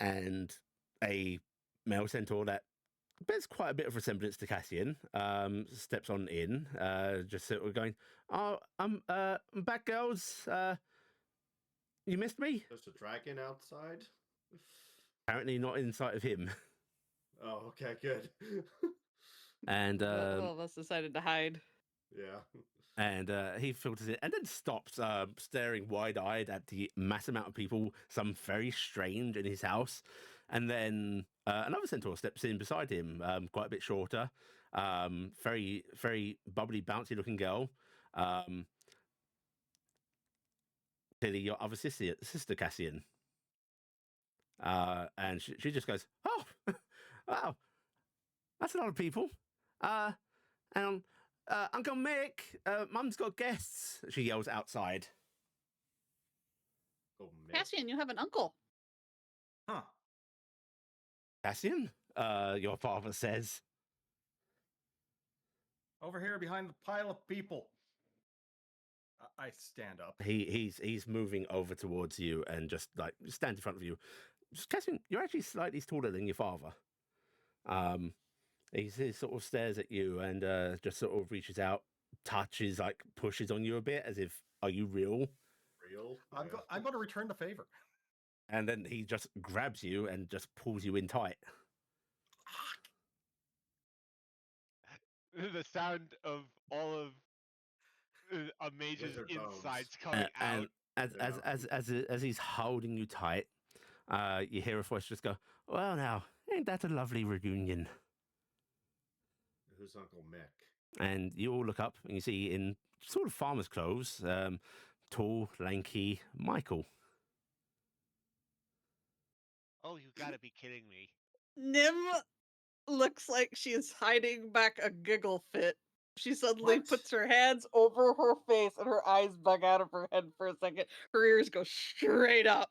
and a male centaur that bears quite a bit of resemblance to Cassian steps on in, just sort of going, "Oh, I'm back, girls. You missed me." There's a dragon outside. Apparently, not in sight of him. Oh, okay, good. And All of us decided to hide. Yeah. And he filters it and then stops, staring wide-eyed at the mass amount of people, some very strange in his house. And then another centaur steps in beside him, quite a bit shorter, very, very bubbly, bouncy-looking girl. Clearly your other sister Cassian. And she just goes, "Oh, wow, that's a lot of people. And Uncle Mick, Mum's got guests," she yells outside. Oh, Cassian, you have an uncle. Huh. Cassian, your father says. Over here behind the pile of people. I stand up. He's moving over towards you and just like stand in front of you. Just, Cassian, you're actually slightly taller than your father. He sort of stares at you and just sort of reaches out, touches, like pushes on you a bit as if, "Are you real?" Real? I'm going to return the favor. And then he just grabs you and just pulls you in tight. The sound of all of a mage's Wizard insides bones. coming out. And as he's holding you tight, you hear a voice just go, "Well, now, ain't that a lovely reunion?" Who's Uncle Mick? And you all look up and you see in sort of farmer's clothes, tall, lanky Michael. Oh, you gotta be kidding me. Nim looks like she is hiding back a giggle fit. She suddenly What? puts her hands over her face and her eyes bug out of her head for a second. Her ears go straight up.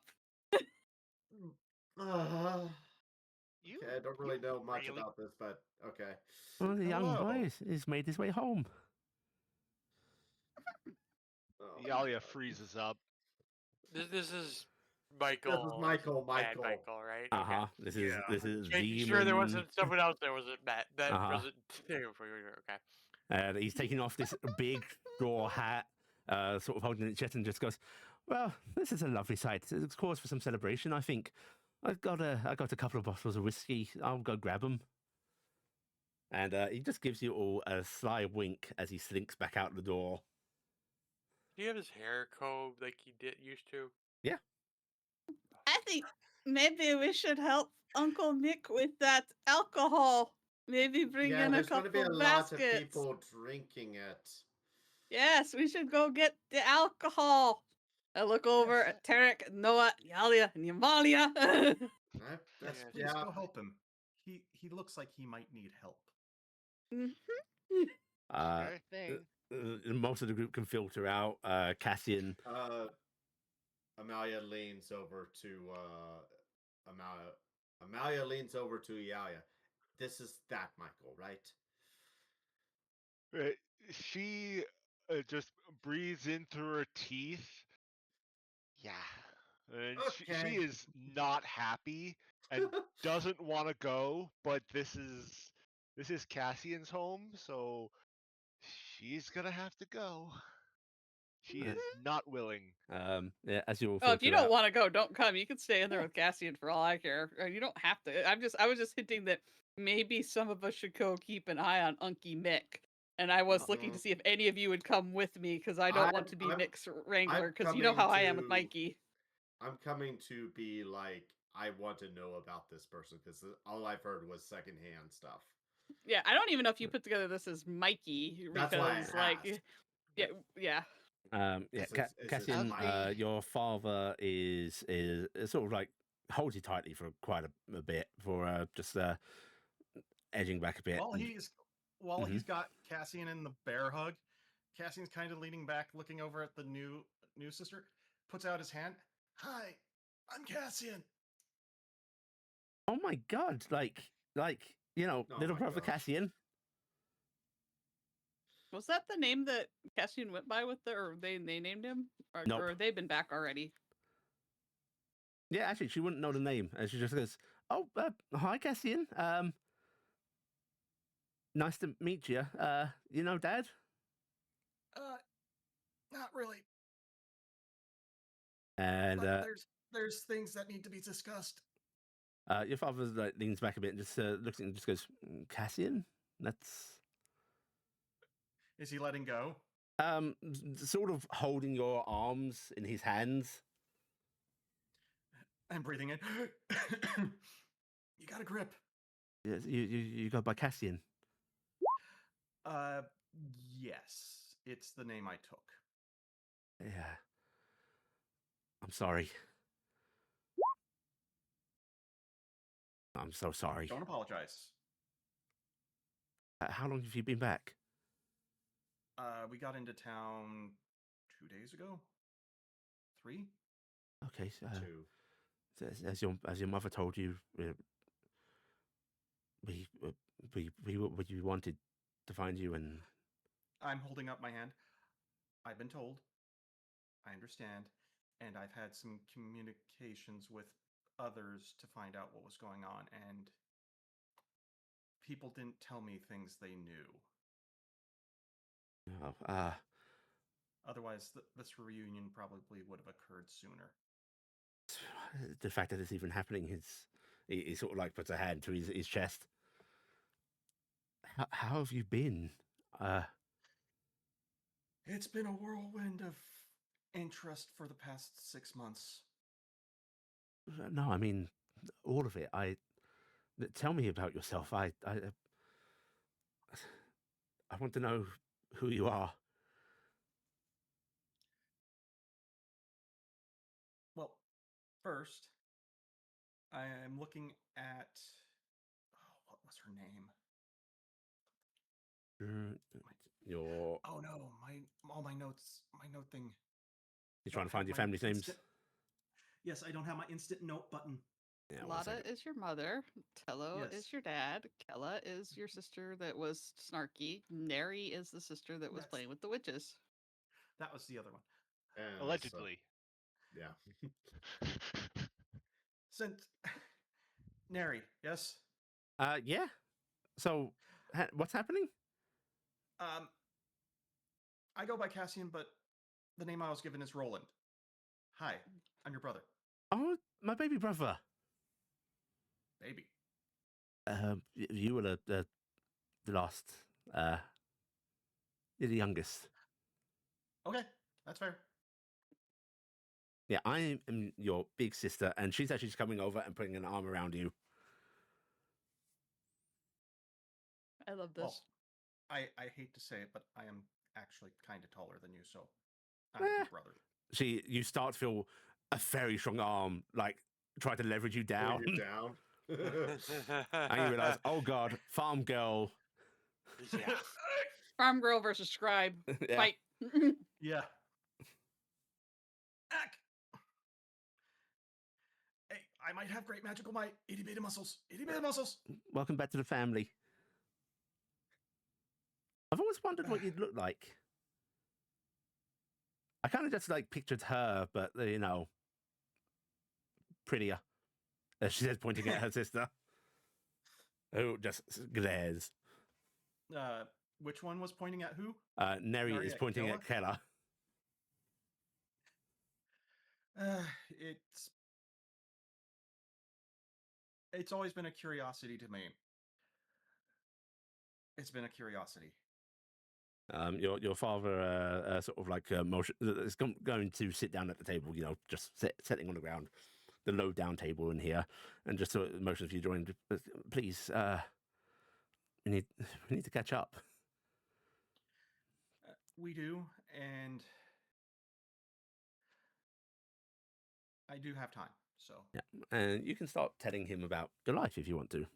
You, Okay, I don't really you know much really- about this, but okay. Well, the young Hello. boy has made his way home. Oh, Emalia God. freezes up. This is Michael. This is Michael. Bad Michael, right? Uh huh. Okay. This is Just the making sure there wasn't someone else that wasn't Matt. That wasn't there for you. Okay. And he's taking off this big straw hat, sort of holding it chest, and just goes, "Well, this is a lovely sight. It's cause for some celebration, I think. I got a couple of bottles of whiskey. I'll go grab them." And he just gives you all a sly wink as he slinks back out the door. Do you have his hair combed like he used to? Yeah. I think maybe we should help Uncle Mick with that alcohol. Maybe bring Yeah, in a there's going to be a couple lot of baskets. people drinking it. Yes, we should go get the alcohol. I look over at Taryc, Noah, Iala, and Emalia. Right? Yes, Yes. please go help him. He looks like he might need help. Sure thing. Most of the group can filter out. Cassian. Emalia leans over to Emalia leans over to Iala. This is that Michael, right? She just breathes in through her teeth. Yeah. And she Okay. is not happy. and doesn't want to go, but this is Cassian's home, so she's gonna have to go. She is not willing. Yeah, as you all Oh, if you filter don't out. want to go, don't come. You can stay in there with Cassian for all I care. You don't have to. I was just hinting that maybe some of us should go keep an eye on Unky Mick. And I was looking to see if any of you would come with me because I don't want to be Mick's wrangler because you know how I am with Mikey. I'm coming to be like, I want to know about this person because all I've heard was secondhand stuff. Yeah, I don't even know if you put together this as Mikey because, That's why I like, asked. yeah, yeah. Yeah, It's Cassian, Mike. your father is sort of like holds you tightly for quite a bit for just edging back a bit. While he's got Cassian in the bear hug, Cassian's kind of leaning back, looking over at the new sister, puts out his hand. Hi, I'm Cassian. Oh my god! Like you know, Oh little my brother gosh. Cassian. Was that the name that Cassian went by with or they named him? Or, Nope. or they've been back already? Yeah, actually, she wouldn't know the name, and she just goes, "Oh, hi, Cassian. Nice to meet you. You know, Dad." Not really. And But there's things that need to be discussed. your father like leans back a bit and just looks at him and just goes, "Cassian, that's." Is he letting go? Sort of holding your arms in his hands. I'm breathing in. You got a grip. Yes, you go by Cassian. Yes, it's the name I took. Yeah. I'm sorry. I'm so sorry. Don't apologize. How long have you been back? We got into town 2 days ago. 3. Okay, so 2. as your mother told you, we wanted to find you, and I'm holding up my hand. I've been told. I understand. And I've had some communications with others to find out what was going on, and people didn't tell me things they knew. Otherwise, this reunion probably would have occurred sooner. the fact that it's even happening is he sort of like puts a hand to his chest. How have you been? It's been a whirlwind of interest for the past 6 months. No, I mean all of it. Tell me about yourself. I want to know who you are. Well, first, I am looking at. Oh, what was her name? You're Oh no, all my notes, my note thing. trying to find your family's names. Yes, I don't have my instant note button. Yeah, Lotta is your mother. Tello Yes. is your dad. Kella is your sister that was snarky. Neri is the sister that was playing with the witches. That was the other one. And Allegedly. yeah. Sent Neri, yes? Yeah. So, what's happening? I go by Cassian, but the name I was given is Roland. Hi, I'm your brother. Oh, my baby brother. Baby. You were the last. You're the youngest. Okay, that's fair. Yeah, I am your big sister, and she's actually just coming over and putting an arm around you. I love this. Well, I hate to say it, but I am actually kind of taller than you, so I'm your brother. You start to feel a very strong arm, like, try to leverage you down. Pulling you down. And you realize, oh god, farm girl. Yeah. Farm girl versus scribe. Yeah. Fight. Yeah. Ack! Hey, I might have great magical might. Itty bitty muscles. Itty bitty muscles. Welcome back to the family. I've always wondered what you'd look like. I kind of just like pictured her, but you know, prettier. She says, pointing at her sister. Who just glares. Which one was pointing at who? Neri Neri is at pointing Kella? at Keller. It's always been a curiosity to me. It's been a curiosity. Your father sort of like motion is going to sit down at the table, just sitting on the ground, the low down table in here, and just sort of motions for you to join. Please, we need to catch up. We do, and I do have time, so Yeah, and you can start telling him about your life if you want to.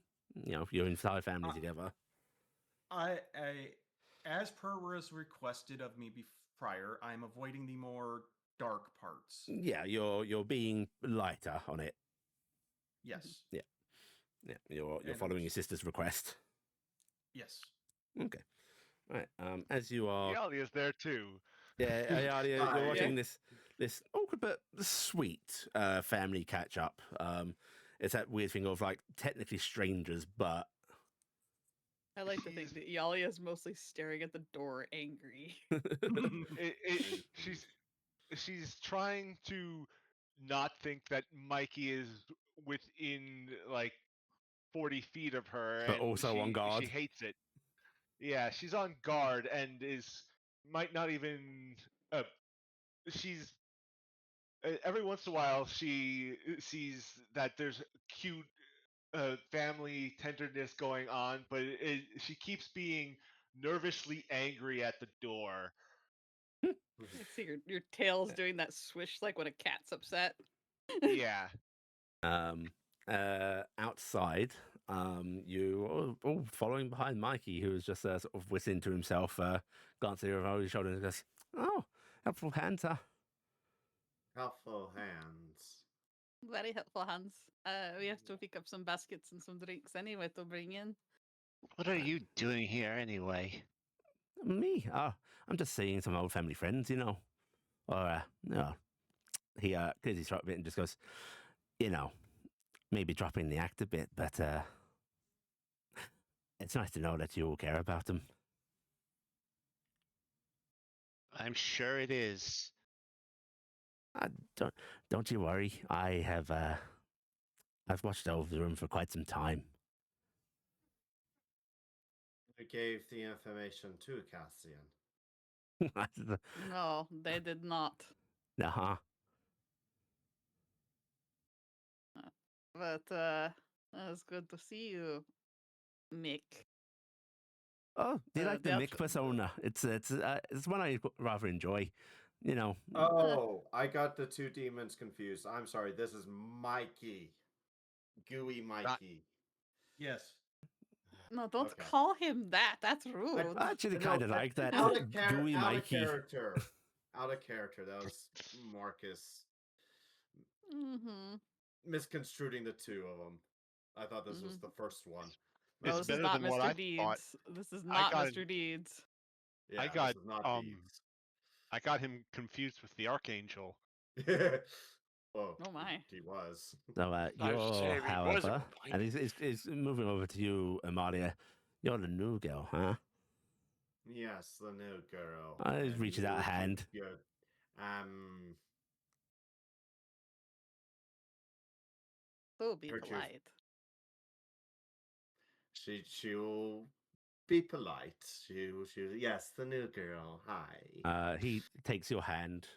Your entire family together. I, as per was requested of me prior, I'm avoiding the more dark parts. Yeah, you're being lighter on it. Yes. Yeah, you're following your sister's request. Yes. Okay. Right. As you are, Iala is there too. yeah, you're Hi. watching this awkward but sweet family catch up. It's that weird thing of like technically strangers, but I like to think that Iala is mostly staring at the door, angry. She's trying to not think that Mikey is within like 40 feet of her, But and also on guard. she hates it. Yeah, she's on guard and might not even. She's every once in a while she sees that there's cute family tenderness going on, but she keeps being nervously angry at the door. I see your tail's doing that swish like when a cat's upset. Yeah. Outside, you are all following behind Mikey, who is just sort of whistling to himself, glancing over his shoulder and goes, "Oh, helpful hands, huh?" Helpful hands. Very helpful hands. We have to pick up some baskets and some drinks anyway to bring in. What are you doing here anyway? Me? I'm just seeing some old family friends, Or, he clears his throat a bit and just goes, maybe dropping the act a bit, but it's nice to know that you all care about them. I'm sure it is. Don't you worry. I've watched over the room for quite some time. I gave the information to Cassian. No, they did not. Uh-huh. But it was good to see you, Mick. Oh, do you like the that's- Mick persona? It's one I rather enjoy. Oh, I got the two demons confused. I'm sorry. This is Mikey. Gooey Mikey. Yes. No, don't Okay. call him that. That's rude. I actually No, kind of like that. Out of, Gooey out of Mikey. character. Out of character. That was Markus Mm-hmm. misconstruing the two of them. I thought this was the first one. No, It's this is better not than what I Mr. thought. Deeds. This is I not got Mr. Deeds. Yeah, I got, this is not these. I got him confused with the Archangel. Oh my. He was. So I was you're, saying he was at however, one point. and he's moving over to you, Emalia. You're the new girl, huh? Yes, the new girl. He And reaches out a you keep hand. your- So be Heard you. polite. She'll be polite. She'll yes, the new girl. Hi. He takes your hand,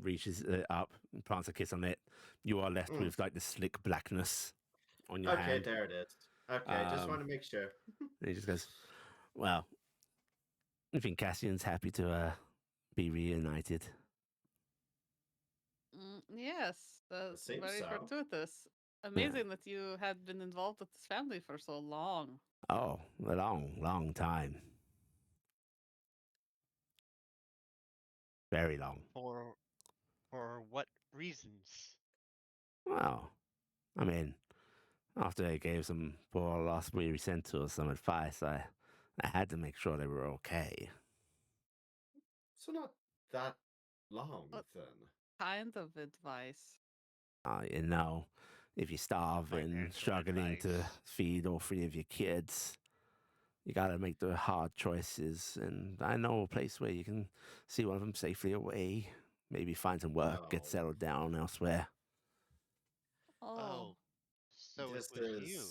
reaches it up, plants a kiss on it. You are left with like the slick blackness on your Okay, hand. there it is. Okay, just want to make sure. And he just goes, "Well, I think Cassian's happy to be reunited." Yes, that's seems very so. fortuitous. Amazing that you had been involved with this family for so long. Oh, a long, long time. Very long. For what reasons? Well, I mean, after I gave some poor lost weary centaurs some advice, I had to make sure they were okay. So not that long What? then. Kind of advice. You know, if you're starving, Financial struggling to advice. feed all three of your kids, you got to make the hard choices. And I know a place where you can see one of them safely away, maybe find some work, get No. settled down elsewhere. Oh, So This it was is you.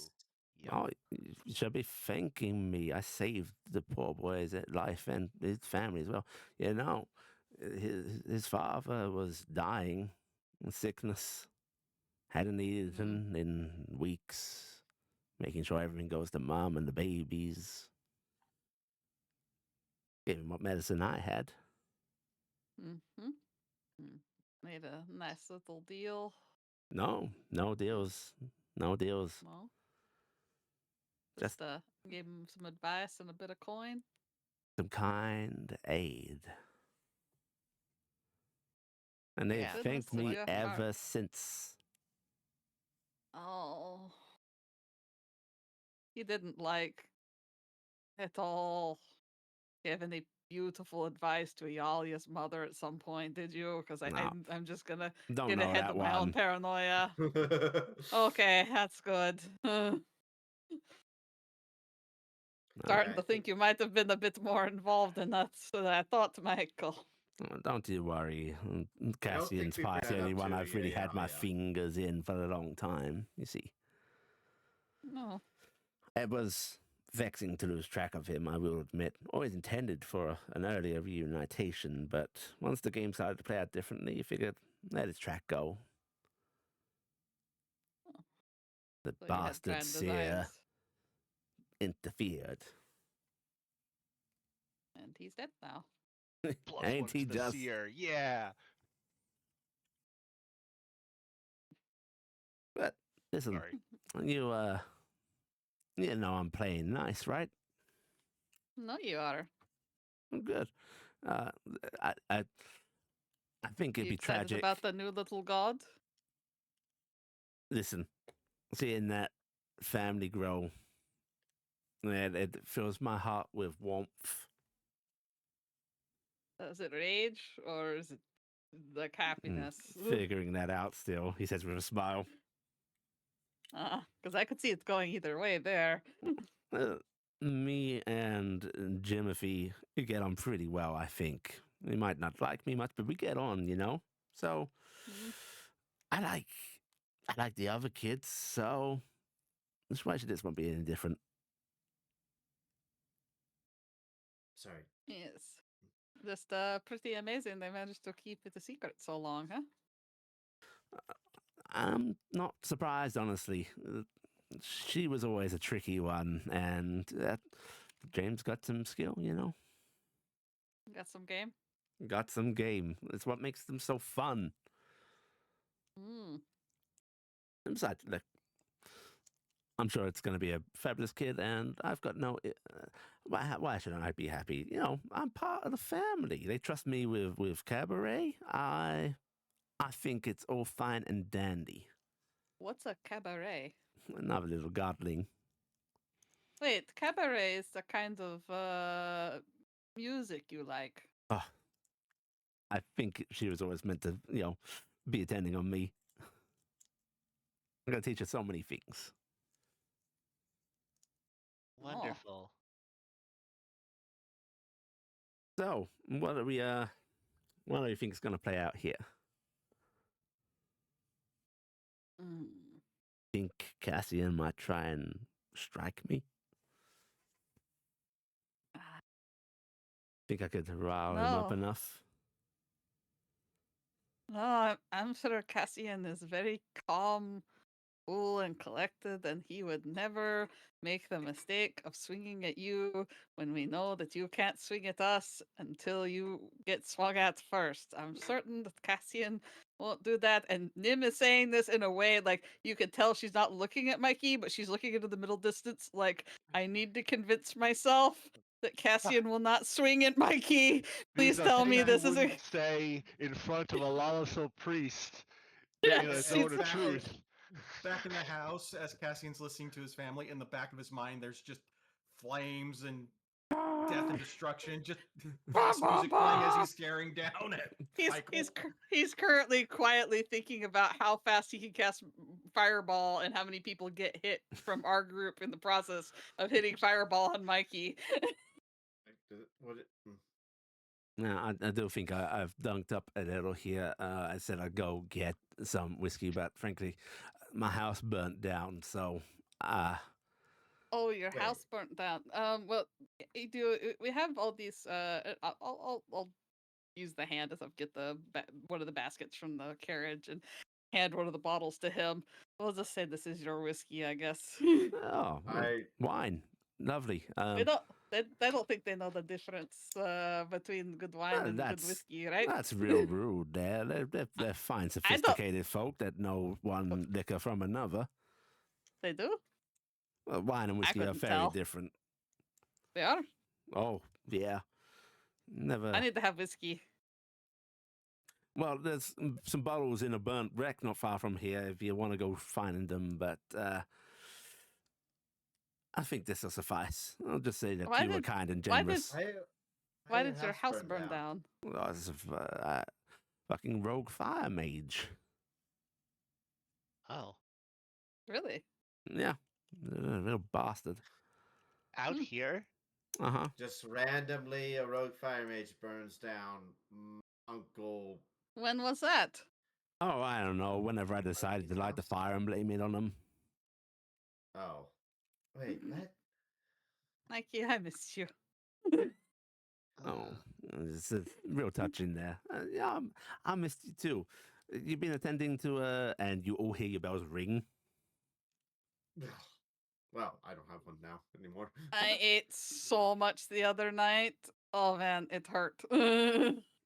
Yep. Oh, you should be thanking me. I saved the poor boy's life and his family as well. You know, his father was dying in sickness, hadn't eaten in weeks, making sure everything goes to mom and the babies. Gave him what medicine I had. mm-hmm. Made a nice little deal. No deals. No deals. Well, Just just gave him some advice and a bit of coin. some kind aid. And they've Yeah, Goodness, thanked did me you have heart? ever since. Oh, he didn't like at all give any beautiful advice to Ialia's mother at some point, did you? Because No, I'm just gonna don't get know ahead that of my own one. paranoia. Okay, that's good. Starting I to think you might have been a bit more involved in that than I thought, Michael. Don't you worry. I don't think Cassian's we probably bring the that only up one to I've really had my Iala. fingers in for a long time, you see. No. It was vexing to lose track of him, I will admit. Always intended for an earlier reunitation, but once the game started to play out differently, you figured, let his track go. The So you had bastard grand seer designs. interfered. And he's dead now. +1 Ain't he to the just? seer. Yeah. But listen, Sorry. you know I'm playing nice, right? No, you are. Good. Uh, I, I, I think it'd You be excited tragic. about the new little god? Listen, seeing that family grow, it fills my heart with warmth. Is it rage or is it like happiness? Figuring that out still, he says with a smile. Because I could see it going either way there. Me and Jimothy get on pretty well, I think. He might not like me much, but we get on, you know? So, Mm. I like the other kids, so why should this one be any different? Sorry. Yes. Just pretty amazing they managed to keep it a secret so long, huh? I'm not surprised, honestly. She was always a tricky one, and James got some skill, you know? Got some game? Got some game. It's what makes them so fun. Mm. And besides, look, I'm sure it's going to be a fabulous kid, and I've got no. Why shouldn't I be happy? You know, I'm part of the family. They trust me with cabaret. I think it's all fine and dandy. What's a cabaret? Another little godling. Wait, cabaret is the kind of music you like. Oh, I think she was always meant to, you know, be attending on me. I'm going to teach her so many things. Wonderful. So, what do you think is going to play out here? Mm. Think Cassian might try and strike me? Think I could rile him up No. enough? No, I'm sure Cassian is very calm, cool, and collected, and he would never make the mistake of swinging at you when we know that you can't swing at us until you get swung at first. I'm certain that Cassian won't do that, and Nim is saying this in a way like you could tell she's not looking at Mikey, but she's looking into the middle distance like, I need to convince myself that Cassian will not swing at Mikey. Please These are tell things me you this is a... wouldn't say in front of a Laloso priest in a Yes, zone of Back, truth. back in the house, as Cassian's listening to his family, in the back of his mind, there's just flames and death and destruction. Just boss music playing as he's staring down at Michael. He's currently quietly thinking about how fast he can cast Fireball and how many people get hit from our group in the process of hitting Fireball on Mikey. No, I do think I've dunked up a little here. I said I'd go get some whiskey, but frankly, my house burnt down, so Oh, your Wait. house burnt down. Well, we have all these. I'll use the hand as I get one of the baskets from the carriage and hand one of the bottles to him. We'll just say this is your whiskey, I guess. oh, wine, lovely. They don't think they know the difference between good wine and good whiskey, right? That's real rude. They're fine, sophisticated folk that know one liquor from another. They do. Well, wine and whiskey are very different. They are. Oh yeah, never. I need to have whiskey. Well, there's some bottles in a burnt wreck not far from here if you want to go finding them, but I think this will suffice. I'll just say that you were kind and generous. Why did your house burn down? Well, it's a fucking rogue fire mage. Oh. Really? Yeah, real bastard. Out here? Uh-huh. Just randomly, a rogue fire mage burns down Uncle. When was that? Oh, I don't know. Whenever I decided to light the fire and blame it on him. Oh. Wait, what? Mikey, I missed you. Oh, it's a real touching there. Yeah, I missed you too. You've been attending to, and you all hear your bells ring. Well, I don't have one now anymore. I ate so much the other night. Oh man, it hurt.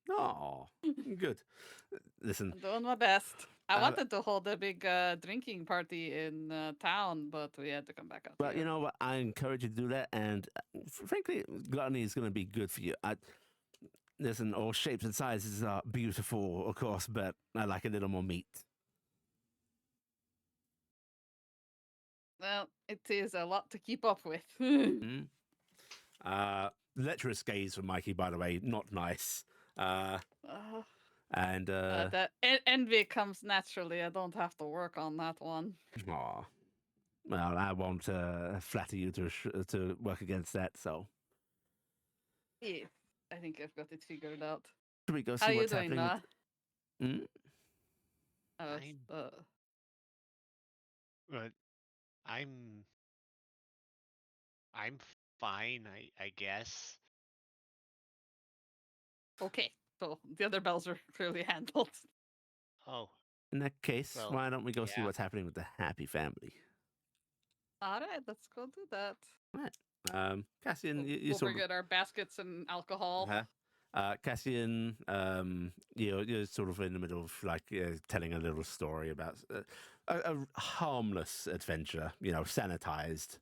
Oh, good. Listen, I'm doing my best. I wanted to hold a big drinking party in town, but we had to come back out. But you know what? I encourage you to do that, and frankly, gluttony is going to be good for you. Listen, all shapes and sizes are beautiful, of course, but I like a little more meat. Well, it is a lot to keep up with. Lecherous gaze from Mikey, by the way, not nice. And that envy comes naturally. I don't have to work on that one. Aw. Well, I won't flatter you to work against that. So, Yeah, I think I've got it figured out. Should we go see How what's you doing, happening? I'm fine, I guess. Okay, so the other bells are clearly handled. Oh. In that case, well, why don't we go see what's happening with the happy family? All right, let's go do that. Right. Cassian, you we'll sort forget our baskets and alcohol. Cassian, you're sort of in the middle of like telling a little story about a harmless adventure, sanitized.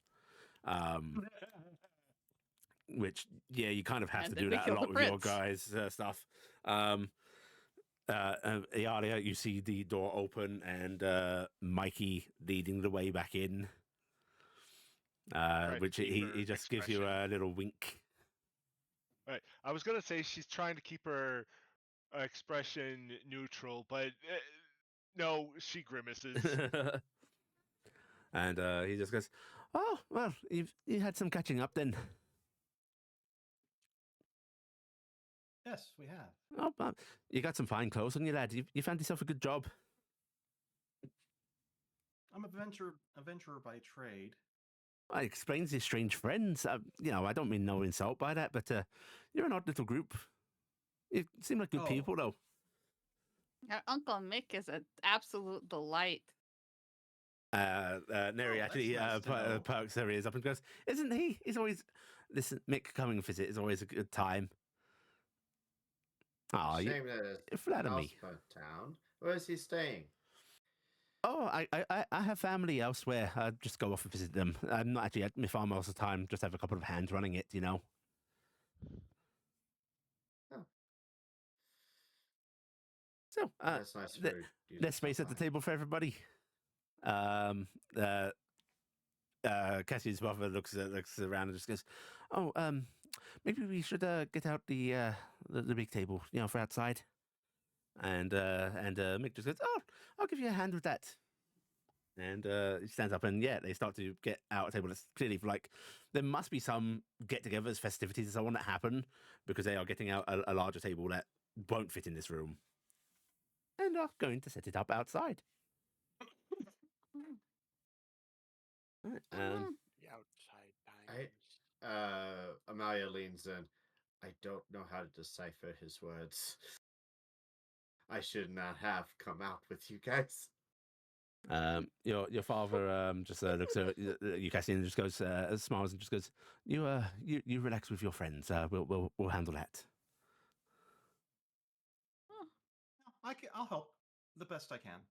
Which, you kind of have to do that a lot with your guys' stuff. Iala, you see the door open and Mikey leading the way back in. Which he just gives you a little wink. Right. I was going to say she's trying to keep her expression neutral, but no, she grimaces. And he just goes, "Oh, well, you had some catching up then." Yes, we have. Oh, you got some fine clothes on you, lad. You found yourself a good job. I'm a adventurer by trade. It explains your strange friends. I don't mean no insult by that, but you're an odd little group. You seem like good people, though. Our Uncle Mick is an absolute delight. Neri actually perks her ears up and goes, "Isn't he? He's always..." Listen, Mick coming to visit is always a good time. Oh, you flatter me. Town. Where is he staying? Oh, I have family elsewhere. I just go off and visit them. I'm not actually at my farm most of the time. Just have a couple of hands running it, Oh. So, that's nice. There's space at the table for everybody. Cassie's brother looks around and just goes, "Oh, maybe we should get out the big table, for outside. And Mick just goes, "Oh, I'll give you a hand with that." And he stands up, and they start to get out a table. It's clearly like there must be some get-togethers, festivities, and so on that happen because they are getting out a larger table that won't fit in this room, and are going to set it up outside. Right, The outside times. Emalia leans in. I don't know how to decipher his words. I should not have come out with you guys. Your father just looks at you, Cassian, and just goes, smiles, and just goes, "You relax with your friends. We'll handle that." I'll help the best I can.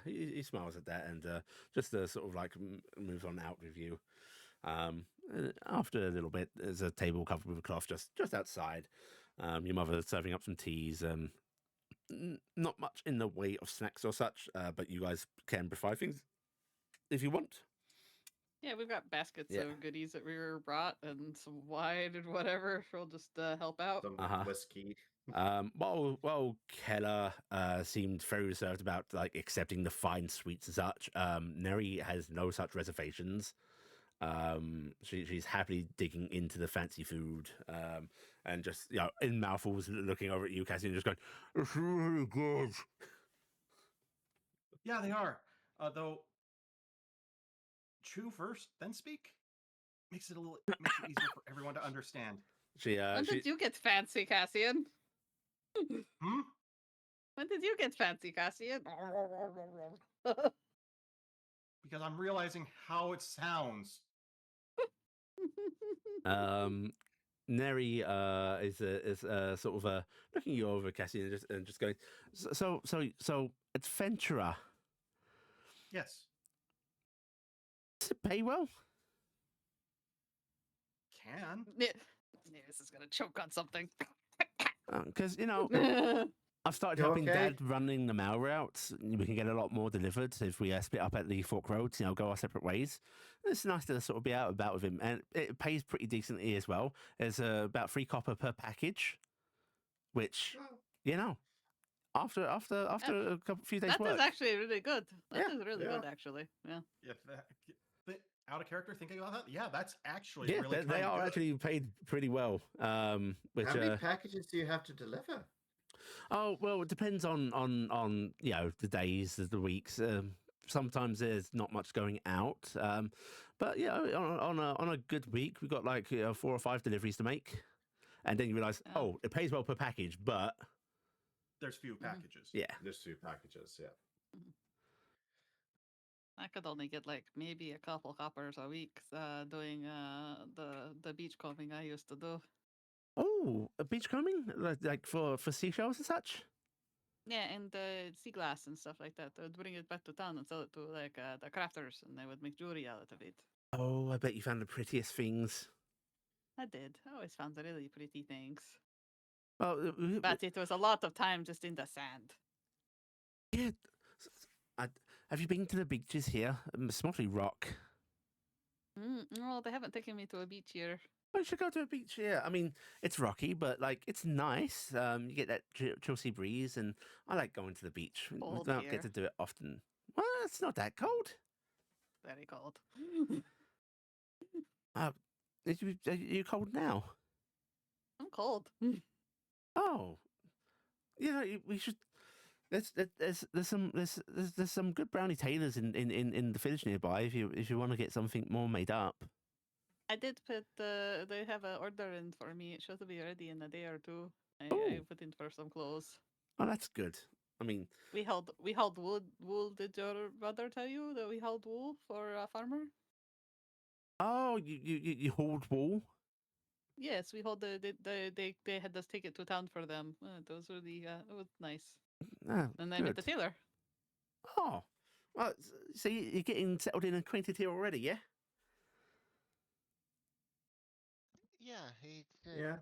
He smiles at that and just sort of like moves on out with you. After a little bit, there's a table covered with a cloth just outside. Your mother serving up some teas. Not much in the way of snacks or such, but you guys can provide things if you want. Yeah, we've got baskets Yeah. of goodies that we were brought and some wine and whatever. We'll just help out. Some whiskey. While Keller seemed very reserved about like accepting the fine sweets and such, Neri has no such reservations. She's happily digging into the fancy food, and just in mouthfuls looking over at you, Cassian, just going, "It's really good." Yeah, they are. Though, chew first, then speak. Makes it easier for everyone to understand. When did you get fancy, Cassian? Hmm? When did you get fancy, Cassian? Because I'm realizing how it sounds. Neri is sort of looking you over, Cassian, and just going, so adventurer. Yes. Does it pay well? Can. This is gonna choke on something. Because I've started You helping okay? Dad running the mail routes. We can get a lot more delivered if we split up at the Fork Roads, go our separate ways. It's nice to sort of be out about with him, and it pays pretty decently as well. There's about 3 copper per package, which after a few days That work, is actually really good. That is really Yeah. good, actually. Yeah. Out of character thinking about that, yeah, that's actually yeah, really they are good. actually paid pretty well. Which How many packages do you have to deliver? oh well, it depends on the days, the weeks. Sometimes there's not much going out, but on a good week, we've got like 4 or 5 deliveries to make, and then you realise, Oh. it pays well per package, but There's few packages. yeah, There's 2 packages, yeah. I could only get like maybe a couple coppers a week doing the beach combing I used to do. oh, a beachcombing like for seashells and such. Yeah, and sea glass and stuff like that. They would bring it back to town and sell it to like the crafters, and they would make jewelry out of it. Oh, I bet you found the prettiest things. I did. I always found the really pretty things. Oh, But it was a lot of time just in the sand. yeah. Have you been to the beaches here? It's mostly rock. No, they haven't taken me to a beach here. We should go to a beach here. I mean, it's rocky, but like it's nice. You get that chill sea breeze, and I like going to the beach. We Cold don't here. get to do it often. Well, it's not that cold. Very cold. Are you cold now? I'm cold. Oh, we should. There's some good brownie tailors in the village nearby. If you want to get something more made up. I did put they have an order in for me. It should be ready in a day or two. I Ooh. put in for some clothes. Oh, that's good. I mean, We held wool. Did your brother tell you that we held wool for a farmer? oh, you hauled wool. Yes, we hold they had us take it to town for them. Those were it was nice. Oh, And I met the good. tailor. Oh, well, so you're getting settled in and acquainted here already, yeah? Yeah, it's Yeah.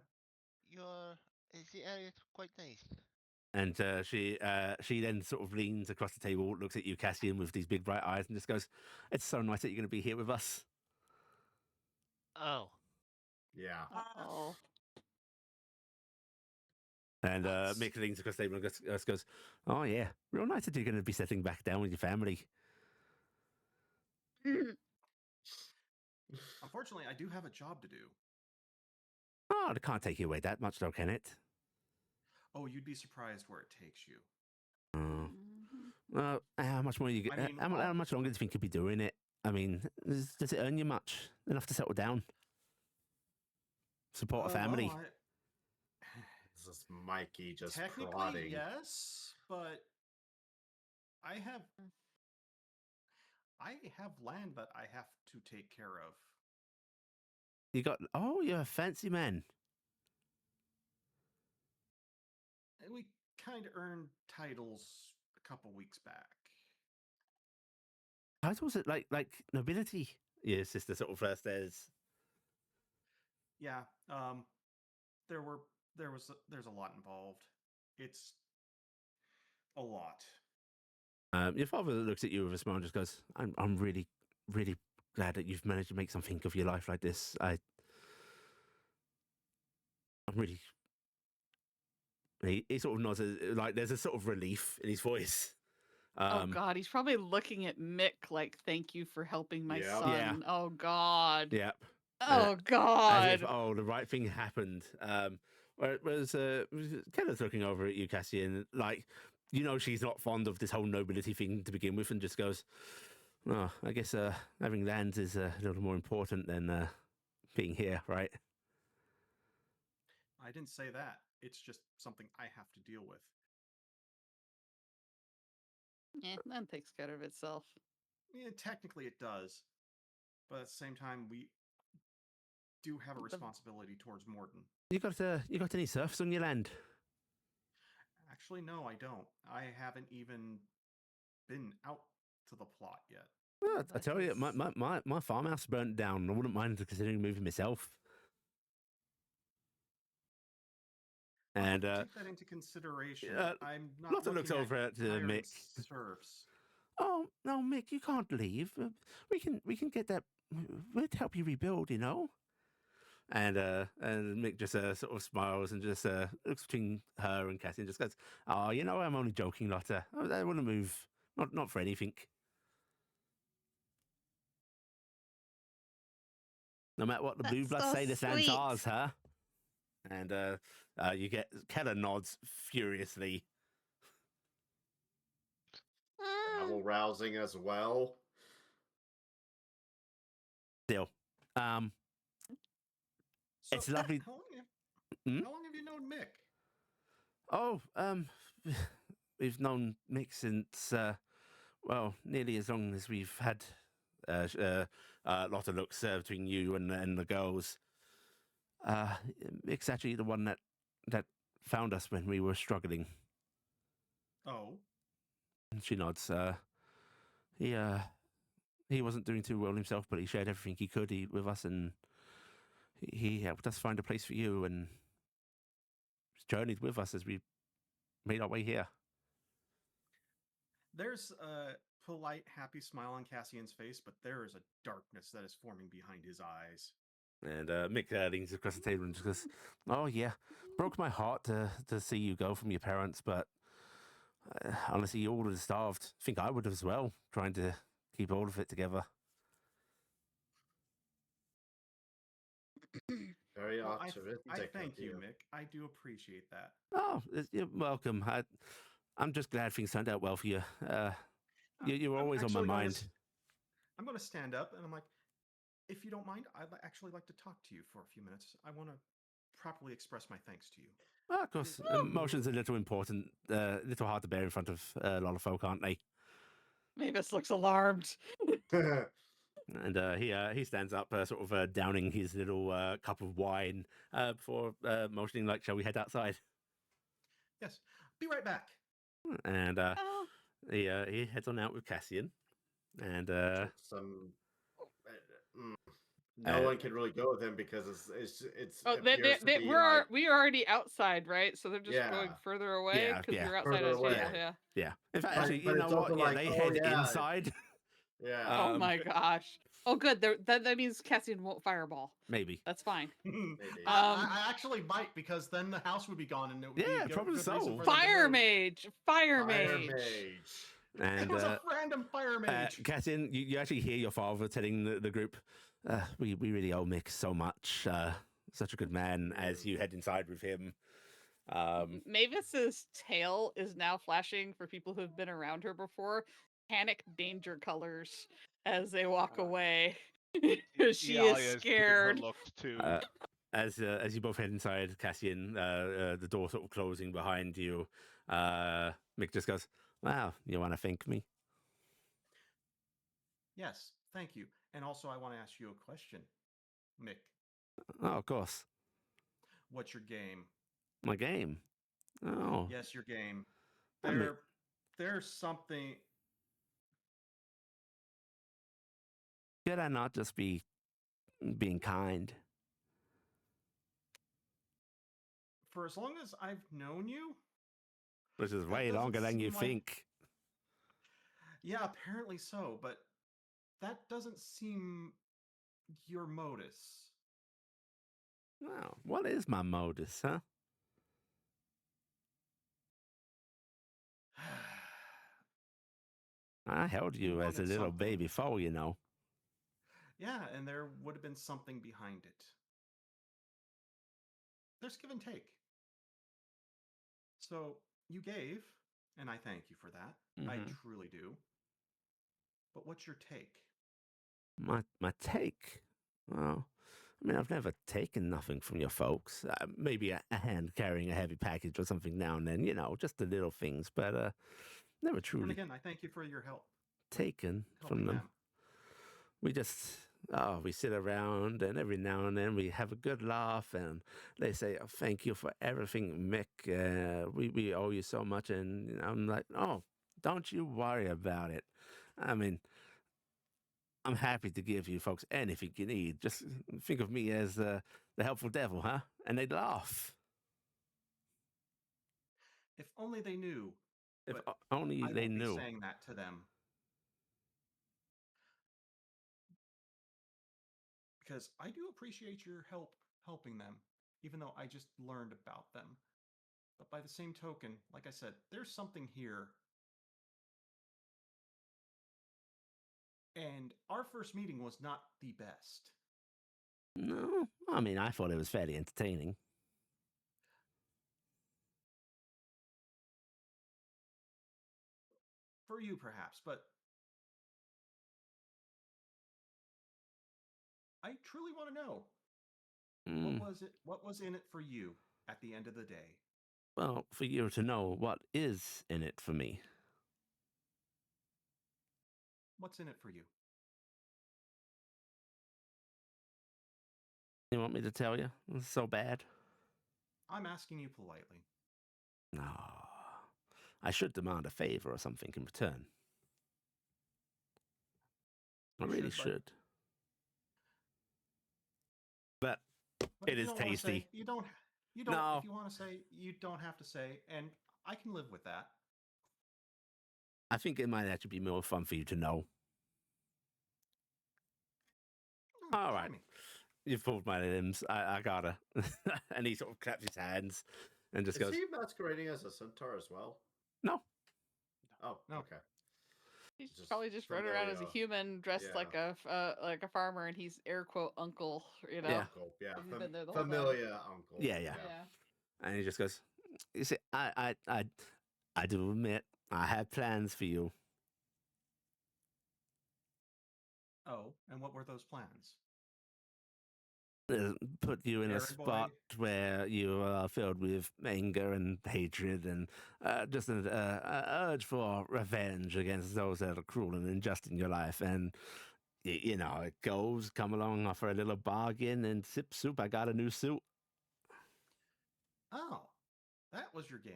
the area is quite nice. And she then sort of leans across the table, looks at you, Cassian, with these big bright eyes, and just goes, "It's so nice that you're going to be here with us." Oh, Yeah. Oh. And That's- Mick leans across the table and goes, "Oh yeah, real nice that you're going to be settling back down with your family." Unfortunately, I do have a job to do. Oh, I can't take you away that much, though, can it? Oh, you'd be surprised where it takes you. Oh. Mhm. How much more you? I mean, how much longer do you think you'll be doing it? I mean, does it earn you much enough to settle down, support a family? Well, This is Mikey just technically, prodding. yes, but I have land that I have to take care of. You're a fancy man. And we kind of earned titles a couple weeks back. Titles it like nobility? Your sister sort of says. Yeah, there's a lot involved. It's a lot. Your father looks at you with a smile and just goes, I'm really, really glad that you've managed to make something of your life like this. I'm really. He sort of nods, like there's a sort of relief in his voice. Oh God, he's probably looking at Mick like, "Thank you for helping my Yep. son." Yeah. Oh God. Yep. Oh As God. if, the right thing happened. Whereas Kella's looking over at you, Cassian, like, she's not fond of this whole nobility thing to begin with, and just goes, "Oh, I guess having lands is a little more important than being here, right?" I didn't say that. It's just something I have to deal with. That takes care of itself. Yeah, technically it does. But at the same time, we do have a responsibility towards Morton. You got any serfs on your land? Actually, no, I don't. I haven't even been out to the plot yet. Well, I That tell you, is- my farmhouse burnt down. I wouldn't mind considering moving myself. I'll have And to take that into consideration. I'm not Lotta looking looks at over at hiring Mick. serfs. Oh no, Mick, you can't leave. We can get that. We'll help you rebuild. And Mick just sort of smiles and just looks between her and Cassian and just goes, "Oh, I'm only joking, Lotta. I want to move. Not for anything. No matter what the blue That's bloods so say, this land's sweet. ours, huh?" And you get Keller nods furiously. Rabble rousing as well. Still, So, it's lovely. How long, Hmm? how long have you known Mick? Oh, we've known Mick since nearly as long as we've had a lot of looks between you and the girls. Mick's actually the one that found us when we were struggling. Oh, And she nods. He wasn't doing too well himself, but he shared everything he could with us, and he helped us find a place for you, and journeyed with us as we made our way here. there's a polite, happy smile on Cassian's face, but there is a darkness that is forming behind his eyes. And Mick leans across the table and just goes, "Oh yeah, broke my heart to see you go from your parents, but honestly, you all would have starved. I think I would have as well, trying to keep all of it together." Very Well, optimistic. I of thank you, Mick. I do appreciate that. Oh, you're welcome. I'm just glad things turned out well for you. You're I'm always on my actually mind. I'm going to stand up, and I'm like, if you don't mind, I'd actually like to talk to you for a few minutes. I want to properly express my thanks to you. Of course, emotions are a little important, a little hard to bear in front of a lot of folk, aren't they? Mavis looks alarmed. And he stands up, sort of downing his little cup of wine before motioning like, "Shall we head outside?" Yes, be right back. And Oh, he heads on out with Cassian, and Some. No one can really go with him because it's. oh, appears to be like, we are already outside, right? So they're just going Yeah. further away Yeah, because yeah. we're outside Further as away. usual. Yeah. yeah. In fact, But- actually, but you it's know what? also Yeah, like, they oh, head yeah. inside. Yeah. Oh my gosh. Oh, good. That means Cassian won't fireball. Maybe. That's fine. Maybe. I actually might, because then the house would be gone, and it would be Yeah, a good, probably good reason so. for them to Fire move. mage. Fire Fire mage. mage. And It was a random fire mage. Cassian, you actually hear your father telling the group, we really owe Mick so much. Such a good man, as you head inside with him. Mavis's tail is now flashing for people who've been around her before. Panic danger colors as they walk away. She Iala is giving her scared. looks too. As you both head inside, Cassian, the door sort of closing behind you, Mick just goes, "Wow, you want to thank me?" Yes, thank you. And also, I want to ask you a question, Mick. Oh, of course. What's your game? My game. Oh, Yes, your game. I mean- There's something. could I not just be being kind? For as long as I've known you, Which is That way doesn't longer than you seem like- think. yeah, apparently so, but that doesn't seem your modus. Well, what is my modus, huh? I held you as a wanted little something. baby foal, you know. Yeah, and there would have been something behind it. There's give and take. So you gave, and I thank you for that. I Mhm. truly do. But what's your take? My take. Well, I mean, I've never taken nothing from your folks. Maybe a hand carrying a heavy package or something now and then, you know, just the little things, but never And truly again, I thank you for your help taken helping from them. them. We just, we sit around and every now and then we have a good laugh and they say, oh, thank you for everything, Mick. We owe you so much. And I'm like, oh, don't you worry about it. I mean, I'm happy to give you folks anything you need. Just think of me as the helpful devil, huh? And they'd laugh. If only they knew. If But only I they won't be knew. saying that to them. Because I do appreciate your help helping them, even though I just learned about them. But by the same token, like I said, there's something here. And our first meeting was not the best. No, I mean, I thought it was fairly entertaining. For you, perhaps, but I truly want to know, Mm. what was in it for you at the end of the day? Well, for you to know what is in it for me. What's in it for you? You want me to tell you? It's so bad? I'm asking you politely. No. I should demand a favor or something in return. I You really should, should. But but it if you is don't wanna say, tasty. you don't. No. If you want to say, you don't have to say, and I can live with that. I think it might actually be more fun for you to know. All Tell right. me. You've pulled my limbs. I gotta. And he sort of claps his hands and just Is goes, he masquerading as a centaur as well? no. Oh, No. okay. He's Just probably just running around as a familiar. human, dressed Yeah. like a farmer, and he's air quote uncle. You know. Yeah. Uncle, yeah. He's been there the whole time. Familiar uncle. Yeah, yeah. Yeah. And he just goes, you see, I do admit I have plans for you. Oh, and what were those plans? Put you in a Errand boy? spot where you are filled with anger and hatred and just an urge for revenge against those that are cruel and unjust in your life. And, you know, it goes, come along, offer a little bargain, and sip soup. I got a new suit. Oh, that was your game.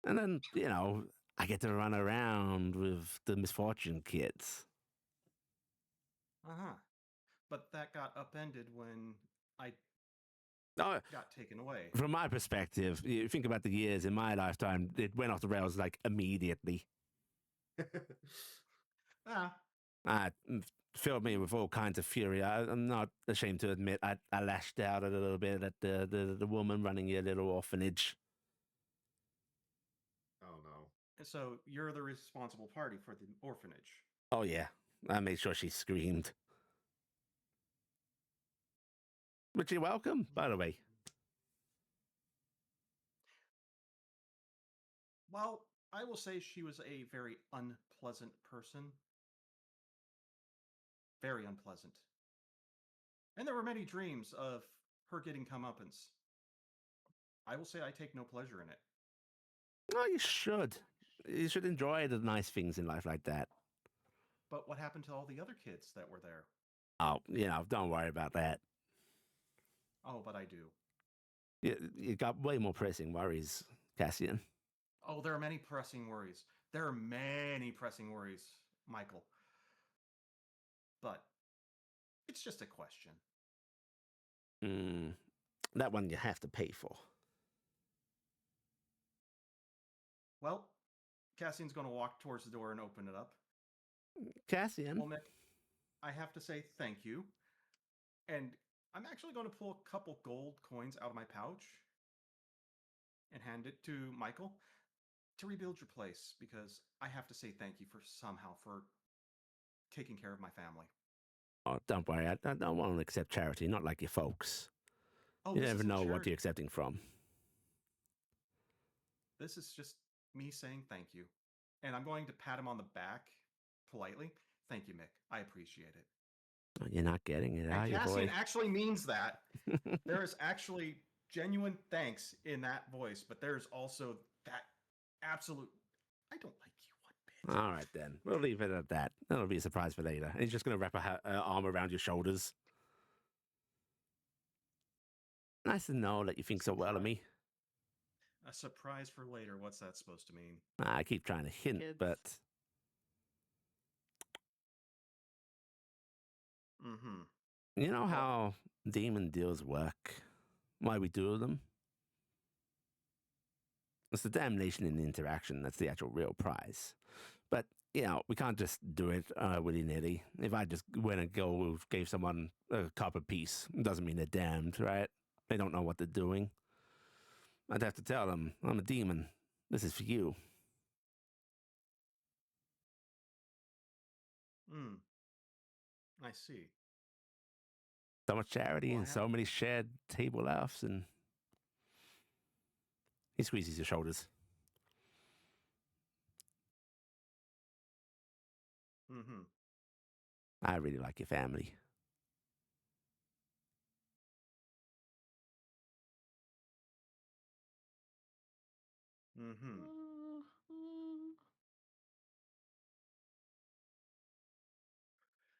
And then, you know, I get to run around with the misfortune kids. Uh-huh. But that got upended when I Oh, got taken away. from my perspective, you think about the years in my lifetime, it went off the rails like immediately. Ah, filled me with all kinds of fury. I'm not ashamed to admit I lashed out a little bit at the woman running your little orphanage. Oh no. So you're the responsible party for the orphanage. Oh, yeah. I made sure she screamed. But you're welcome, by the way. Well, I will say she was a very unpleasant person. Very unpleasant. And there were many dreams of her getting comeuppance. I will say I take no pleasure in it. Oh, you should. You should enjoy the nice things in life like that. But what happened to all the other kids that were there? Oh, don't worry about that. Oh, but I do. You got way more pressing worries, Cassian. Oh, there are many pressing worries. There are many pressing worries, Michael. But it's just a question. That one you have to pay for. Well, Cassian's going to walk towards the door and open it up. Cassian? Well, Mick, I have to say thank you. And I'm actually going to pull a couple gold coins out of my pouch and hand it to Michael to rebuild your place, because I have to say thank you for taking care of my family. Oh, don't worry. I don't want to accept charity, not like your folks. Oh, You this never isn't know what charity. you're accepting from. This is just me saying thank you. And I'm going to pat him on the back politely. Thank you, Mick. I appreciate it. Oh, you're not getting it, are And you, Cassian boy? actually means that. There is actually genuine thanks in that voice, but there's also that absolute, I don't like you one bit. All right, then. We'll leave it at that. That'll be a surprise for later. And he's just going to wrap a arm around your shoulders. Nice to know that you think so well of me. A surprise for later. What's that supposed to mean? I keep trying to hint, Kids. but you know how demon deals work? Why we do them? It's the damnation in the interaction that's the actual real prize. But, we can't just do it willy-nilly. If I just went and gave someone a copper piece, it doesn't mean they're damned, right? They don't know what they're doing. I'd have to tell them, I'm a demon. This is for you. I see. So much charity Well, and so many shared table laughs, and he squeezes your shoulders. I really like your family.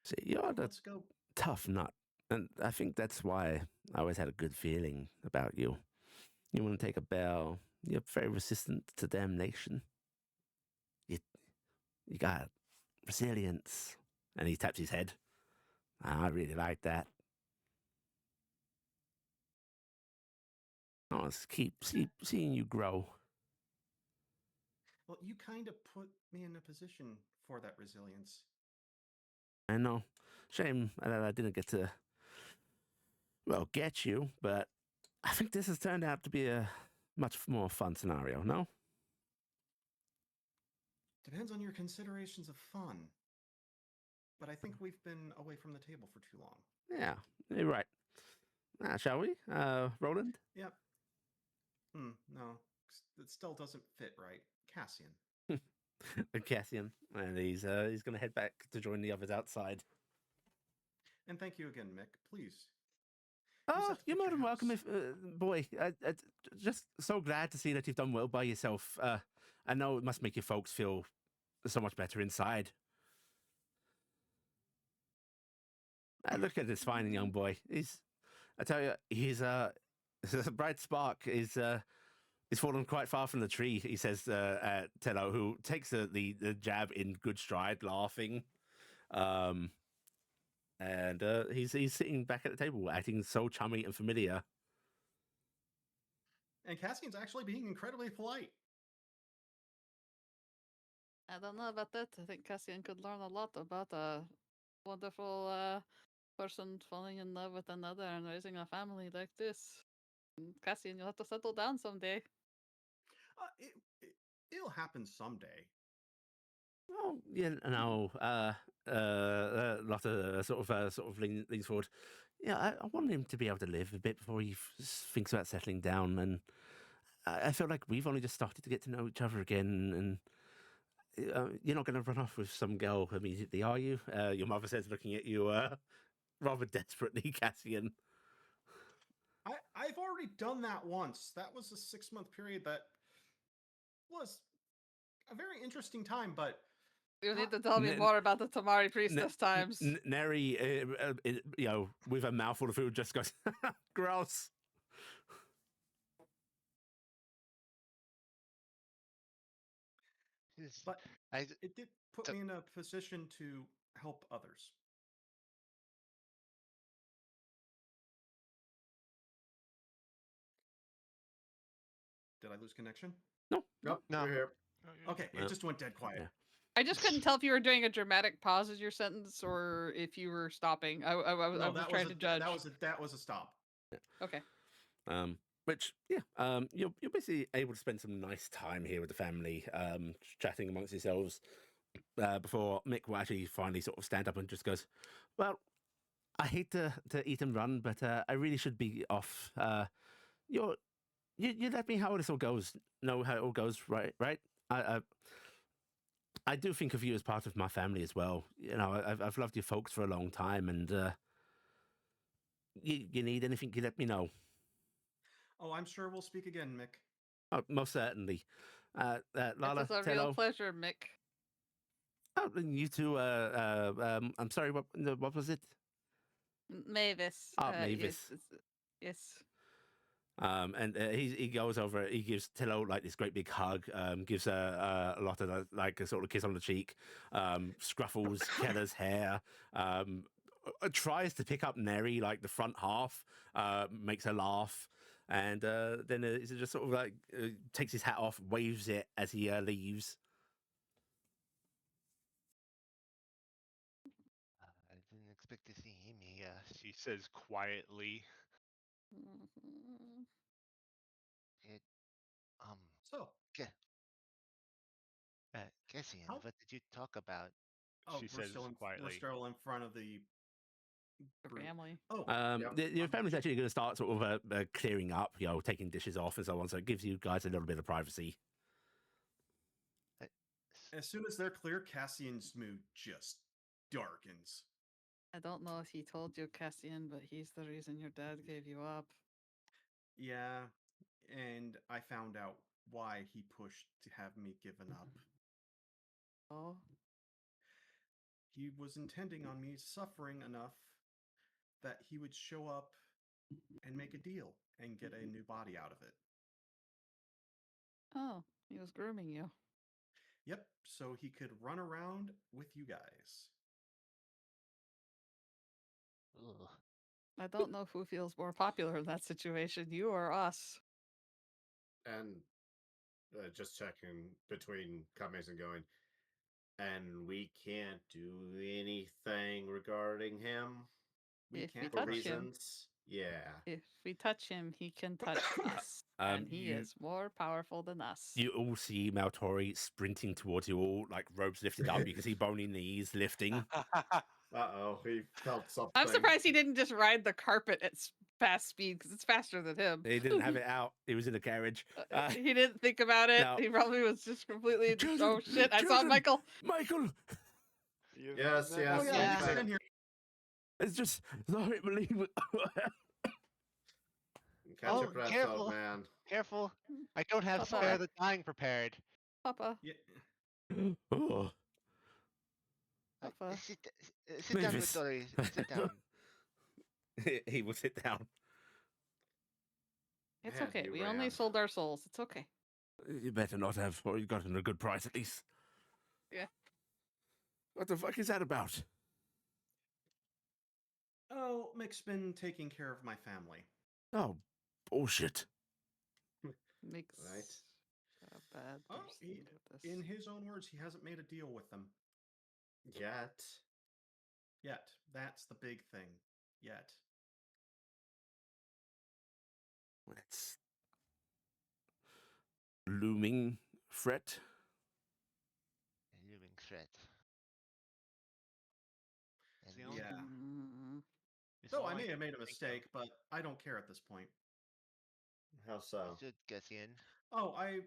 See, you're the Let's go. tough nut, and I think that's why I always had a good feeling about you. You want to take a bow. You're very resistant to damnation. You got resilience. And he taps his head. I really like that. I want to keep seeing you grow. Well, you kind of put me in a position for that resilience. I know. Shame that I didn't get to, get you, but I think this has turned out to be a much more fun scenario, no? Depends on your considerations of fun. But I think we've been away from the table for too long. Yeah, you're right. Shall we, Roland? Yep. No, it still doesn't fit right. Cassian. Cassian, and he's going to head back to join the others outside. And thank you again, Mick. Please. Oh, you're more than welcome. If boy, I just so glad to see that you've done well by yourself. I know it must make your folks feel so much better inside. Look at this fine young boy. I tell you, he's a bright spark. He's fallen quite far from the tree. He says at Tello, who takes the jab in good stride, laughing. And he's sitting back at the table, acting so chummy and familiar. And Cassian's actually being incredibly polite. I don't know about that. I think Cassian could learn a lot about wonderful person falling in love with another and raising a family like this. Cassian, you'll have to settle down someday. It'll happen someday. Oh, Lotta sort of leans forward. Yeah, I want him to be able to live a bit before he thinks about settling down. And I feel like we've only just started to get to know each other again. And you're not going to run off with some girl immediately, are you? Your mother says, looking at you rather desperately, Cassian. I've already done that once. That was a 6-month period that was a very interesting time, but You need to tell me more about the Tamari priestess times. Neri, with a mouthful of food, just goes, gross. But it did put me in a position to help others. Did I lose connection? No. Nope. No. We're here. Okay, it just went dead quiet. Yeah. I just couldn't tell if you were doing a dramatic pause in your sentence or if you were stopping. I was trying to judge. That was a stop. Yeah. Okay. You're basically able to spend some nice time here with the family, chatting amongst yourselves, before Mick will actually finally sort of stand up and just goes, well, I hate to eat and run, but I really should be off. You let me how this all goes, know how it all goes, right? I do think of you as part of my family as well. You know, I've loved you folks for a long time, and you need anything, you let me know. Oh, I'm sure we'll speak again, Mick. Oh, most certainly. Lala, It's a Tello. real pleasure, Mick. Oh, and you two. I'm sorry. What was it? Mavis. Mavis. Yes. And he goes over. He gives Tillo like this great big hug. Gives a lot of like a sort of kiss on the cheek. Scruffles Keller's hair. Tries to pick up Neri like the front half. Makes her laugh. And then it just sort of like takes his hat off, waves it as he leaves. I didn't expect to see him here. She says quietly. Mm-hmm. So, Cassian, How- what did you talk about? She we're says still quietly. We're still in front of the Your family. Oh, Your family's actually going to start sort of clearing up, taking dishes off and so on. So it gives you guys a little bit of privacy. As soon as they're clear, Cassian's mood just darkens. I don't know if he told you, Cassian, but he's the reason your dad gave you up. Yeah, and I found out why he pushed to have me given up. Oh? He was intending on me suffering enough that he would show up and make a deal and get a new body out of it. Oh, he was grooming you. Yep, so he could run around with you guys. Ugh. I don't know who feels more popular in that situation, you or us. And just checking between comings and going. And we can't do anything regarding him. If we For touch him, reasons. Yeah. if we touch him, he can touch us, and he is more powerful than us. You all see Maltori sprinting towards you all, like robes lifted up. You can see bony knees lifting. Uh-oh, he felt something. I'm surprised he didn't just ride the carpet at fast speed, because it's faster than him. He didn't have it out. He was in a carriage. He didn't think about it. No. He probably was just completely. Children, Oh shit! I saw children. Michael. Michael! Yes. Oh, yeah, Yeah. Mick's in here. It's just, sorry, believe it. Catch your breath, careful. old man. Careful. I don't have Papa. spare the dying prepared. Papa. Yeah. Oh. Papa. Sit down, Mavis. Maltori. Sit down. He will sit down. It's Man, okay. you We only ran. sold our souls. It's okay. You better not have, or you got it at a good price at least. Yeah. What the fuck is that about? Oh, Mick's been taking care of my family. Oh, bullshit. Makes Right. a bad Oh, person with this. in his own words, he hasn't made a deal with them. Yet. Yet. That's the big thing. Yet. That's looming threat. A looming threat. It's And the only Yeah. Mm, it's So all I may can have made a think of. mistake, but I don't care at this point. How so? should Cassian. Oh, I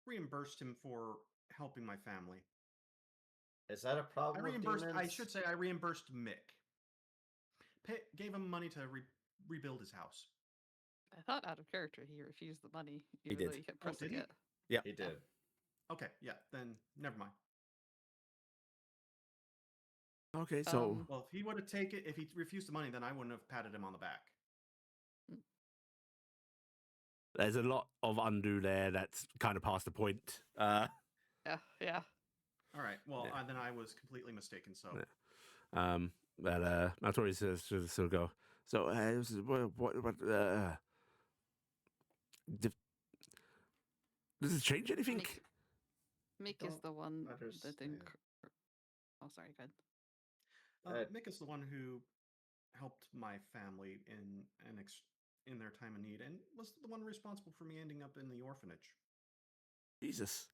reimbursed him for helping my family. Is that a I problem with reimbursed. I demons? should say I reimbursed Mick. Gave him money to rebuild his house. I thought out of character he refused the money, He even though did. you kept Oh, pressing did he? it. Yeah. He did. Okay, yeah, then never mind. Okay, so Well, if he would have taken, if he refused the money, then I wouldn't have patted him on the back. there's a lot of undo there that's kind of past the point. Yeah, yeah. All right, well, Yeah. then I was completely mistaken. So Yeah. But Maltori says to sort of go. So did- does it change anything? Mick is don't the one that understand. Oh, sorry, go Uh, ahead. Mick is the one who helped my family in their time of need, and was the one responsible for me ending up in the orphanage. Jesus.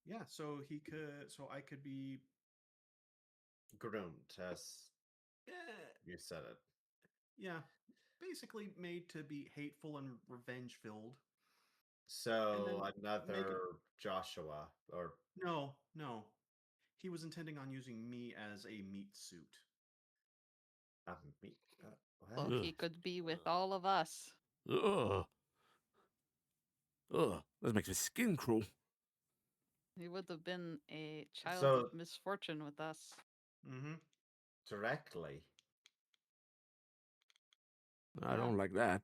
Yeah, so I could be. Groomed, as Eh, you said it. yeah, basically made to be hateful and revenge filled. So then another Joshua, or No, he was intending on using me as a meat suit. me? Well, What? he could be with all of us. Ugh. Ugh. That makes my skin crawl. He would have been a child So- of misfortune with us. Mm-hmm. Directly. I Yeah. don't like that.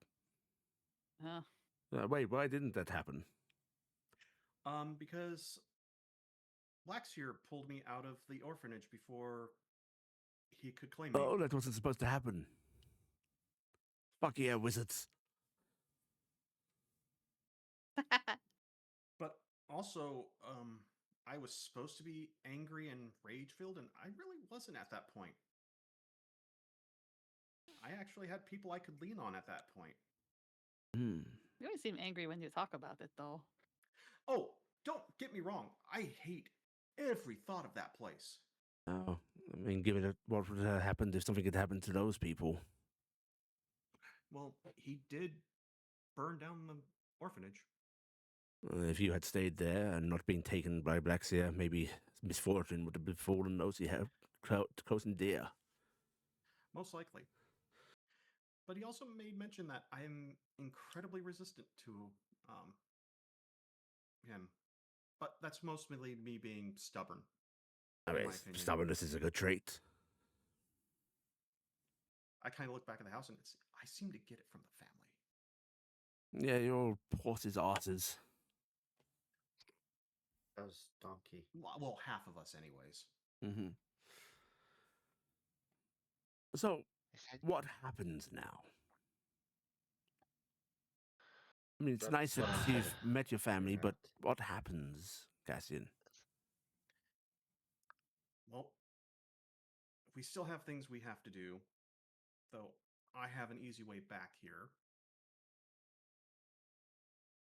Yeah. Wait, why didn't that happen? Because Blackseer pulled me out of the orphanage before he could claim me. Oh, that wasn't supposed to happen. Fuck yeah, wizards. But also, I was supposed to be angry and rage filled, and I really wasn't at that point. I actually had people I could lean on at that point. Hmm. You always seem angry when you talk about it, though. Oh, don't get me wrong. I hate every thought of that place. Oh, I mean, given it, what would have happened if something had happened to those people? Well, he did burn down the orphanage. If you had stayed there and not been taken by Blackseer, maybe misfortune would have befallen those you have close and dear. Most likely. But he also made mention that I am incredibly resistant to him. But that's mostly me being stubborn. I in mean, my opinion. stubbornness is a good trait. I kind of look back at the house and I seem to get it from the family. Yeah, you're all horses' asses. That was donkey. Well, half of us, anyways. Mm-hmm. So, I said, what happens now? I mean, it's That's nice that what I'm you've trying to met your family, figure but out. what happens, Cassian? Well, we still have things we have to do, though I have an easy way back here.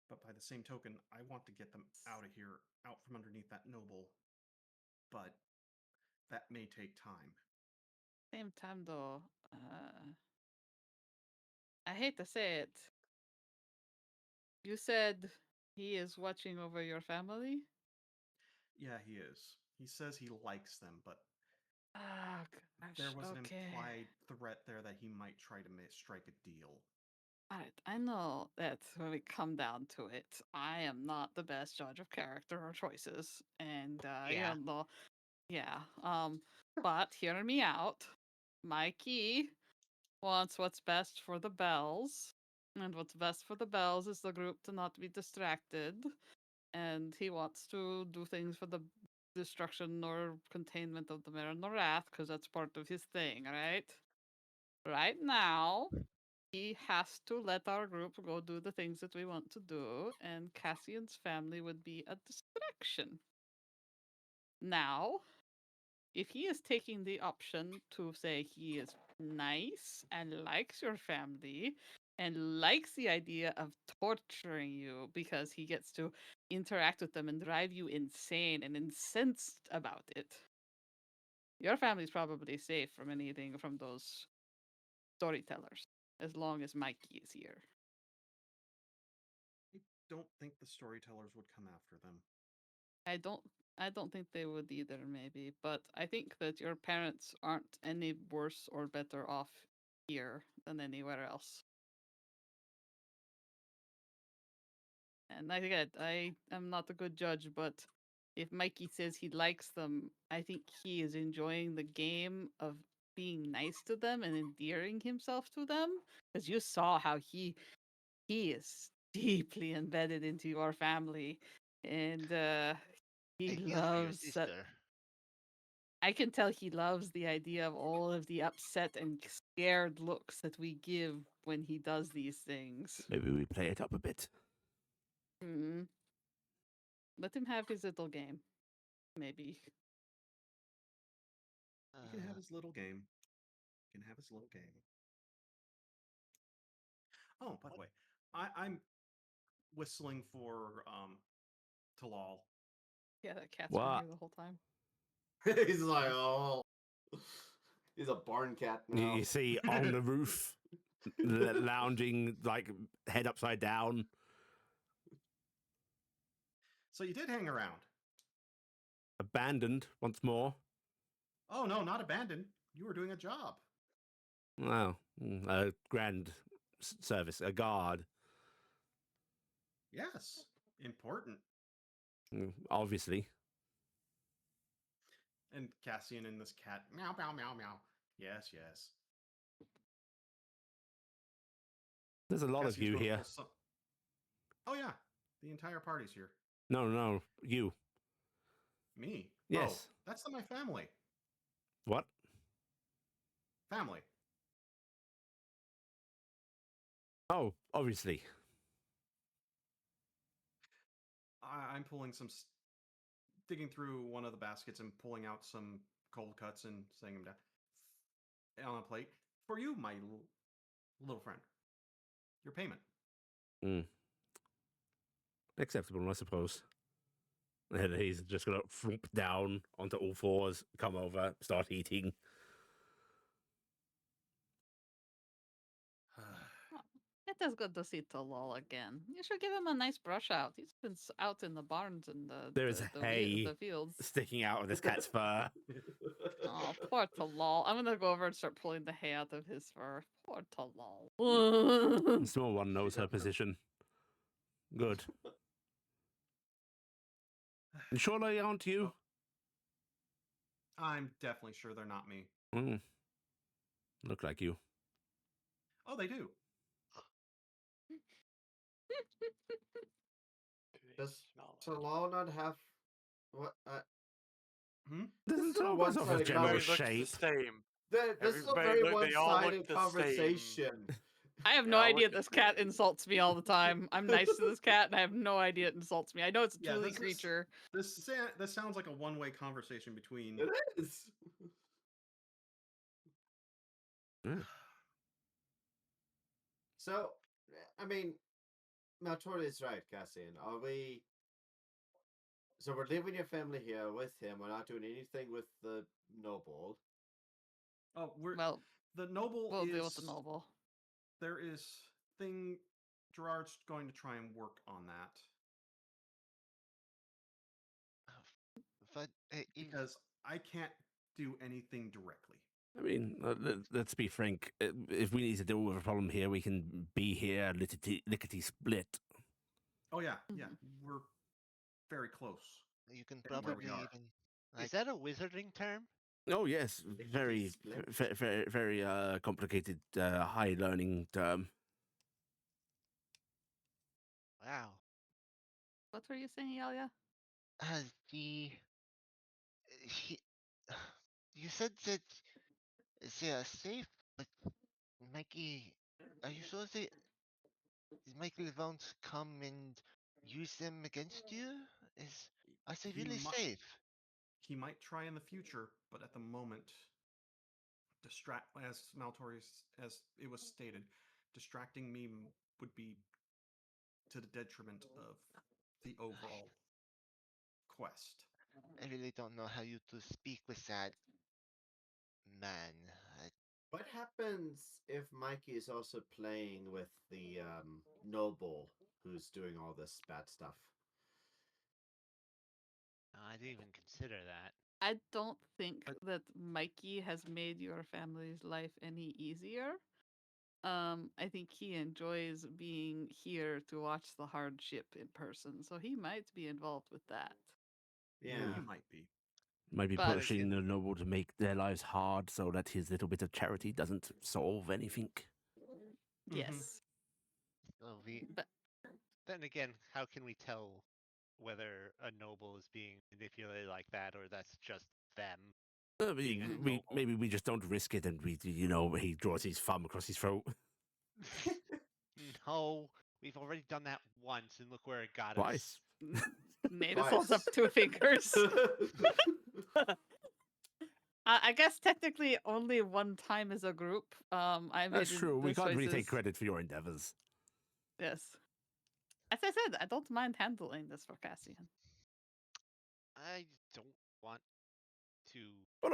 But by the same token, I want to get them out of here, out from underneath that noble. But that may take time. Same time, though, I hate to say it. You said he is watching over your family? Yeah, he is. He says he likes them, but Ah, gosh, there was an okay. implied threat there that he might try to strike a deal. Alright, I know that when we come down to it, I am not the best judge of character or choices, and Yeah. you know, yeah. But hear me out. Mikey wants what's best for the bells, and what's best for the bells is the group to not be distracted, and he wants to do things for the destruction or containment of the Mariner Wrath because that's part of his thing, right? Right now, he has to let our group go do the things that we want to do, and Cassian's family would be a distraction. Now, if he is taking the option to say he is nice and likes your family and likes the idea of torturing you because he gets to interact with them and drive you insane and incensed about it, your family's probably safe from anything from those storytellers as long as Mikey is here. I don't think the storytellers would come after them. I don't think they would either, maybe, but I think that your parents aren't any worse or better off here than anywhere else. And I am not a good judge, but if Mikey says he likes them, I think he is enjoying the game of being nice to them and endearing himself to them. Because you saw how he is deeply embedded into your family, and he And yes, for your loves that. sister. I can tell he loves the idea of all of the upset and scared looks that we give when he does these things. Maybe we play it up a bit. Hmm. Let him have his little game. Maybe. He can have his little game. He can have his little game. Oh, by the way, I'm whistling for Talal. Yeah, that cat's been What? here the whole time. He's like, oh, he's a barn cat now. You see on the roof, lounging, like head upside down. So you did hang around. Abandoned once more. Oh no, not abandoned. You were doing a job. Wow. A grand service, a guard. Yes, important. Obviously. And Cassian and this cat, meow, meow, meow, meow. Yes, yes. There's a lot of Cassian's you going here. full Oh yeah, the entire party's here. No, you. Me? Yes. Oh, that's my family. What? Family. Oh, obviously. I'm pulling digging through one of the baskets and pulling out some cold cuts and setting them down on a plate for you, my little friend. Your payment. Acceptable, I suppose. And he's just gonna flump down onto all fours, come over, start eating. It is good to see Talal again. You should give him a nice brush out. He's been out in the barns and There is hay the fields. sticking out of this cat's fur. Oh, poor Talal. I'm gonna go over and start pulling the hay out of his fur. Poor Talal. The small one knows her position. Good. You sure they aren't you? I'm definitely sure they're not me. Look like you. Oh, they do. Does Talal not have what? Doesn't This is a Tobias have a one-sided general Everybody looks shape? the same. This is a Everybody very they all look one-sided the conversation. I have They no all idea look this the cat same. insults me all the time. I'm nice to this cat, and I have no idea it insults me. I know it's a Yeah, truly this is- creature. This sounds like a one-way conversation between. It is. So, I mean, Maltori is right, Cassian. Are we? So we're leaving your family here with him. We're not doing anything with the noble. Oh, Well, the noble we'll is deal with the noble. There is thing. Gerard's going to try and work on that But because I can't do anything directly. I mean, let's be frank. If we need to deal with a problem here, we can be here lickety split. Oh yeah, we're very close. you can Where we probably are. even. Is that a wizarding term? Oh yes, very, split. very complicated, high learning term. Wow. What were you saying, Iala? The he, you said that they are safe, but Mikey, are you sure that Mikey won't come and use them against you? Are they He really mu- safe? he might try in the future, but at the moment, as Maltori, as it was stated, distracting me would be to the detriment of the overall quest. I really don't know how you to speak with that man. What happens if Mikey is also playing with the noble who's doing all this bad stuff? I didn't even consider that. I don't think But- that Mikey has made your family's life any easier. I think he enjoys being here to watch the hardship in person, so he might be involved with that. Yeah. He might be. Maybe But- pushing the noble to make their lives hard so that his little bit of charity doesn't solve anything. Yes. Well, But then again, how can we tell whether a noble is being manipulated like that or that's just them? Being a noble. Maybe we just don't risk it, and he draws his thumb across his throat. No, we've already done that once, and look where it got Twice. us. Mavis holds up Twice. 2 fingers. I guess technically only one time as a group. I That's made true. We the can't really take choices- credit for your endeavors. Yes. As I said, I don't mind handling this for Cassian. I don't want to. But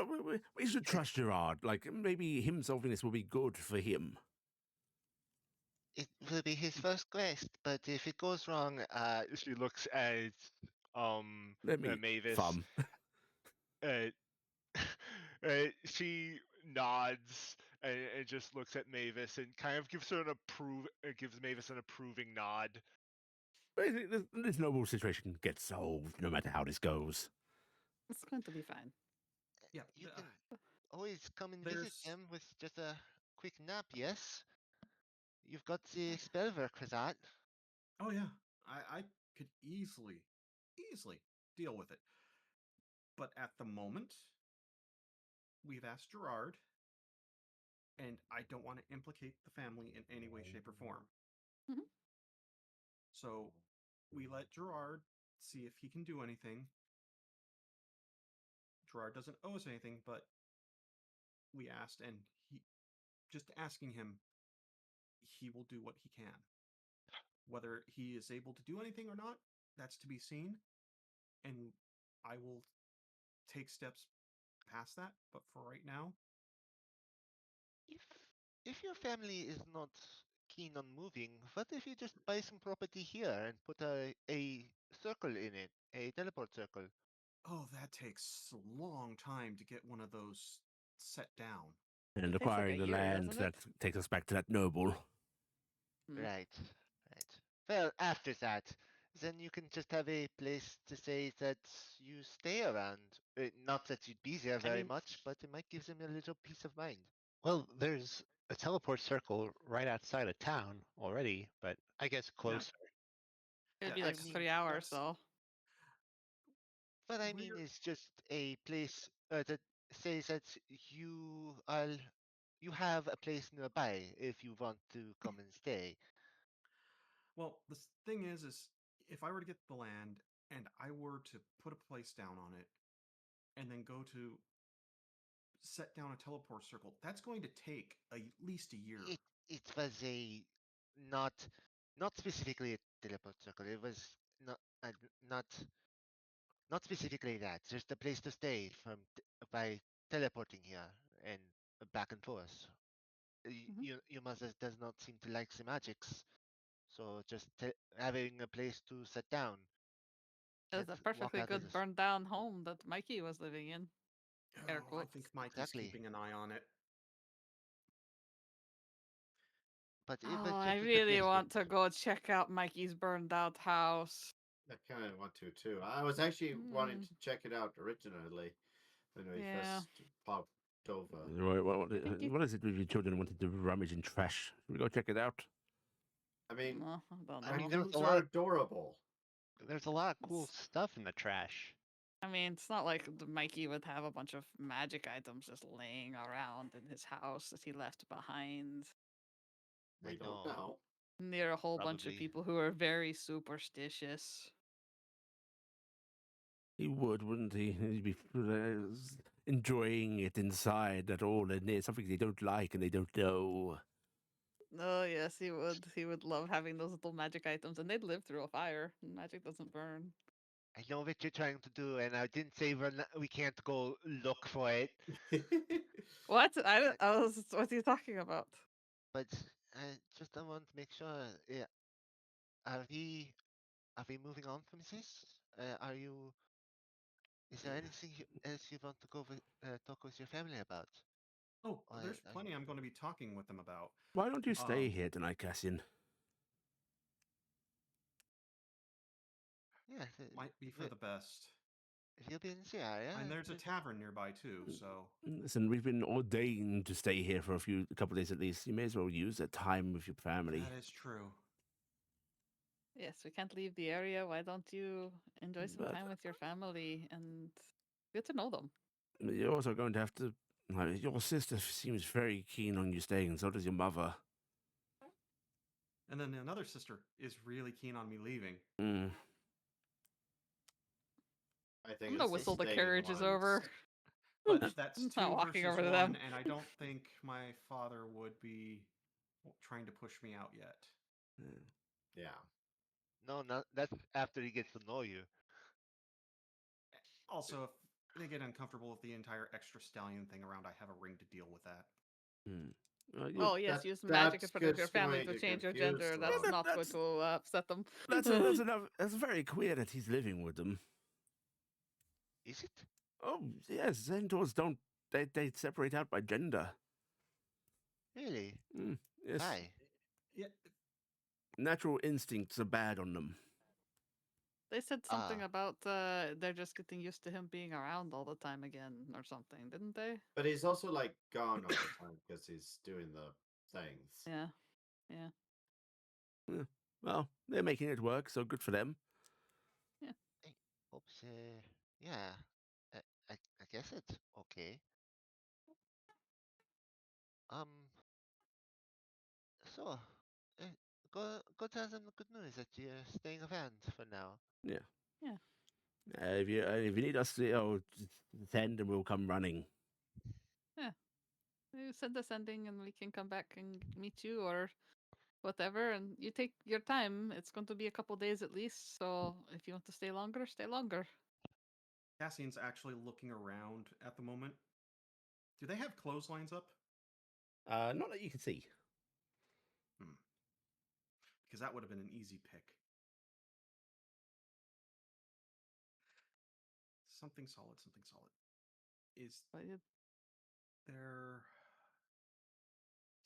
we should trust Gerard. Like, maybe him solving this will be good for him. It will be his first quest, but if it goes wrong, She looks at Let me Mavis. thumb. She nods and just looks at Mavis and kind of gives Mavis an approving nod. Basically, this noble situation gets solved no matter how this goes. It's going to be fine. Yeah. you can always come and visit there's- them with just a quick nap, yes? You've got the spell work for that. Oh yeah, I could easily deal with it. But at the moment, we've asked Gerard, and I don't want to implicate the family in any way, shape, or form. Mhm. So we let Gerard see if he can do anything. Gerard doesn't owe us anything, but we asked, and he just asking him, he will do what he can. Whether he is able to do anything or not, that's to be seen. And I will take steps past that. But for right now, If if your family is not keen on moving, what if you just buy some property here and put a circle in it, a teleport circle? oh, that takes a long time to get one of those set down. And It takes like acquiring a the year, land doesn't that it? takes us back to that noble. Mm. Right, right. Well, after that, then you can just have a place to say that you stay around. Not that you'd be there very mean- much, but it might give them a little peace of mind. Well, there's a teleport circle right outside of town already, but I guess closer. It'd be Yeah, like I mean, 3 hours, that's- though. What I mean We're- is just a place that says that you have a place nearby if you want to come and stay. Well, the thing is if I were to get the land and I were to put a place down on it, and then go to set down a teleport circle, that's going to take at least a year. It was a not not specifically a teleport circle. It was not not not specifically that. Just a place to stay by teleporting here and back and forth. Mhm. Your mother does not seem to like the magics, so just having a place to sit down. It was Can't a walk perfectly out of good this- burned down home that Mikey was living in. Air I quotes. think Mike Exactly. is keeping an eye on it. But Oh, but I just a really place want to go check out Mikey's burned out house. I kind of want to too. I was actually wanting Mm. to check it out originally when we Yeah. first popped over. What is it with your children wanting to rummage in trash? Should we go check it out? I mean, No, I don't know. I mean, there was raccoons a are lot- adorable. There's a lot of cool stuff in the trash. I mean, it's not like Mikey would have a bunch of magic items just laying around in his house that he left behind I We don't know. know. near a whole bunch of Probably. people who are very superstitious. He would, wouldn't he? He'd be enjoying it inside at all, and it's something they don't like and they don't know. Oh yes, he would. He would love having those little magic items, and they'd live through a fire. Magic doesn't burn. I know what you're trying to do, and I didn't say we can't go look for it. What? I was. What are you talking about? But I want to make sure. Yeah, are we moving on from this? Are you? Is there anything else you want to talk with your family about? Oh, Or there's are plenty you- I'm going to be talking with them about. Why don't you stay Um, here tonight, Cassian? Yeah, Might be for the best. if you'll be in the area. And there's a tavern nearby too, so Listen, we've been ordained to stay here for a couple of days at least. You may as well use that time with your family. that is true. Yes, we can't leave the area. Why don't you enjoy some But- time with your family and get to know them? You're also going to have to. Your sister seems very keen on you staying, and so does your mother. And then another sister is really keen on me leaving. Mm. I think I'm gonna it's whistle the staying carriage is ones. over. But that's I'm two not walking versus over to one, them. and I don't think my father would be trying to push me out yet. Yeah. No, not that's after he gets to know you. Also, if they get uncomfortable with the entire extra stallion thing around, I have a ring to deal with that. Oh yes, That- use magic in that's front of good your family way to to change your confuse gender. them. That's Yeah, not going that's- to upset them. That's very clear that he's living with them. Is it? Oh yes, centaurs don't. They separate out by gender. Really? Yes, Why? Yeah, natural instincts are bad on them. They said something Ah. about they're just getting used to him being around all the time again or something, didn't they? But he's also like gone all the time because he's doing the things. Yeah. Well, they're making it work, so good for them. Oops. Yeah. I guess it's okay. So, uh, go tell them the good news that you're staying around for now. Yeah. Yeah. If you need us to send, and we'll come running. You send us ending and we can come back and meet you or whatever. And you take your time. It's going to be a couple days at least. So if you want to stay longer, stay longer. Cassian's actually looking around at the moment. Do they have clotheslines up? Not that you can see. Because that would have been an easy pick. Something solid, something solid. Is But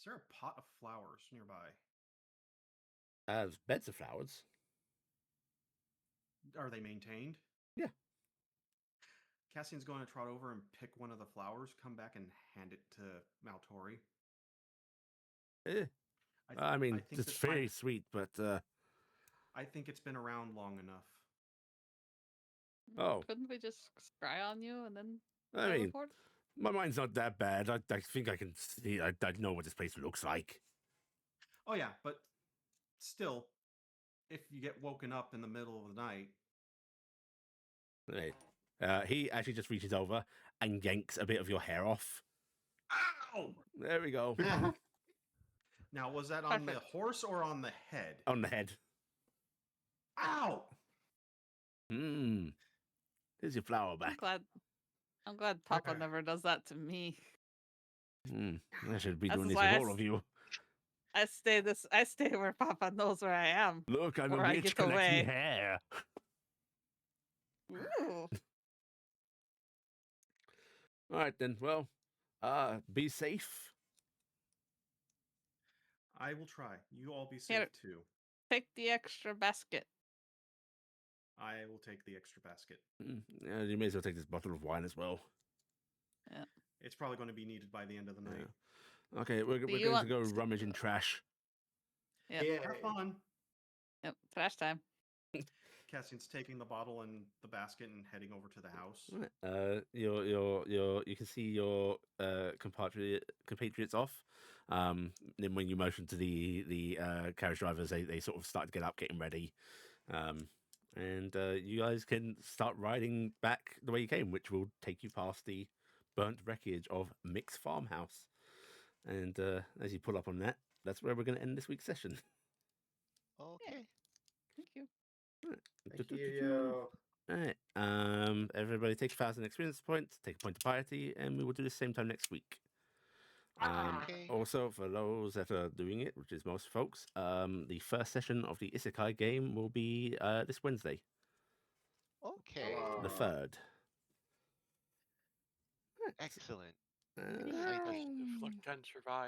there a pot of flowers nearby? Beds of flowers. Are they maintained? Yeah. Cassian's going to trot over and pick one of the flowers, come back and hand it to Maltori. I mean, think it's this very might- sweet, but I think it's been around long enough. Oh. couldn't we just scry on you and then I mean, teleport? my mind's not that bad. I think I can see. I know what this place looks like. Oh yeah, but still, if you get woken up in the middle of the night, Right. He actually just reaches over and yanks a bit of your hair off. ow! There we go. Now, was that on the Perfect. horse or on the head? On the head. Ow! Here's your flower I'm back. glad Papa Okay. never does that to me. I should be That's doing this why with I all of you. I stay where Papa knows where I am. Look, I'm Or a I witch get collecting away. hair. Ooh. All right then. Well, be safe. I will try. You all be safe Here. too. Take the extra basket. I will take the extra basket. Yeah, you may as well take this bottle of wine as well. It's probably going to be needed by the end of the night. Yeah. Okay, we're you going to want- go rummage in trash. Yep. Yeah. Have fun. Yep. Trash time. Cassian's taking the bottle and the basket and heading over to the house. You can see your compatriots off. Then when you motion to the carriage drivers, they sort of start to get up, getting ready, and and you guys can start riding back the way you came, which will take you past the burnt wreckage of Mick's farmhouse. And as you pull up on that, that's where we're going to end this week's session. Okay. Thank you. Thank you. All right. Everybody take 1,000 experience points, take a point of piety, and we will do the same time next week. Okay. Also, for those that are doing it, which is most folks, the first session of the Isekai game will be this Wednesday, Okay. the 3rd. Excellent. Uh, Exciting. If luck can survive.